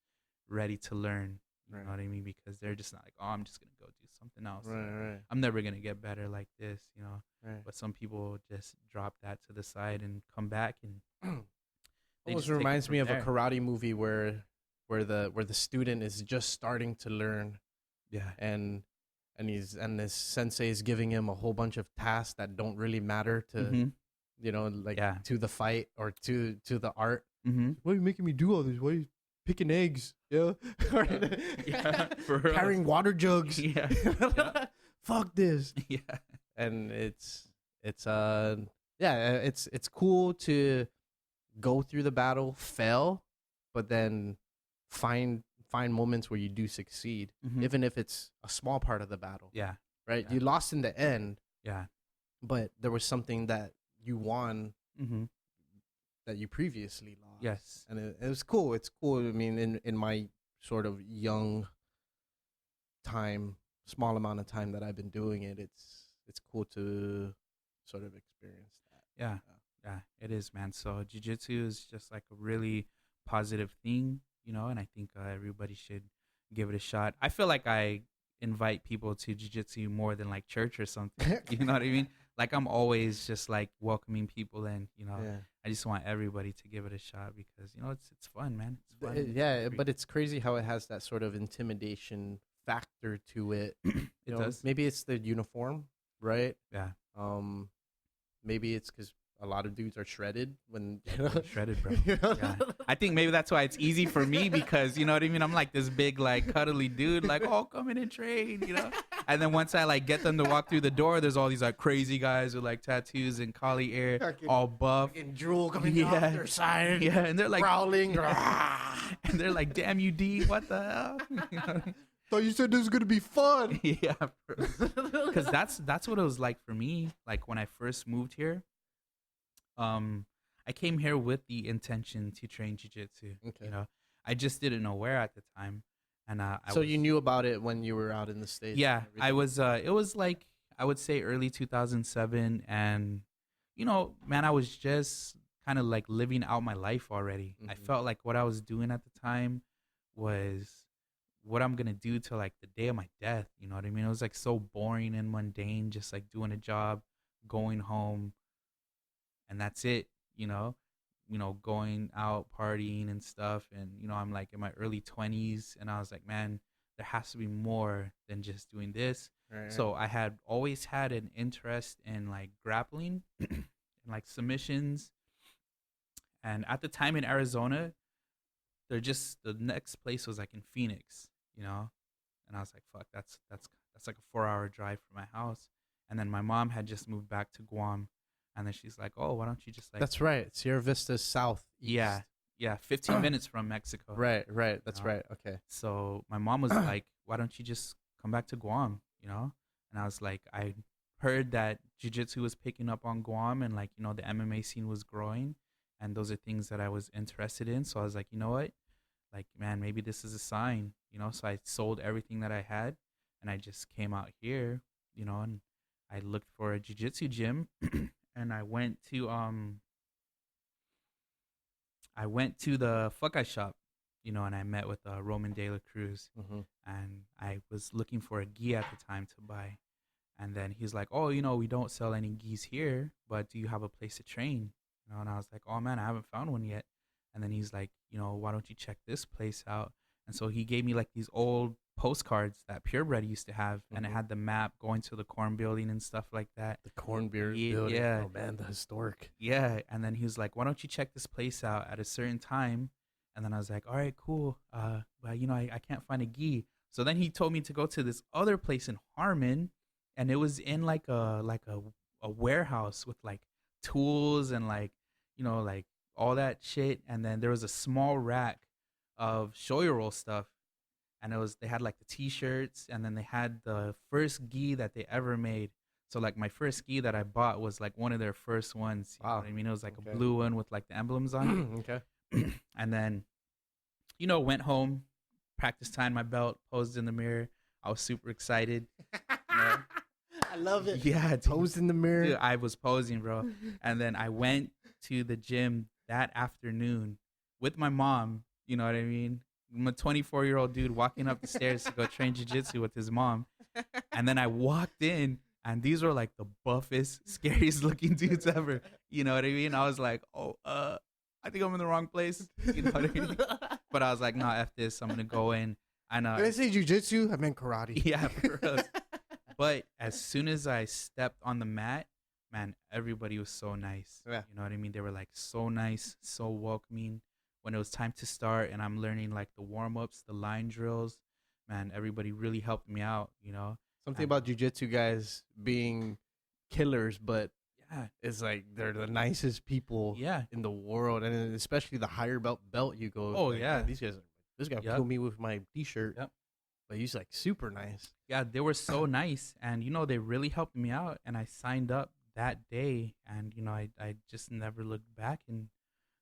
ready to learn. You know what I mean? Because they're just not like, oh, I'm just gonna go do something else. Right. I'm never gonna get better like this, you know. Right. But some people just drop that to the side and come back, and Almost reminds me of a karate movie where the student is just starting to learn. Yeah. And this sensei is giving him a whole bunch of tasks that don't really matter to you know, like to the fight or to the art. Mm-hmm. Why are you making me do all this? Why are you picking eggs? Yeah. For real. Carrying water jugs. Yeah. Fuck this. Yeah. And it's cool to go through the battle, fail, but then find moments where you do succeed, even if it's a small part of the battle. Yeah. Right? Yeah. You lost in the end. Yeah. But there was something that you won that you previously lost. Yes. And it was cool. It's cool. I mean, in my sort of young time, small amount of time that I've been doing it, it's cool to sort of experience that. Yeah, it is, man. So jiu-jitsu is just like a really positive thing, you know, and I think everybody should give it a shot. I feel like I invite people to jiu-jitsu more than like church or something. You know what I mean? Like I'm always just like welcoming people in, you know. Yeah. I just want everybody to give it a shot because, you know, it's fun, man. It's fun. But it's crazy how it has that sort of intimidation factor to it. It does. Maybe it's the uniform, right? Yeah. Maybe it's because a lot of dudes are shredded when shredded, bro. Yeah. I think maybe that's why it's easy for me because you know what I mean. I'm like this big, like cuddly dude, like oh, come in and train, you know. And then once I like get them to walk through the door, there's all these like crazy guys with like tattoos and collie hair, all buff, and drool coming off their side. Yeah, and they're like growling, and they're like, "Damn you, D, what the hell?" You know? Thought you said this was gonna be fun. Yeah, because that's what it was like for me. Like when I first moved here. I came here with the intention to train jiu-jitsu. Okay. You know, I just didn't know where at the time, and you knew about it when you were out in the States. Yeah, I was. It was like I would say early 2007, and you know, man, I was just kind of like living out my life already. I felt like what I was doing at the time was what I'm gonna do till like the day of my death. You know what I mean? It was like so boring and mundane, just like doing a job, going home. And that's it, you know, going out partying and stuff. And, you know, I'm like in my early 20s and I was like, man, there has to be more than just doing this. Right. So I had always had an interest in like grappling and like submissions And at the time in Arizona, the next place was like in Phoenix, you know, and I was like, fuck, that's like a 4 hour drive from my house. And then my mom had just moved back to Guam, and then she's like, oh, why don't you just like, That's right. Sierra Vista southeast. yeah, yeah, 15 minutes from Mexico. Right. That's know? right. Okay. So my mom was like, why don't you just come back to Guam, you know? And I was like, I heard that jiu-jitsu was picking up on Guam, and like, you know, the MMA scene was growing, and those are things that I was interested in. So I was like, you know what? Like, man, maybe this is a sign, you know? So I sold everything that I had, and I just came out here, you know, and I looked for a jiu-jitsu gym and I went to the Fuck Eye shop, you know, and I met with Roman De La Cruz, Mm-hmm. and I was looking for a gi at the time to buy. And then he's like, oh, you know, we don't sell any gis here, but do you have a place to train? You know, and I was like, oh man, I haven't found one yet. And then he's like, you know, why don't you check this place out? And so he gave me like these old postcards that Purebred used to have, and it had the map going to the corn building and stuff like that. The corn beer Yeah, building. yeah. Oh man, the historic. Yeah. And then he was like, why don't you check this place out at a certain time? And then I was like, all right, cool. But you know, I can't find a gi. So then he told me to go to this other place in Harmon, and it was in like a warehouse with like tools and like, you know, like all that shit. And then there was a small rack of shoyu roll stuff, and they had like the t-shirts, and then they had the first gi that they ever made. So like my first gi that I bought was like one of their first ones. You know what I mean? It was like a blue one with like the emblems on Okay. it. And then, you know, went home, practiced tying my belt, posed in the mirror. I was super excited. You know? I love it. Yeah, dude. Pose in the mirror. Dude, I was posing, bro. And then I went to the gym that afternoon with my mom. You know what I mean? I'm a 24-year-old dude walking up the stairs to go train jiu-jitsu with his mom. And then I walked in, and these were like the buffest, scariest looking dudes ever. You know what I mean? I was like, oh, I think I'm in the wrong place. You know what I mean? But I was like, no, F this. I'm going to go in. And, Did I say jujitsu? I meant karate. yeah, for real. But as soon as I stepped on the mat, man, everybody was so nice. Yeah. You know what I mean? They were like so nice, so welcoming. When it was time to start and I'm learning like the warm-ups, the line drills, man, everybody really helped me out, you know? Something about jujitsu guys being killers, but Yeah. it's like they're the nicest people Yeah. in the world, and then especially the higher belt you go. Oh, like, yeah. man, these guys. This guy Yep. killed me with my t-shirt. Yep. But he's like super nice. Yeah, they were so nice, and you know, they really helped me out, and I signed up that day, and you know, I just never looked back, and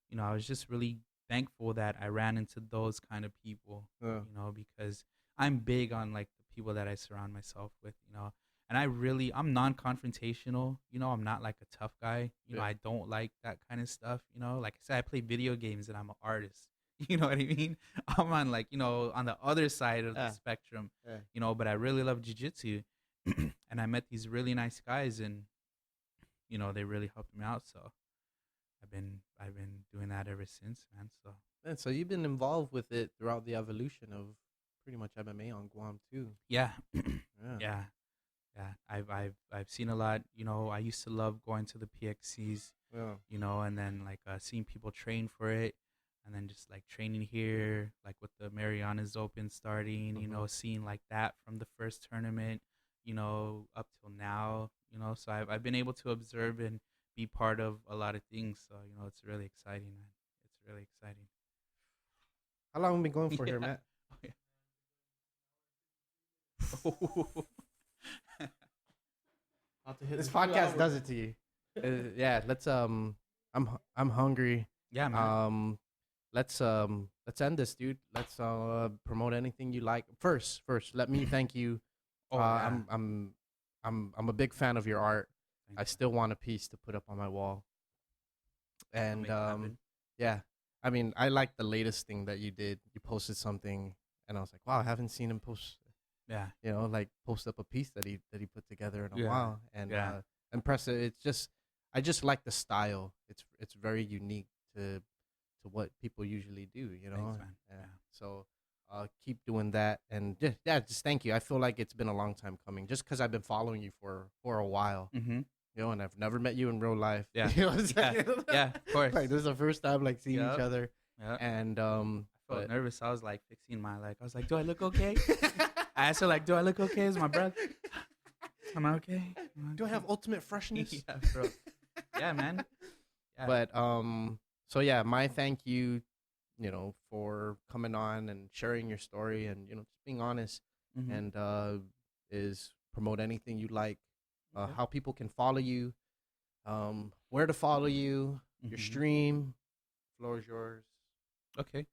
you know, I was just really thankful that I ran into those kind of people, Yeah. you know, because I'm big on like the people that I surround myself with, you know. And I'm non-confrontational, you know. I'm not like a tough guy, you know. Yeah. I don't like that kind of stuff, you know. Like I said, I play video games and I'm an artist. You know what I mean? I'm on like, you know, on the other side of the spectrum, Yeah. you know, but I really love jiu-jitsu. And I met these really nice guys, and you know, they really helped me out. So I've been doing that ever since, man. So And so you've been involved with it throughout the evolution of pretty much MMA on Guam too. yeah. Yeah. Yeah. I've seen a lot, you know. I used to love going to the PXCs, Yeah. you know, and then like seeing people train for it, and then just like training here, like with the Marianas Open starting, you know, seeing like that from the first tournament, you know, up till now, you know. So I've been able to observe and be part of a lot of things. So, you know, it's really exciting, man. It's really exciting. How long have we been going for here, Yeah. Matt? This podcast does it to you. Yeah, let's I'm hungry. Yeah, man. Let's end this, dude. Let's promote anything you like. First, let me thank you. Oh, yeah. I'm a big fan of your art. Thank I you. still want a piece to put up on my wall. I'll And make it happen. yeah, I mean, I like the latest thing that you did. You posted something, and I was like, wow, I haven't seen him post. Yeah. You know, like post up a piece that he put together in a Yeah. while, and Yeah. impressive. It's just, I just like the style. It's very unique to what people usually do. You know, Thanks, man. Yeah. Yeah. So keep doing that, and just thank you. I feel like it's been a long time coming, just because I've been following you for a while. Mm-hmm. And I've never met you in real life. Yeah. You know what I'm Yeah. saying? Yeah, of course. Like this is the first time like seeing each Yep. other, Yeah. and I felt but nervous. I was like fixing my like. I was like, "Do I look okay?" I asked her like, "Do I look okay? Is my breath? Am I okay? do I have ultimate freshness? Yeah, bro. Yeah, man. Yeah. But so yeah, my thank you, for coming on and sharing your story, and just being honest, Mm-hmm. and is promote anything you like, Okay. how people can follow you, where to follow you, your Mm-hmm. stream. Floor is yours. Okay.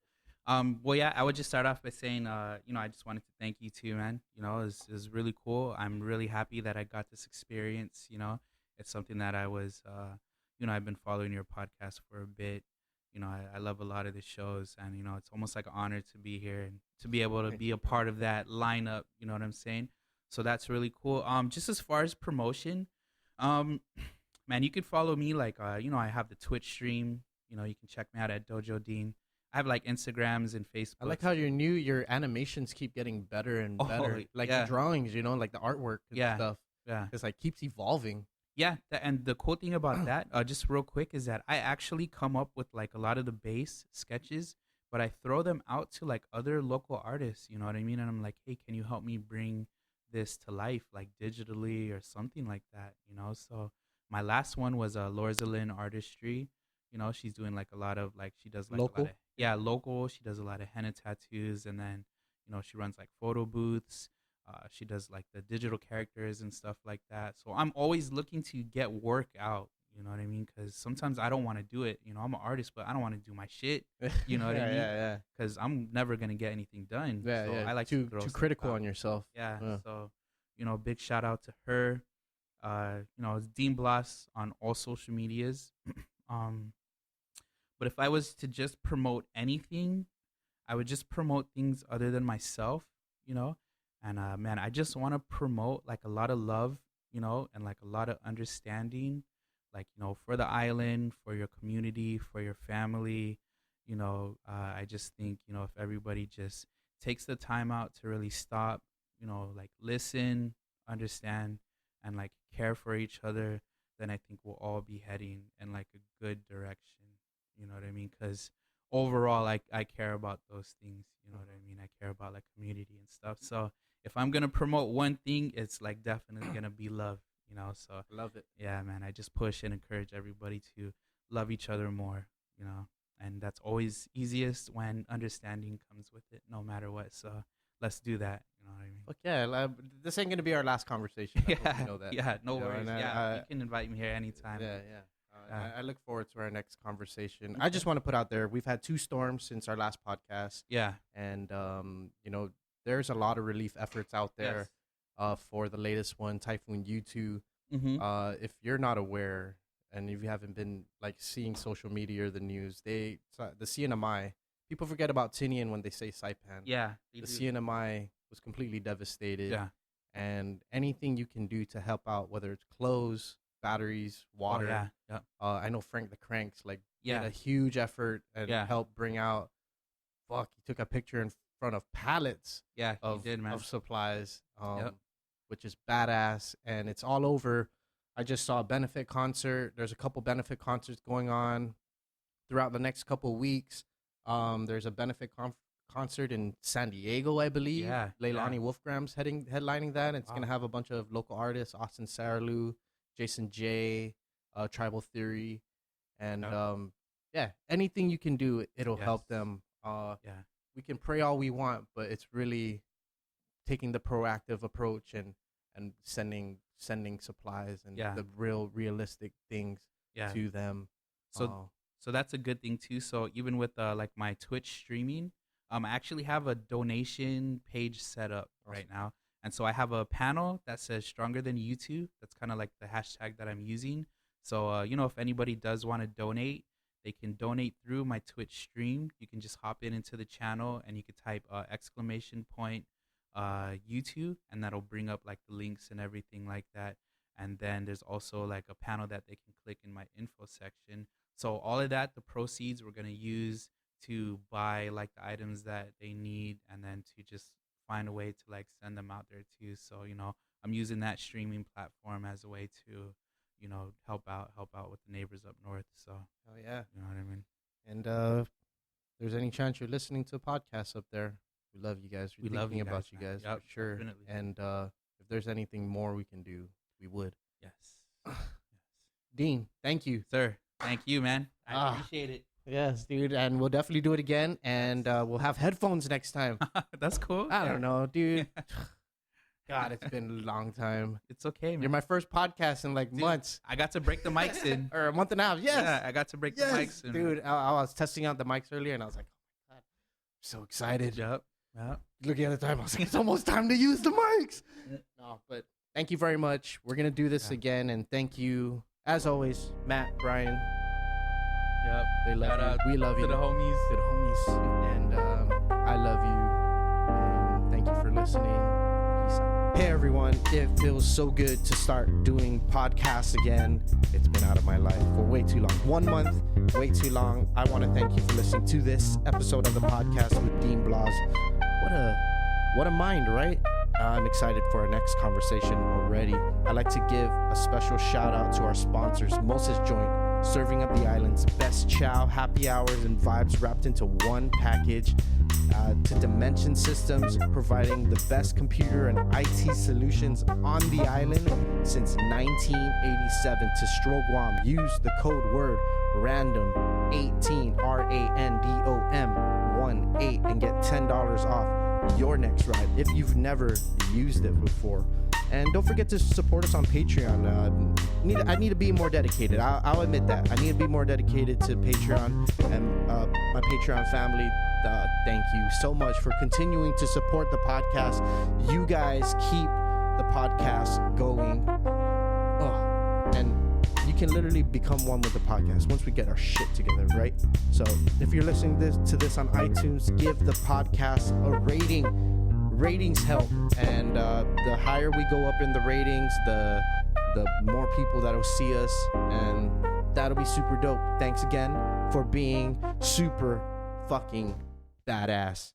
Well, yeah, I would just start off by saying, I just wanted to thank you too, man. It's really cool. I'm really happy that I got this experience. It's something that I was, I've been following your podcast for a bit. I love a lot of the shows, and it's almost like an honor to be here and to be able to Thank be you, a bro. part of that lineup. You know what I'm saying? So that's really cool. Just as far as promotion, um, man, you can follow me like, I have the Twitch stream. You can check me out at Dojo Dean. I have like Instagrams and I like Facebooks. how your animations keep getting better and Oh, better. Like the yeah, drawings, like the artwork and yeah, stuff. yeah, It's like keeps evolving. yeah. And the cool thing about that, just real quick, is that I actually come up with like a lot of the base sketches, but I throw them out to like other local artists. You know what I mean? And I'm like, hey, can you help me bring this to life, like digitally or something like that? So my last one was Lorzalin Artistry. She's doing like a lot of like she does like a lot of Local. yeah local. She does a lot of henna tattoos, and then she runs like photo booths. She does like the digital characters and stuff like that. So I'm always looking to get work out. You know what I mean? Because sometimes I don't want to do it. I'm an artist, but I don't want to do my shit. Yeah, You know what I mean? yeah, Because I'm never gonna get anything done. yeah, So yeah. I like to Too throw too stuff critical out. on yourself. Yeah. Yeah. So big shout out to her. It's Dean Blas on all social medias. um, but if I was to just promote anything, I would just promote things other than myself, you know. And man, I just want to promote like a lot of love, and like a lot of understanding, like for the island, for your community, for your family. I just think if everybody just takes the time out to really stop, like listen, understand, and like care for each other, then I think we'll all be heading in like a good direction. You know what I mean? Because overall, I care about those things. You know what I mean? I care about like community and stuff. So if I'm gonna promote one thing, it's like definitely gonna be love. So Love it. yeah, man, I just push and encourage everybody to love each other more. And that's always easiest when understanding comes with it, no matter what. So let's do that. You know what I mean? Fuck yeah. This ain't gonna be our last conversation. I hope you Yeah, know that. yeah, no You know, worries. and Yeah, you can invite me here anytime. yeah, yeah. Yeah. I look forward to our next conversation. I just want to put out there we've had two storms since our last podcast, Yeah. and there's a lot of relief efforts out there. Yes. For the latest one, Typhoon U2. Mm-hmm. If you're not aware and if you haven't been like seeing social media or the news, the CNMI, people forget about Tinian when they say Saipan. Yeah. The CNMI was completely devastated. Yeah. And anything you can do to help out, whether it's clothes, batteries, water. Oh, yeah. Yeah. I know Frank the Cranks like Yeah. did a huge effort and Yeah. helped bring out. He took a picture in front of pallets Yeah. of You did, man. of supplies, Yep. which is badass, and it's all over. I just saw a benefit concert. There's a couple benefit concerts going on throughout the next couple weeks. There's a benefit concert in San Diego, I believe. Yeah, Leilani yeah. Wolfgram's headlining that. It's Wow. gonna have a bunch of local artists: Austin Saralou, Jason J, Tribal Theory, and Yep. yeah, anything you can do, it'll help Yes. them. Yeah. We can pray all we want, but it's really taking the proactive approach and sending supplies and Yeah. the realistic things Yeah. to them. So so that's a good thing too. So even with like my Twitch streaming, I actually have a donation page set up right Awesome. now. And so I have a panel that says stronger than YouTube. That's kind of like the hashtag that I'm using. So if anybody does want to donate, they can donate through my Twitch stream. You can just hop into the channel and you can type exclamation point YouTube, and that'll bring up like the links and everything like that. And then there's also like a panel that they can click in my info section. So all of that, the proceeds we're gonna use to buy like the items that they need, and then to just find a way to like send them out there too. So I'm using that streaming platform as a way to help out with the neighbors up north. So Oh yeah. you know what I mean. And if there's any chance you're listening to a podcast up there, we love you guys. We're We love thinking you about guys, you man. guys Yep, for sure. definitely. And if there's anything more we can do, we would. Yes. Dean, thank you. Sir, thank you, man. I Ah. appreciate it. Yes, dude. And we'll definitely do it again. And we'll have headphones next time. That's cool. I don't know, dude. God, it's been a long time. It's okay, man. You're my first podcast in like Dude, months. I got to break the mics in. Or a month and a half. Yes. Yeah, I got to break Yes, the mics in. dude. I was testing out the mics earlier and I was like, oh my God, I'm so excited. Yep. Looking at the time, I was like, it's almost time to use the mics. No, but thank you very much. We're going to do this again. And thank you, as always, Matt, Brian. Yep. They love Shout you. out We love to you. the homies. To the homies. And I love you. And thank you for listening. Peace out. Hey, everyone. It feels so good to start doing podcasts again. It's been out of my life for way too long. 1 month, way too long. I want to thank you for listening to this episode of the podcast with Dean Blas. What a mind, right? I'm excited for our next conversation already. I'd like to give a special shout out to our sponsors, Mosa's Joint, serving up the island's best chow, happy hours, and vibes wrapped into one package. To Dimension Systems, providing the best computer and IT solutions on the island since 1987. To Guam, use the code word RANDOM18, RANDOM 18, and get $10 off your next ride if you've never used it before. And don't forget to support us on Patreon. I need to be more dedicated. I'll admit that. I need to be more dedicated to Patreon and my Patreon family. Thank you so much for continuing to support the podcast. You guys keep the podcast going. And you can literally become one with the podcast once we get our shit together, right? So if you're listening to this on iTunes, give the podcast a rating. Ratings help, and the higher we go up in the ratings, the more people that'll see us, and that'll be super dope. Thanks again for being super fucking badass.